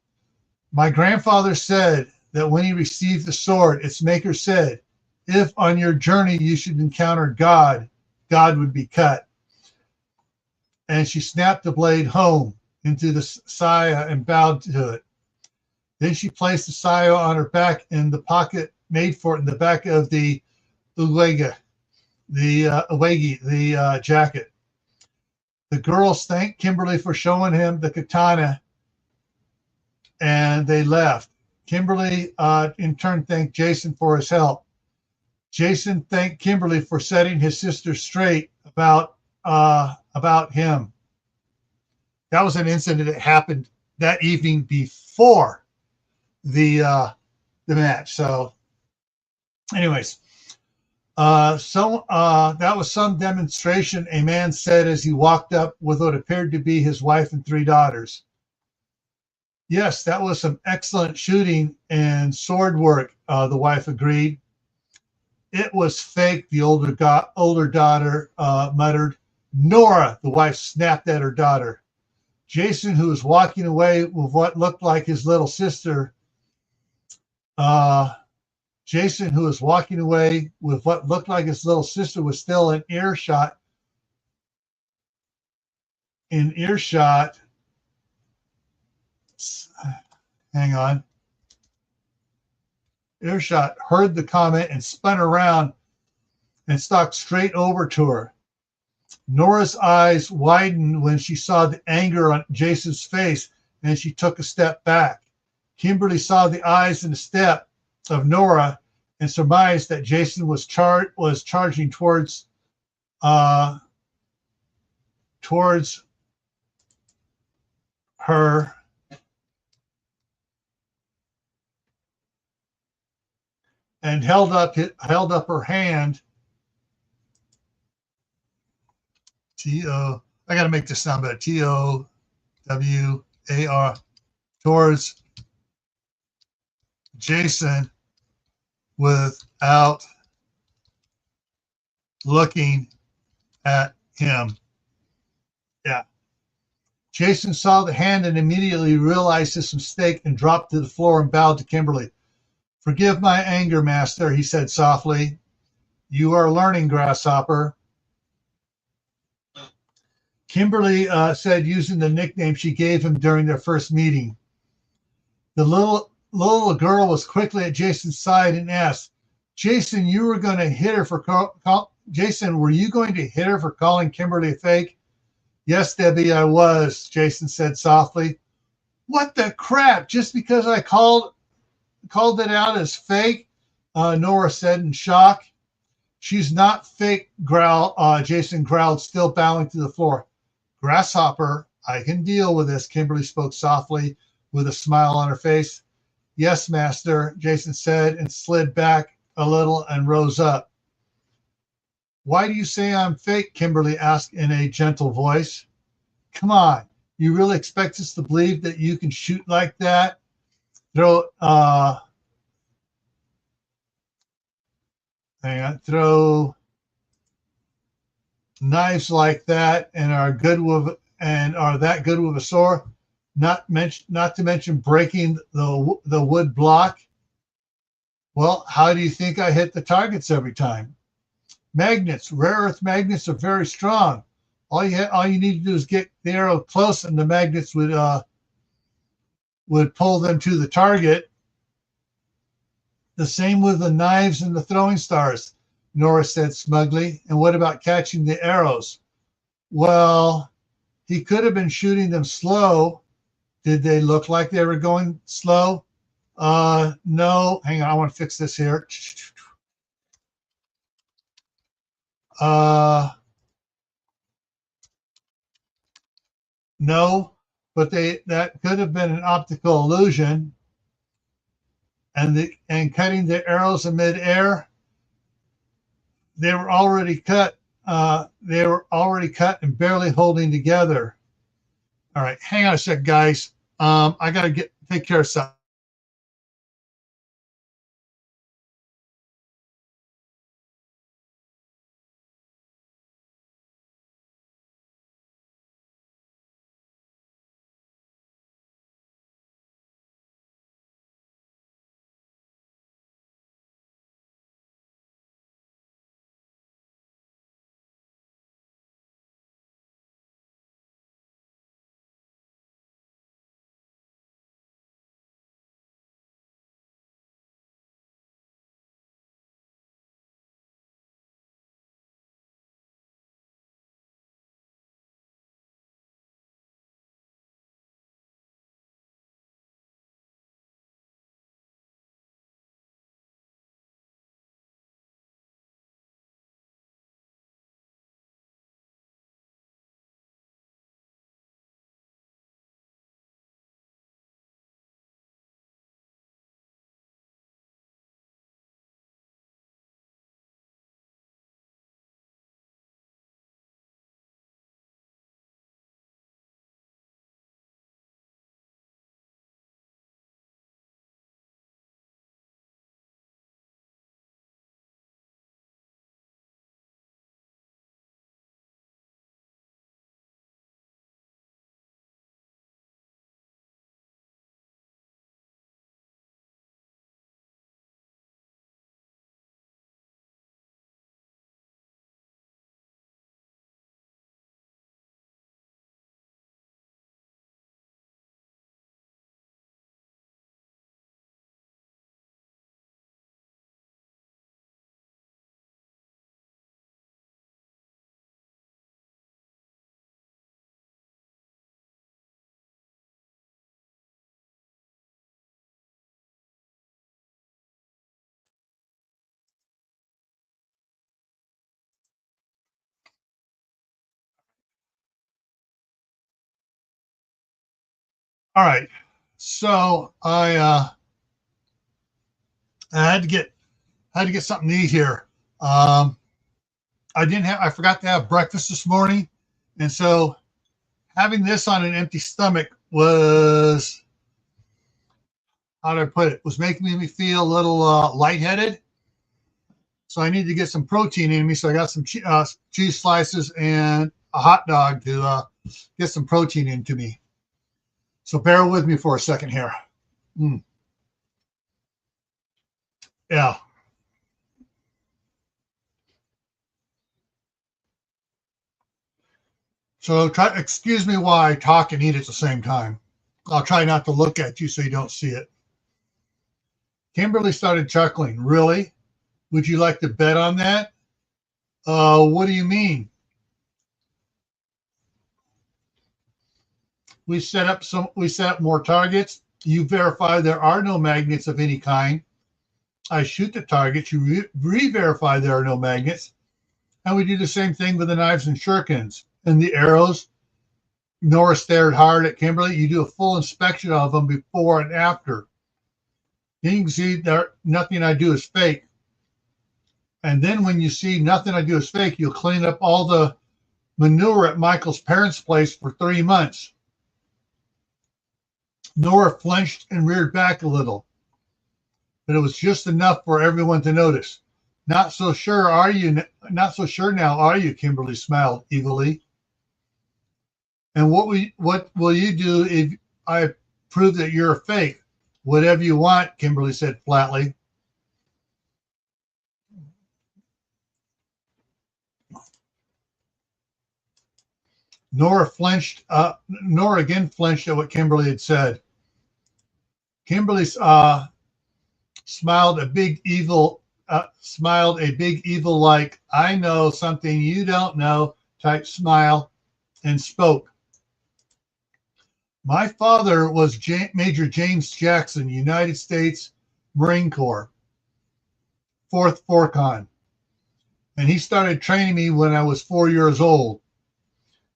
My grandfather said that when he received the sword, its maker said, if on your journey you should encounter God, God would be cut. And she snapped the blade home into the saya and bowed to it. Then she placed the saya on her back in the pocket made for it in the back of the uwagi, the jacket. The girls thanked Kimberly for showing him the katana, and they left. Kimberly, in turn, thanked Jason for his help. Jason thanked Kimberly for setting his sister straight about him. That was an incident that happened that evening before the match. So, anyways, that was some demonstration, a man said as he walked up with what appeared to be his wife and 3 daughters. Yes, that was some excellent shooting and sword work, the wife agreed. It was fake, the older daughter muttered. Nora, the wife snapped at her daughter. Jason, who was walking away with what looked like his little sister, was still in earshot. Earshot heard the comment and spun around and stalked straight over to her. Nora's eyes widened when she saw the anger on Jason's face, and she took a step back. Kimberly saw the eyes and the step of Nora and surmised that Jason was charging towards her. And held up her hand. I got to make this sound better. TOWAR towards Jason without looking at him. Yeah. Jason saw the hand and immediately realized his mistake and dropped to the floor and bowed to Kimberly. Forgive my anger, master, he said softly. You are learning, grasshopper. Kimberly said, using the nickname she gave him during their first meeting. The little girl was quickly at Jason's side and asked, Jason, were you going to hit her for calling Kimberly a fake? Yes, Debbie, I was, Jason said softly. What the crap? Just because I called it out as fake? Nora said in shock. She's not fake, Jason growled, still bowing to the floor. Grasshopper, I can deal with this, Kimberly spoke softly with a smile on her face. Yes, master, Jason said and slid back a little and rose up. Why do you say I'm fake? Kimberly asked in a gentle voice. Come on, you really expect us to believe that you can shoot like that? Throw knives like that and are that good with a sword? Not to mention breaking the wood block. Well, how do you think I hit the targets every time? Magnets, rare earth magnets are very strong. All you need to do is get the arrow close, and the magnets would pull them to the target. The same with the knives and the throwing stars, Nora said smugly. And what about catching the arrows? Well, he could have been shooting them slow. Did they look like they were going slow? No. Hang on, I want to fix this here. No, but that could have been an optical illusion. And cutting the arrows in midair, they were already cut. They were already cut and barely holding together. All right, hang on a sec, guys. I gotta take care of something. All right, so I had to get something to eat here. Um, I forgot to have breakfast this morning, and so having this on an empty stomach was, how do I put it, was making me feel a little lightheaded. So I need to get some protein in me. So I got some cheese slices and a hot dog to get some protein into me. So bear with me for a second here. Yeah. So excuse me while I talk and eat at the same time. I'll try not to look at you so you don't see it. Kimberly started chuckling. Really? Would you like to bet on that? What do you mean? We set up more targets. You verify there are no magnets of any kind. I shoot the targets. You re-verify there are no magnets. And we do the same thing with the knives and shurikens and the arrows. Nora stared hard at Kimberly. You do a full inspection of them before and after. Then you can see there nothing I do is fake. And then when you see nothing I do is fake, you'll clean up all the manure at Michael's parents' place for 3 months. Nora flinched and reared back a little, but it was just enough for everyone to notice. Not so sure now, are you? Kimberly smiled evilly. And what will you do if I prove that you're a fake? Whatever you want, Kimberly said flatly. Nora again flinched at what Kimberly had said. Kimberly smiled a big evil like, I know something you don't know type smile and spoke. My father was Major James Jackson, United States Marine Corps, 4th Forcon, and he started training me when I was 4 years old.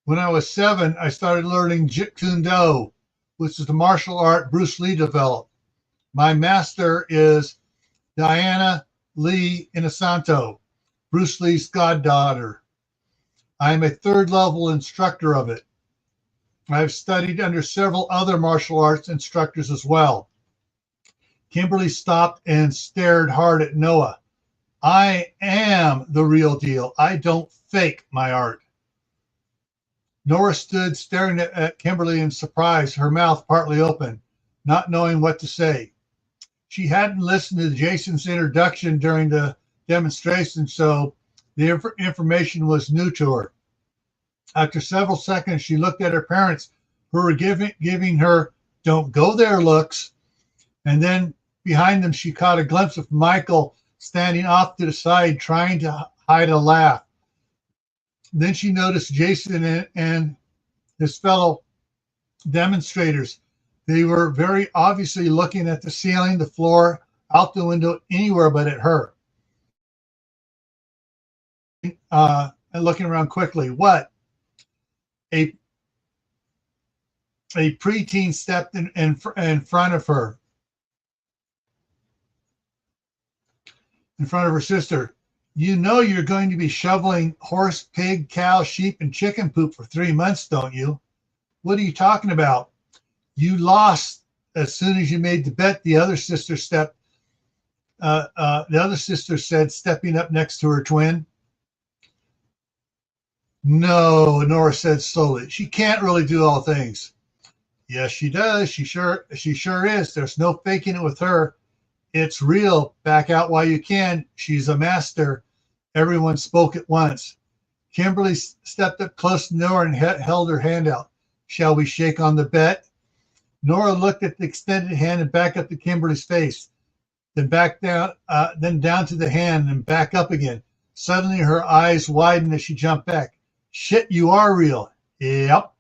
When I was 7, I started learning Jeet Kune Do, which is the martial art Bruce Lee developed. My master is Diana Lee Inosanto, Bruce Lee's goddaughter. I am a 3rd level instructor of it. I have studied under several other martial arts instructors as well. Kimberly stopped and stared hard at Noah. I am the real deal. I don't fake my art. Nora stood staring at Kimberly in surprise, her mouth partly open, not knowing what to say. She hadn't listened to Jason's introduction during the demonstration, so the information was new to her. After several seconds, she looked at her parents, who were giving her "don't go there" looks, and then behind them she caught a glimpse of Michael standing off to the side, trying to hide a laugh. Then she noticed Jason and his fellow demonstrators. They were very obviously looking at the ceiling, the floor, out the window, anywhere but at her. And looking around quickly. What? A preteen stepped in front of her. In front of her sister. You know you're going to be shoveling horse, pig, cow, sheep, and chicken poop for 3 months, don't you? What are you talking about? You lost as soon as you made the bet, the other sister said, stepping up next to her twin. No, Nora said slowly. She can't really do all things. Yes, she does. She sure is. There's no faking it with her. It's real. Back out while you can. She's a master. Everyone spoke at once. Kimberly stepped up close to Nora and held her hand out. Shall we shake on the bet? Nora looked at the extended hand and back up to Kimberly's face, then back down, then down to the hand and back up again. Suddenly her eyes widened as she jumped back. Shit, you are real. Yep.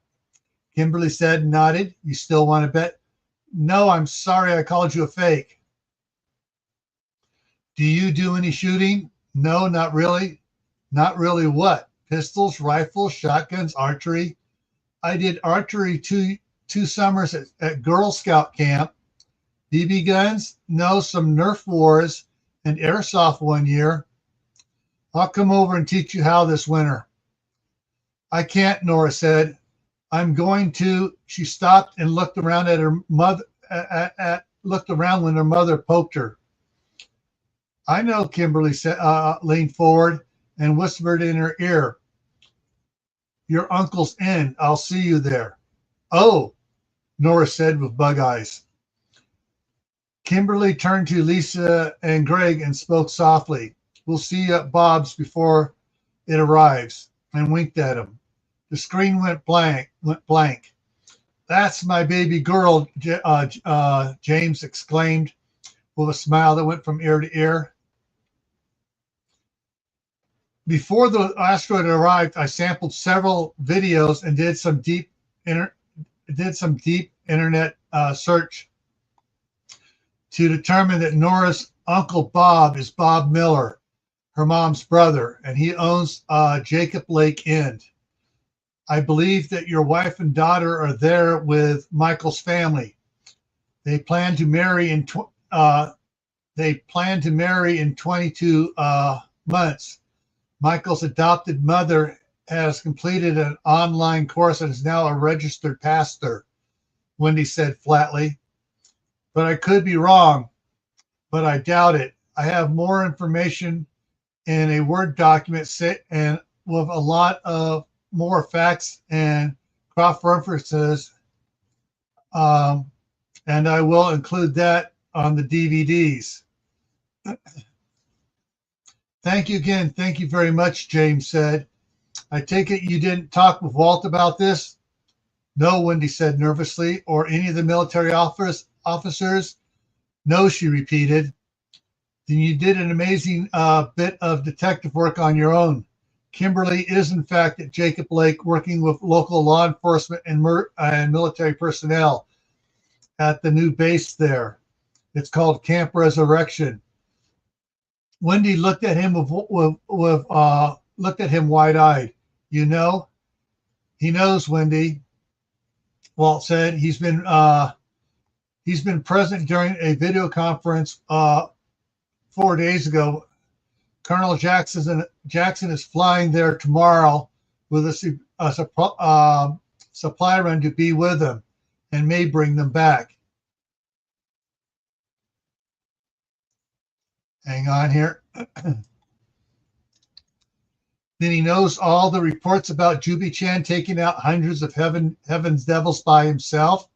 Kimberly said and nodded. You still want to bet? No, I'm sorry I called you a fake. Do you do any shooting? No, not really. Not really what? Pistols, rifles, shotguns, archery? I did archery two summers at Girl Scout camp. BB guns? No, some Nerf wars and airsoft one year. I'll come over and teach you how this winter. I can't, Nora said. I'm going to. She stopped and looked around at her mother. Looked around when her mother poked her. I know, Kimberly said, leaned forward and whispered in her ear. Your uncle's in. I'll see you there. Oh, Nora said with bug eyes. Kimberly turned to Lisa and Greg and spoke softly. We'll see you at Bob's before it arrives, and winked at him. The screen went blank. That's my baby girl, James exclaimed with a smile that went from ear to ear. Before the asteroid arrived, I sampled several videos and did some deep internet search to determine that Nora's uncle Bob is Bob Miller, her mom's brother, and he owns Jacob Lake Inn. I believe that your wife and daughter are there with Michael's family. They plan to marry in 22 months. Michael's adopted mother has completed an online course and is now a registered pastor, Wendy said flatly. But I could be wrong, but I doubt it. I have more information in a Word document and with a lot of more facts and cross references, and I will include that on the DVDs. Thank you again. Thank you very much, James said. I take it you didn't talk with Walt about this? No, Wendy said nervously. Or any of the military officers? No, she repeated. Then you did an amazing bit of detective work on your own. Kimberly is, in fact, at Jacob Lake working with local law enforcement and military personnel at the new base there. It's called Camp Resurrection. Wendy looked at him looked at him wide-eyed. You know? He knows, Wendy. Walt said he's been present during a video conference 4 days ago. Colonel Jackson is flying there tomorrow with a supply run to be with them and may bring them back. Hang on here. Then he knows all the reports about Juby Chan taking out hundreds of heaven's devils by himself.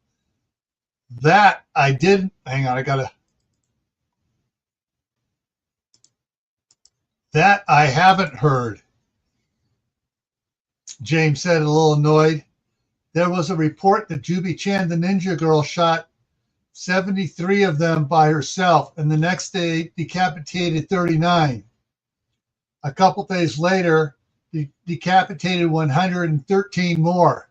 That I didn't. Hang on, That I haven't heard. James said, a little annoyed. There was a report that Juby Chan, the ninja girl, shot 73 of them by herself, and the next day decapitated 39. A couple days later, he decapitated 113 more.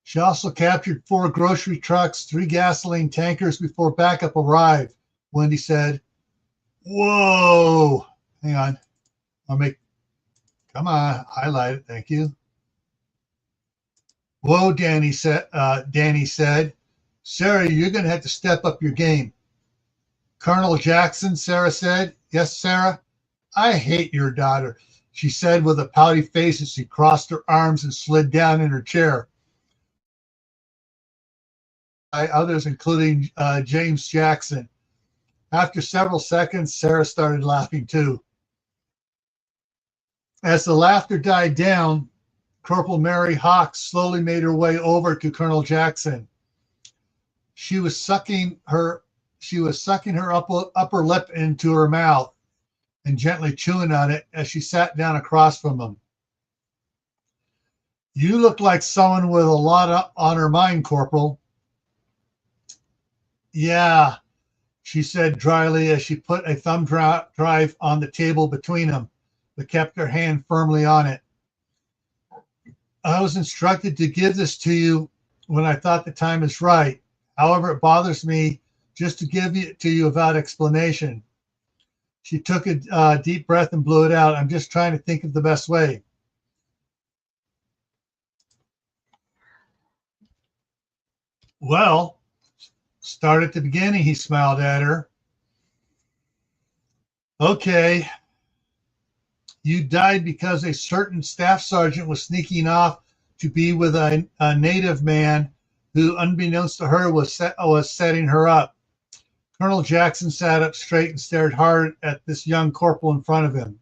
She also captured 4 grocery trucks, 3 gasoline tankers before backup arrived, Wendy said. Whoa. Hang on. Come on, highlight it. Thank you. Whoa, Danny said. Sarah, you're going to have to step up your game. Colonel Jackson, Sarah said. Yes, Sarah? I hate your daughter, she said with a pouty face as she crossed her arms and slid down in her chair. By others, including James Jackson. After several seconds, Sarah started laughing too. As the laughter died down, Corporal Mary Hawks slowly made her way over to Colonel Jackson. She was sucking her upper lip into her mouth and gently chewing on it as she sat down across from him. You look like someone with a lot on her mind, Corporal. Yeah, she said dryly as she put a thumb drive on the table between them, but kept her hand firmly on it. I was instructed to give this to you when I thought the time is right. However, it bothers me just to give it to you without explanation. She took a deep breath and blew it out. I'm just trying to think of the best way. Well, start at the beginning, he smiled at her. Okay. You died because a certain staff sergeant was sneaking off to be with a native man who, unbeknownst to her, was setting her up. Colonel Jackson sat up straight and stared hard at this young corporal in front of him.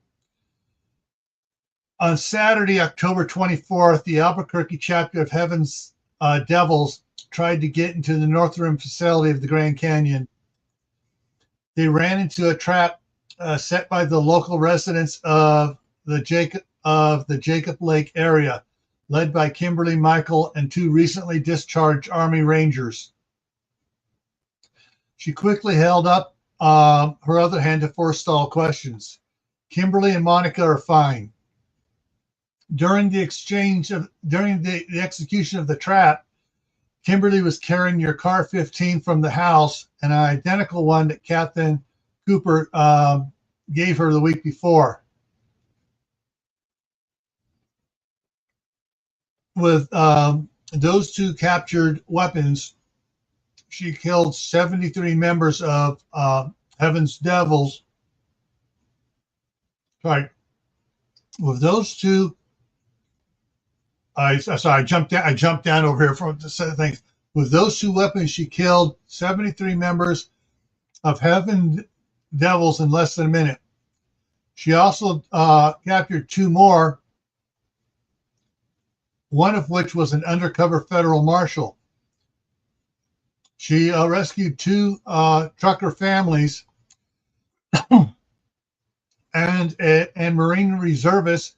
On Saturday, October 24th, the Albuquerque chapter of Heaven's Devils tried to get into the North Rim facility of the Grand Canyon. They ran into a trap set by the local residents of the Jacob Lake area, led by Kimberly Michael and 2 recently discharged Army Rangers. She quickly held up her other hand to forestall questions. Kimberly and Monica are fine. During the execution of the trap, Kimberly was carrying your car 15 from the house, an identical one that Captain Cooper gave her the week before. With those 2 captured weapons, she killed 73 members of Heaven's Devils. Sorry. With those 2, I jumped down over here from the set of things. With those 2 weapons, she killed 73 members of Heaven Devils in less than a minute. She also captured 2 more, one of which was an undercover federal marshal. She rescued 2 trucker families and Marine reservists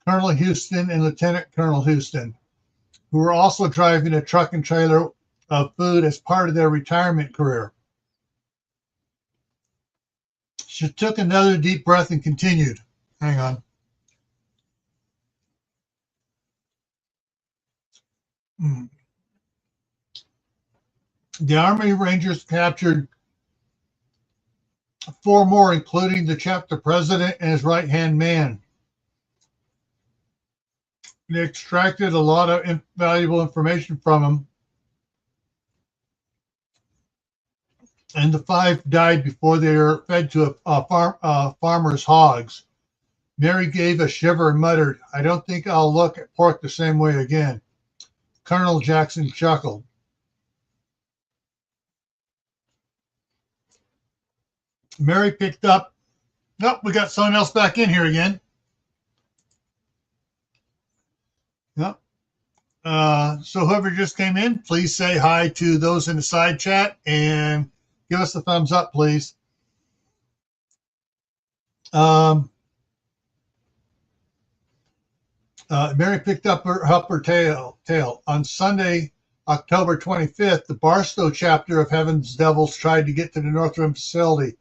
Colonel Houston and Lieutenant Colonel Houston, who were also driving a truck and trailer of food as part of their retirement career. She took another deep breath and continued. Hang on. The Army Rangers captured 4 more, including the chapter president and his right-hand man. They extracted a lot of valuable information from him, and the 5 died before they were fed to a farmer's hogs. Mary gave a shiver and muttered, "I don't think I'll look at pork the same way again." Colonel Jackson chuckled. Mary picked up. Nope, we got someone else back in here again. Yep. So whoever just came in, please say hi to those in the side chat and give us a thumbs up, please. Mary picked up her tail. On Sunday, October 25th, the Barstow chapter of Heaven's Devils tried to get to the North Rim facility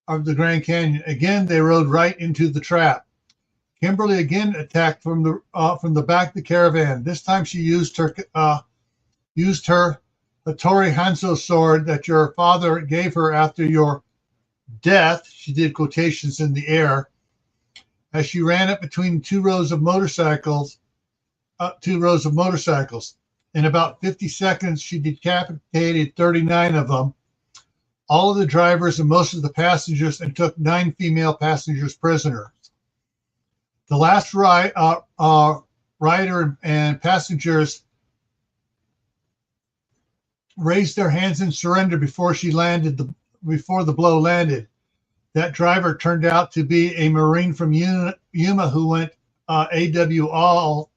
of the Grand Canyon. Again, they rode right into the trap. Kimberly again attacked from the back of the caravan. This time she used her Hattori Hanzo sword that your father gave her after your death. She did quotations in the air as she ran up between 2 rows of motorcycles. In about 50 seconds, she decapitated 39 of them, all of the drivers and most of the passengers, and took 9 female passengers prisoner. The last rider and passengers raised their hands in surrender before the blow landed. That driver turned out to be a Marine from Yuma who went AWOL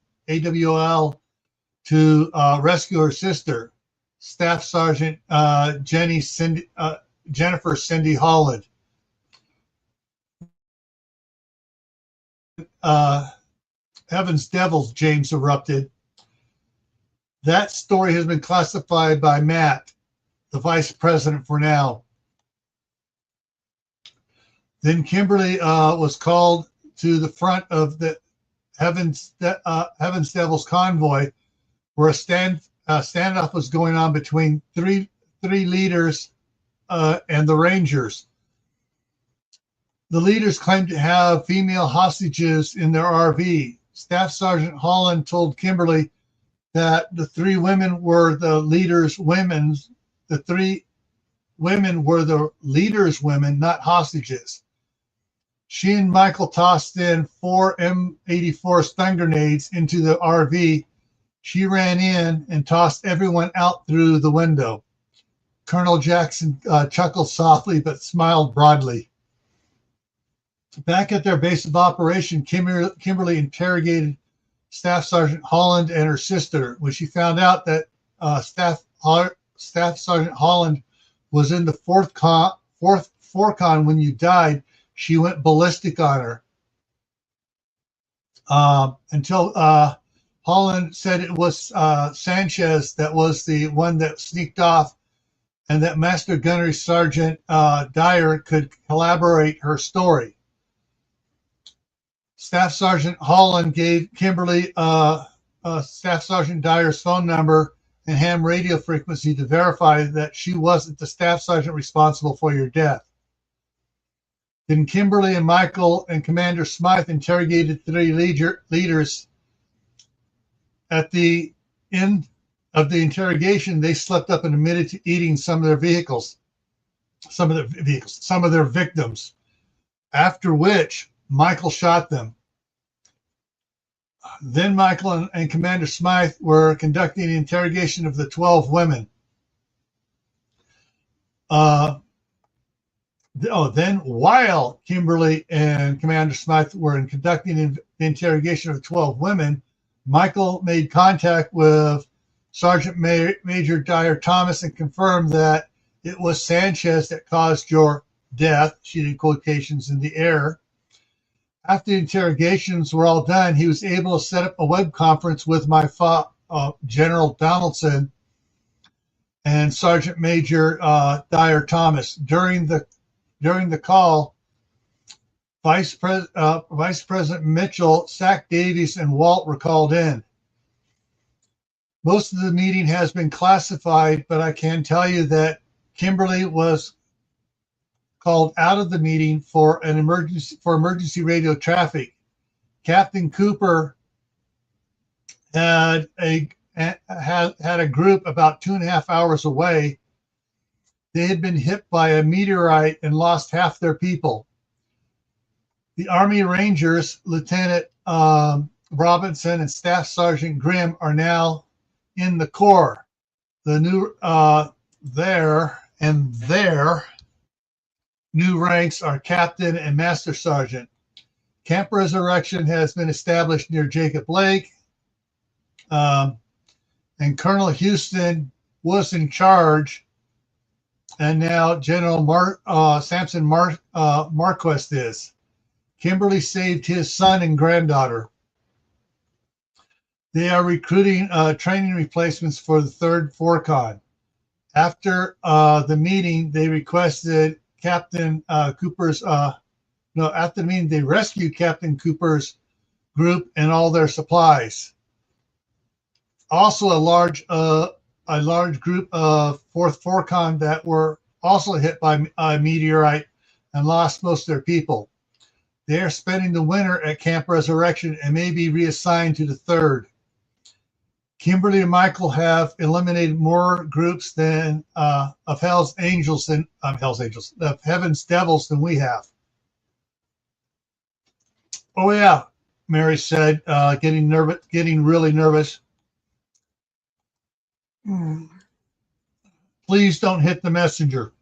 to rescue her sister, Staff Sergeant Jennifer Cindy Holland. Heaven's Devils, James erupted. That story has been classified by Matt, the vice president, for now. Then Kimberly was called to the front of the Heaven's Devils convoy, where a standoff was going on between three leaders and the Rangers. The leaders claimed to have female hostages in their RV. Staff Sergeant Holland told Kimberly that the 3 women were the leaders' women. The 3 women were the leaders' women, not hostages. She and Michael tossed in 4 M84 stun grenades into the RV. She ran in and tossed everyone out through the window. Colonel Jackson chuckled softly but smiled broadly. Back at their base of operation, Kimberly interrogated Staff Sergeant Holland and her sister. When she found out that Staff Sergeant Holland was in the fourth Forcon when you died, she went ballistic on her. Until Holland said it was Sanchez that was the one that sneaked off, and that Master Gunnery Sergeant Dyer could collaborate her story. Staff Sergeant Holland gave Kimberly Staff Sergeant Dyer's phone number and ham radio frequency to verify that she wasn't the staff sergeant responsible for your death. Then Kimberly and Michael and Commander Smythe interrogated 3 leaders. At the end of the interrogation, they slipped up and admitted to eating some of their victims, after which Michael shot them. Then Michael and Commander Smythe were conducting the interrogation of the 12 women. Then while Kimberly and Commander Smythe were conducting the interrogation of 12 women, Michael made contact with Sergeant Major Dyer Thomas and confirmed that it was Sanchez that caused your death. She did quotations in the air. After the interrogations were all done, he was able to set up a web conference with my General Donaldson and Sergeant Major Dyer Thomas. During the call, Vice President Mitchell, Sack Davies, and Walt were called in. Most of the meeting has been classified, but I can tell you that Kimberly was called out of the meeting for emergency radio traffic. Captain Cooper had a group about 2.5 hours away. They had been hit by a meteorite and lost half their people. The Army Rangers, Lieutenant Robinson and Staff Sergeant Grimm, are now in the Corps. The new their new ranks are Captain and Master Sergeant. Camp Resurrection has been established near Jacob Lake, and Colonel Houston was in charge, and now General Samson Marquest is. Kimberly saved his son and granddaughter. They are recruiting training replacements for the 3rd FORCON. After the meeting, they requested Captain Cooper's, after the meeting, they rescued Captain Cooper's group and all their supplies. Also, a large group of 4th FORCON that were also hit by a meteorite and lost most of their people. They are spending the winter at Camp Resurrection and may be reassigned to the 3rd. Kimberly and Michael have eliminated more groups than of Heaven's Devils than we have. Oh yeah, Mary said, getting really nervous. Please don't hit the messenger.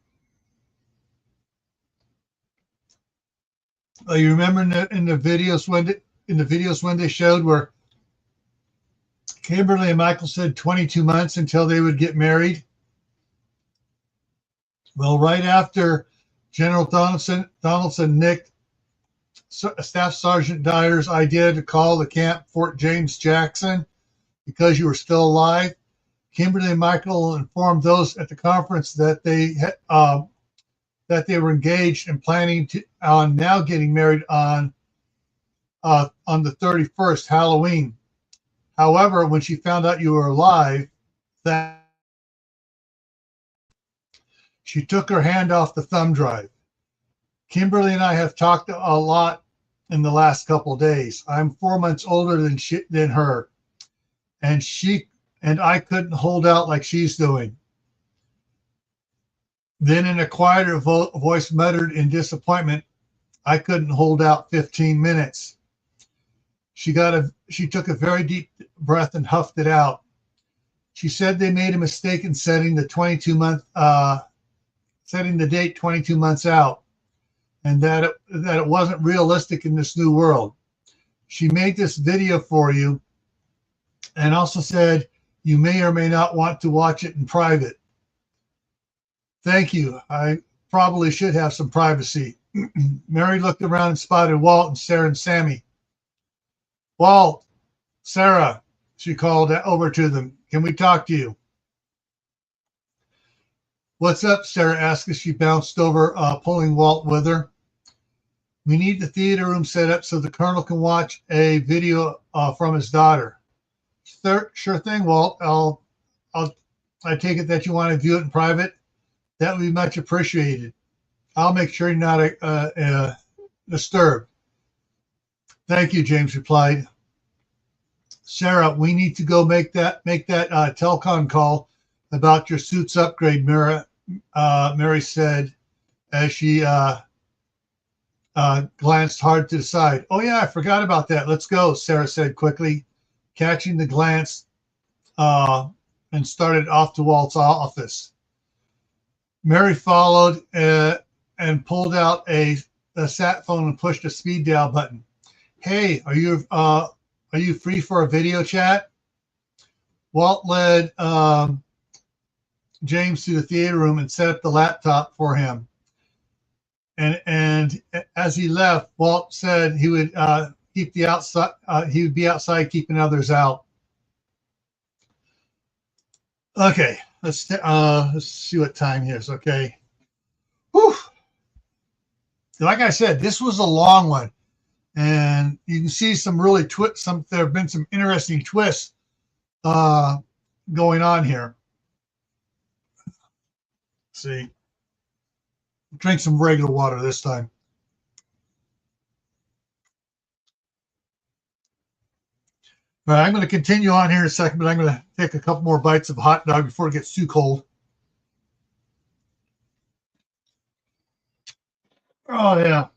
You remember in the videos when they showed where Kimberly and Michael said 22 months until they would get married? Well, right after General Donaldson nicked Staff Sergeant Dyer's idea to call the camp Fort James Jackson because you were still alive, Kimberly and Michael informed those at the conference that they were engaged and planning on now getting married on the 31st, Halloween. However, when she found out you were alive, that she took her hand off the thumb drive. Kimberly and I have talked a lot in the last couple of days. I'm 4 months older than her, and I couldn't hold out like she's doing. Then in a quieter voice muttered in disappointment, I couldn't hold out 15 minutes. She took a very deep breath and huffed it out. She said they made a mistake in setting the date 22 months out, and that it wasn't realistic in this new world. She made this video for you and also said you may or may not want to watch it in private. Thank you. I probably should have some privacy. Mary looked around and spotted Walt and Sarah and Sammy. Walt, Sarah, she called over to them. Can we talk to you? What's up? Sarah asked as she bounced over, pulling Walt with her. We need the theater room set up so the colonel can watch a video from his daughter. Sure thing, Walt. I take it that you want to view it in private. That would be much appreciated. I'll make sure you're not disturbed. Thank you, James replied. Sarah, we need to go make that telecom call about your suit's upgrade, Mary said as she glanced hard to the side. Oh yeah, I forgot about that. Let's go, Sarah said quickly, catching the glance, and started off to Walt's office. Mary followed and pulled out a sat phone and pushed a speed dial button. Hey, are you free for a video chat? Walt led James to the theater room and set up the laptop for him. And as he left, Walt said he would keep the outside. He would be outside keeping others out. Okay, let's see what time it is. Okay. Whew. Like I said, this was a long one, and you can see some really there have been some interesting twists going on here. Let's see, drink some regular water this time. All right, I'm going to continue on here in a second, but I'm going to take a couple more bites of hot dog before it gets too cold. Oh, yeah.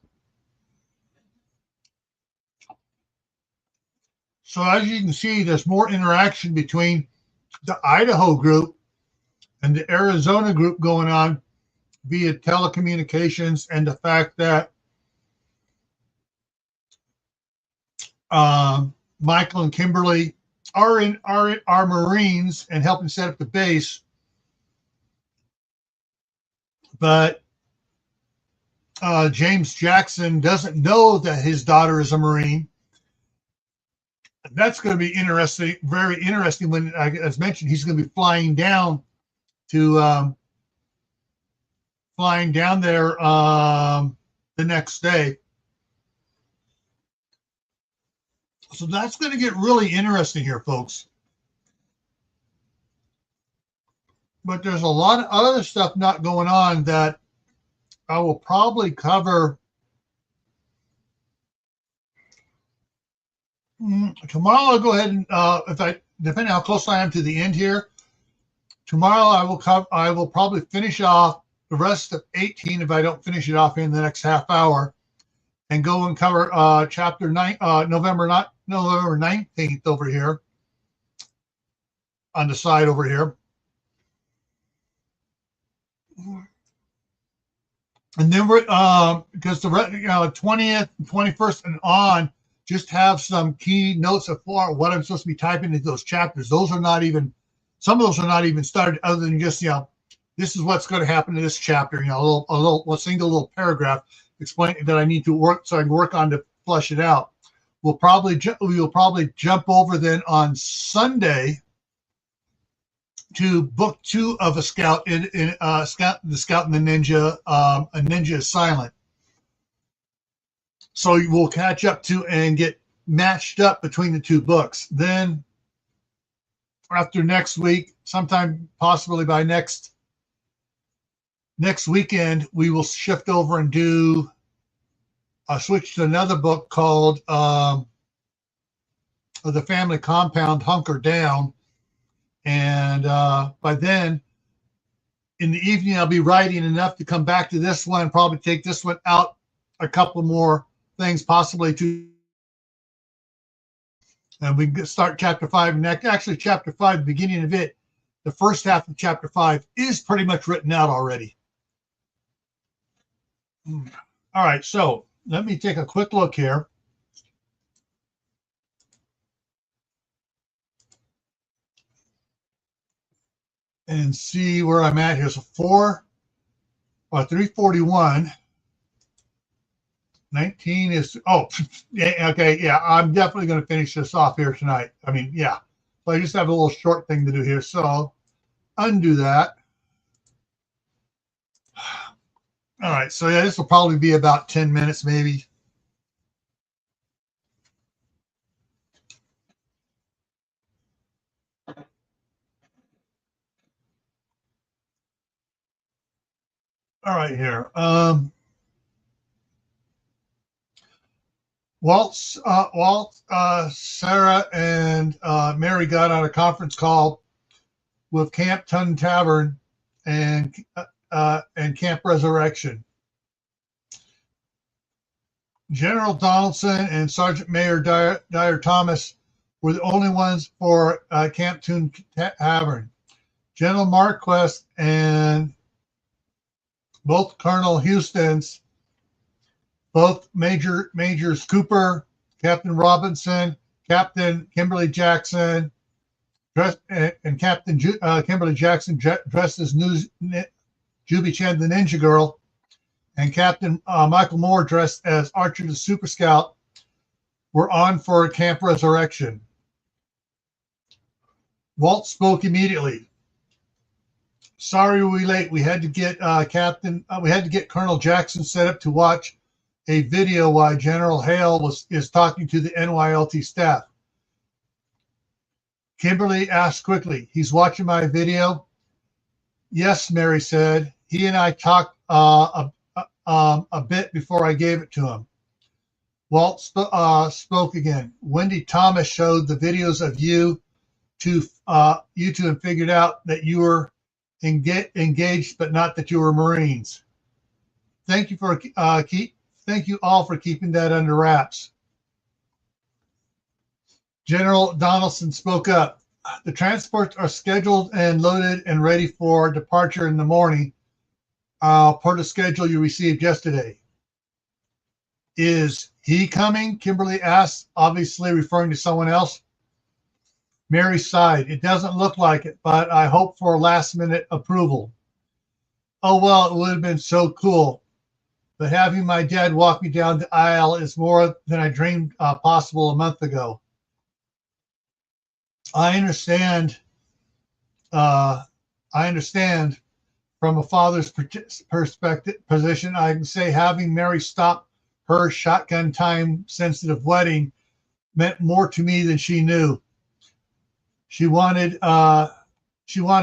So as you can see, there's more interaction between the Idaho group and the Arizona group going on via telecommunications, and the fact that Michael and Kimberly are Marines and helping set up the base, but James Jackson doesn't know that his daughter is a Marine. That's going to be interesting, very interesting. When, as mentioned, he's going to be flying down there the next day. So that's going to get really interesting here, folks. But there's a lot of other stuff not going on that I will probably cover tomorrow. I'll go ahead and depending how close I am to the end here, tomorrow I will probably finish off the rest of 18 if I don't finish it off in the next half hour, and go and cover chapter 9, November 19th over here on the side over here. And then we're because the 20th, 21st, and on, just have some key notes of what I'm supposed to be typing into those chapters. Those are not even, some of those are not even started, other than just, this is what's going to happen in this chapter. A single little paragraph explaining that I need to work, so I can work on to flush it out. We will probably jump over then on Sunday to book 2 of a Scout the Scout and the Ninja. A Ninja is Silent. So we'll catch up to and get matched up between the 2 books. Then after next week, sometime possibly by next weekend, we will shift over and do switch to another book called The Family Compound, Hunker Down. And by then, in the evening, I'll be writing enough to come back to this one, probably take this one out a couple more things, possibly to, and we can start chapter 5. And actually, chapter 5, the beginning of it, the first half of chapter 5 is pretty much written out already. All right, so let me take a quick look here. And see where I'm at here. So 341. 19 is, yeah, okay, yeah, I'm definitely going to finish this off here tonight. I mean, yeah. So I just have a little short thing to do here. So undo that. All right, so yeah, this will probably be about 10 minutes maybe. All right, here. Walt, Sarah, and Mary got on a conference call with Camp Tun Tavern and Camp Resurrection. General Donaldson and Sergeant Mayor Dyer Thomas were the only ones for Camp Tun Tavern. General Marquess and both Colonel Houston's, both Majors Cooper, Captain Robinson, Captain Kimberly Jackson, and Captain Kimberly Jackson dressed as Juby Chen, the Ninja Girl, and Captain Michael Moore, dressed as Archer the Super Scout, were on for Camp Resurrection. Walt spoke immediately. Sorry we're late. We had to get Colonel Jackson set up to watch a video while General Hale is talking to the NYLT staff. Kimberly asked quickly, "He's watching my video?" "Yes," Mary said. "He and I talked a bit before I gave it to him." Walt spoke again. "Wendy Thomas showed the videos of you two and figured out that you were engaged, but not that you were Marines. Thank you all for keeping that under wraps." General Donaldson spoke up. "The transports are scheduled and loaded and ready for departure in the morning, per the schedule you received yesterday." "Is he coming?" Kimberly asked, obviously referring to someone else. Mary sighed. "It doesn't look like it, but I hope for last-minute approval." "Oh, well, it would have been so cool. But having my dad walk me down the aisle is more than I dreamed possible a month ago." I understand from a father's position. I can say having Mary stop her shotgun time sensitive wedding meant more to me than she knew. She wanted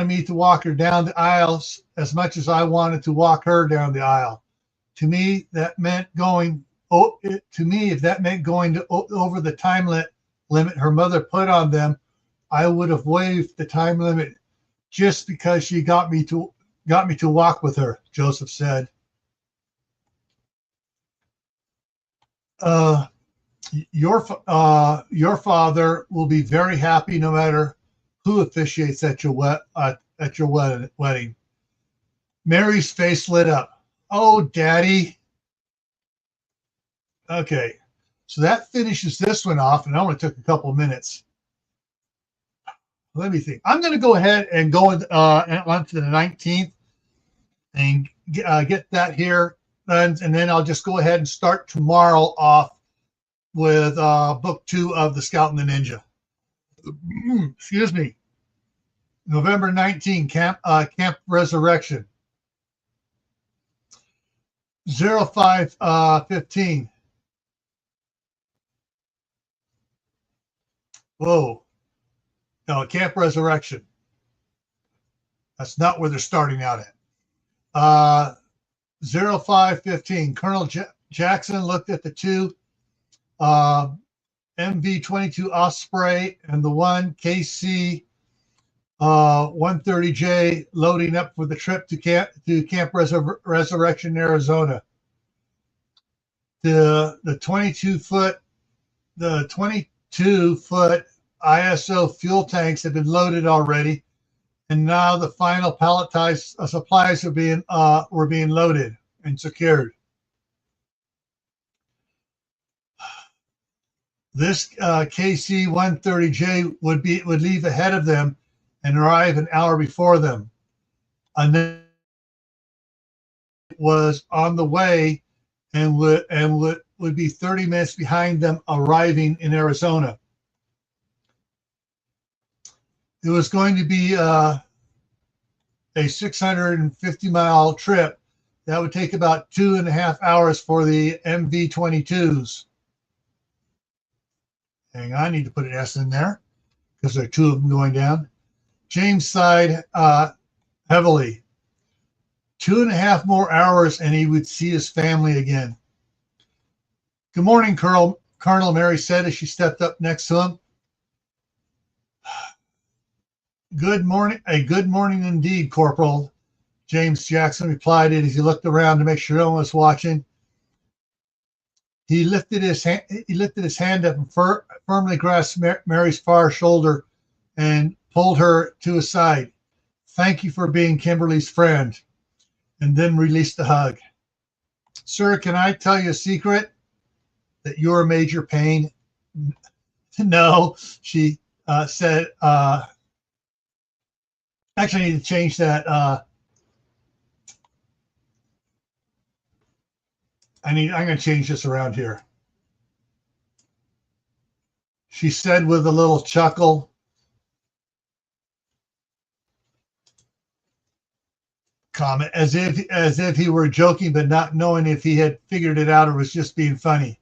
me to walk her down the aisle as much as I wanted to walk her down the aisle. To me, if that meant going over the time limit her mother put on them, I would have waived the time limit just because she got me to walk with her, Joseph said. Your father will be very happy no matter who officiates at your wedding." Mary's face lit up. "Oh, Daddy." Okay, so that finishes this one off, and it only took a couple of minutes. Let me think. I'm going to go ahead and go on to the 19th and get that here, and then I'll just go ahead and start tomorrow off with book 2 of The Scout and the Ninja. Excuse me. November 19, Camp Resurrection. 0515. Whoa. No, Camp Resurrection. That's not where they're starting out at. 0515. Colonel Jackson looked at the two MV-22 Osprey and the one KC 130J loading up for the trip to Camp Resurrection, Arizona. The 22-foot ISO fuel tanks have been loaded already, and now the final palletized supplies were being loaded and secured. This KC 130J would leave ahead of them and arrive an hour before them. And then was on the way and would be 30 minutes behind them arriving in Arizona. It was going to be a 650-mile trip that would take about 2.5 hours for the MV-22s. Hang on, I need to put an S in there because there are 2 of them going down. James sighed heavily. 2.5 more hours and he would see his family again. "Good morning, Colonel," Mary said as she stepped up next to him. Good morning indeed, Corporal," James Jackson replied as he looked around to make sure no one was watching. He lifted his hand up and firmly grasped Mary's far shoulder and pulled her to his side. "Thank you for being Kimberly's friend," and then released the hug. "Sir, can I tell you a secret? That you're a major pain?" "No," she said. Actually, I need to change that. I'm going to change this around here. She said with a little chuckle, comment, as if he were joking, but not knowing if he had figured it out or was just being funny.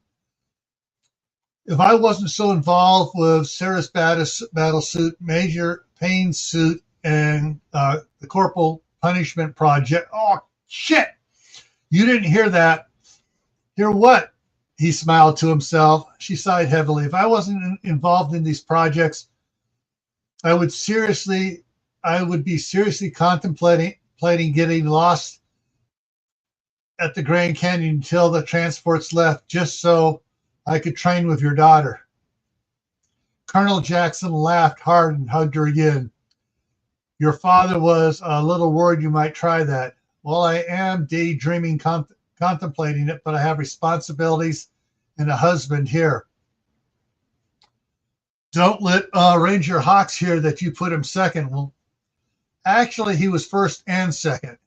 If I wasn't so involved with Sarah's battle suit, Major Payne's suit, and the Corporal Punishment Project. Oh, shit! You didn't hear that. Hear what? He smiled to himself. She sighed heavily. If I wasn't involved in these projects, I would be seriously contemplating getting lost at the Grand Canyon until the transports left, just so I could train with your daughter. Colonel Jackson laughed hard and hugged her again. Your father was a little worried you might try that. Well, I am daydreaming, contemplating it, but I have responsibilities and a husband here. Don't let Ranger Hawks hear that you put him second. Well, actually, he was first and second.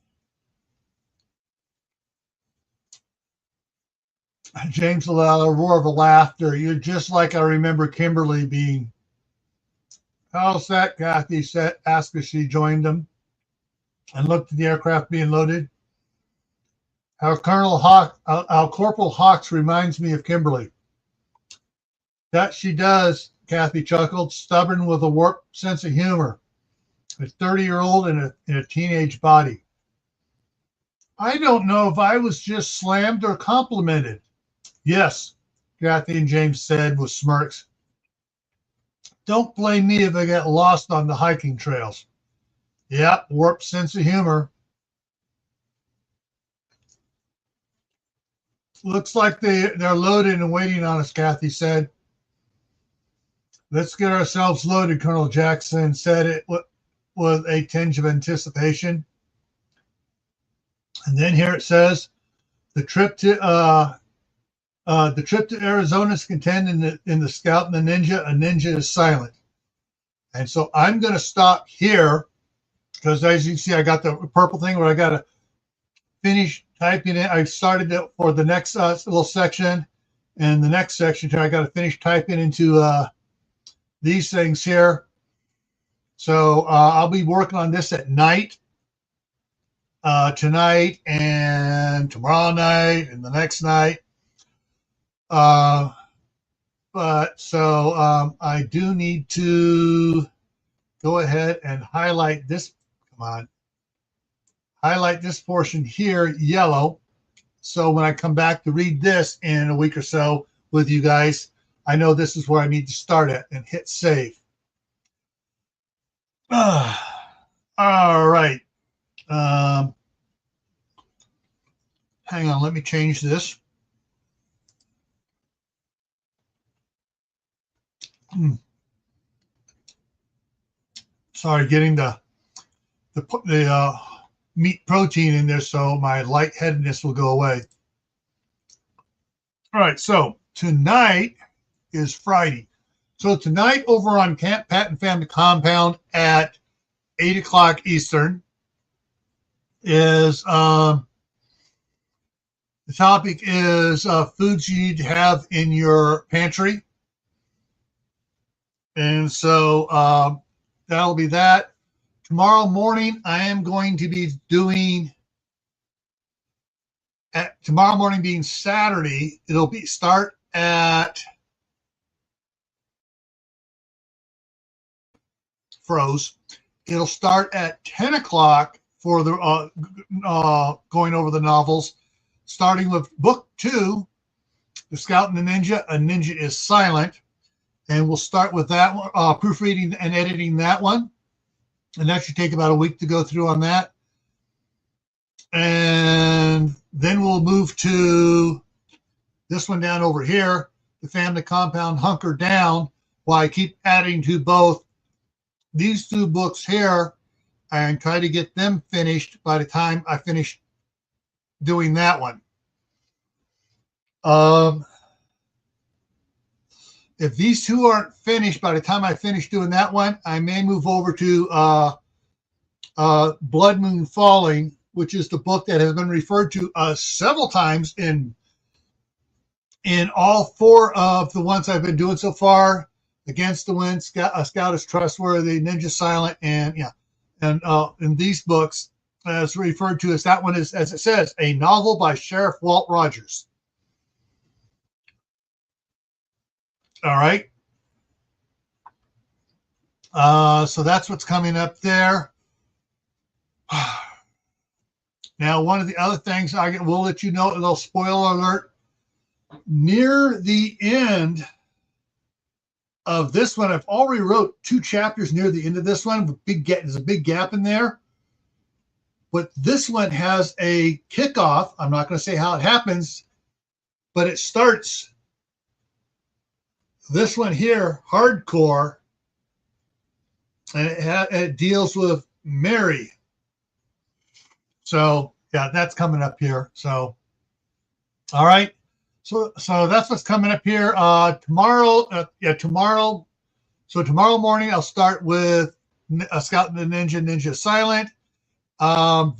James allowed a roar of laughter. You're just like I remember Kimberly being. How's that? Kathy asked as she joined them and looked at the aircraft being loaded. Our Corporal Hawks reminds me of Kimberly. That she does, Kathy chuckled, stubborn with a warped sense of humor. A 30-year-old in a teenage body. I don't know if I was just slammed or complimented. Yes, Kathy and James said with smirks. Don't blame me if I get lost on the hiking trails. Yep, warped sense of humor. Looks like they're loaded and waiting on us, Kathy said. Let's get ourselves loaded, Colonel Jackson said it with a tinge of anticipation. And then here it says, the trip to Arizona is contained in the Scout and the Ninja. A ninja is silent. And so I'm going to stop here because as you can see, I got the purple thing where I got to finish typing it. I started it for the next little section, and the next section here I got to finish typing into these things here. So I'll be working on this at night, tonight and tomorrow night and the next night. But so I do need to go ahead and highlight this. Come on. Highlight this portion here, yellow. So when I come back to read this in a week or so with you guys, I know this is where I need to start at and hit save. All right. Hang on, let me change this. Sorry, getting the meat protein in there so my lightheadedness will go away. All right, so tonight is Friday. So tonight over on Camp Patton Family Compound at 8 o'clock Eastern is the topic is foods you need to have in your pantry. And so that'll be that. Tomorrow morning, I am going to be doing, tomorrow morning being Saturday, it'll be start at, froze. It'll start at 10 o'clock for the going over the novels, starting with book 2, The Scout and the Ninja, A Ninja is Silent. And we'll start with that one, proofreading and editing that one. And that should take about a week to go through on that. And then we'll move to this one down over here, The Family Compound Hunker Down, while I keep adding to both these 2 books here and try to get them finished by the time I finish doing that one. If these 2 aren't finished by the time I finish doing that one, I may move over to Blood Moon Falling, which is the book that has been referred to several times in in all 4 of the ones I've been doing so far, Against the Wind, Scout is Trustworthy, Ninja Silent, and in these books, as referred to as that one is, as it says, a novel by Sheriff Walt Rogers. All right. So that's what's coming up there. Now, one of the other things I will let you know, a little spoiler alert, near the end of this one, I've already wrote 2 chapters near the end of this one. There's a big gap in there. But this one has a kickoff. I'm not going to say how it happens, but it starts. This one here, hardcore, and it deals with Mary. So yeah, that's coming up here. So, all right. So that's what's coming up here. Tomorrow. So tomorrow morning I'll start with Scout and the Ninja Silent.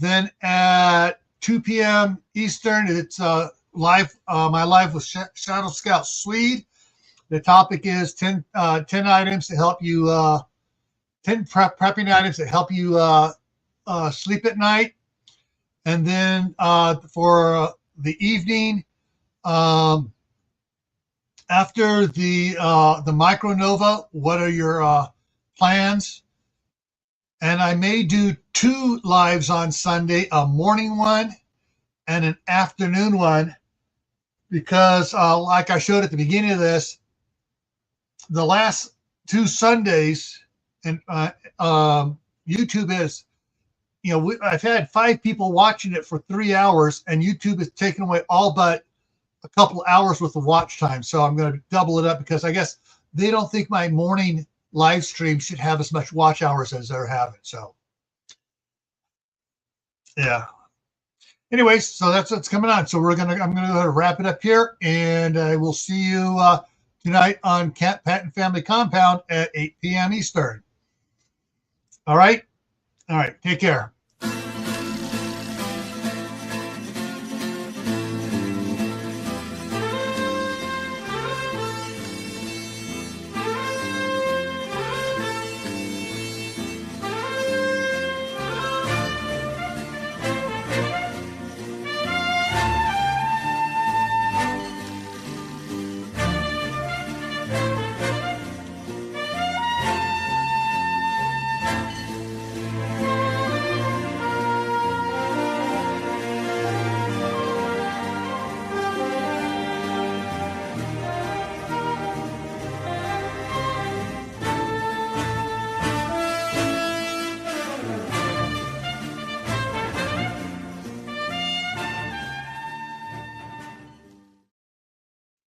Then at 2 p.m. Eastern, it's live. My live with Shadow Scout Swede. The topic is 10 items to help you. 10 prepping items that help you sleep at night. And then for the evening, after the Micronova, what are your plans? And I may do 2 lives on Sunday, a morning one and an afternoon one, because like I showed at the beginning of this, the last 2 Sundays, and YouTube is, I've had 5 people watching it for 3 hours, and YouTube has taken away all but a couple of hours worth of watch time. So I'm going to double it up, because I guess they don't think my morning live stream should have as much watch hours as they're having. So yeah. Anyways, so that's what's coming on. So I'm gonna go ahead and wrap it up here, and I will see you tonight on Cat Patton Family Compound at 8 p.m. Eastern. All right. Take care.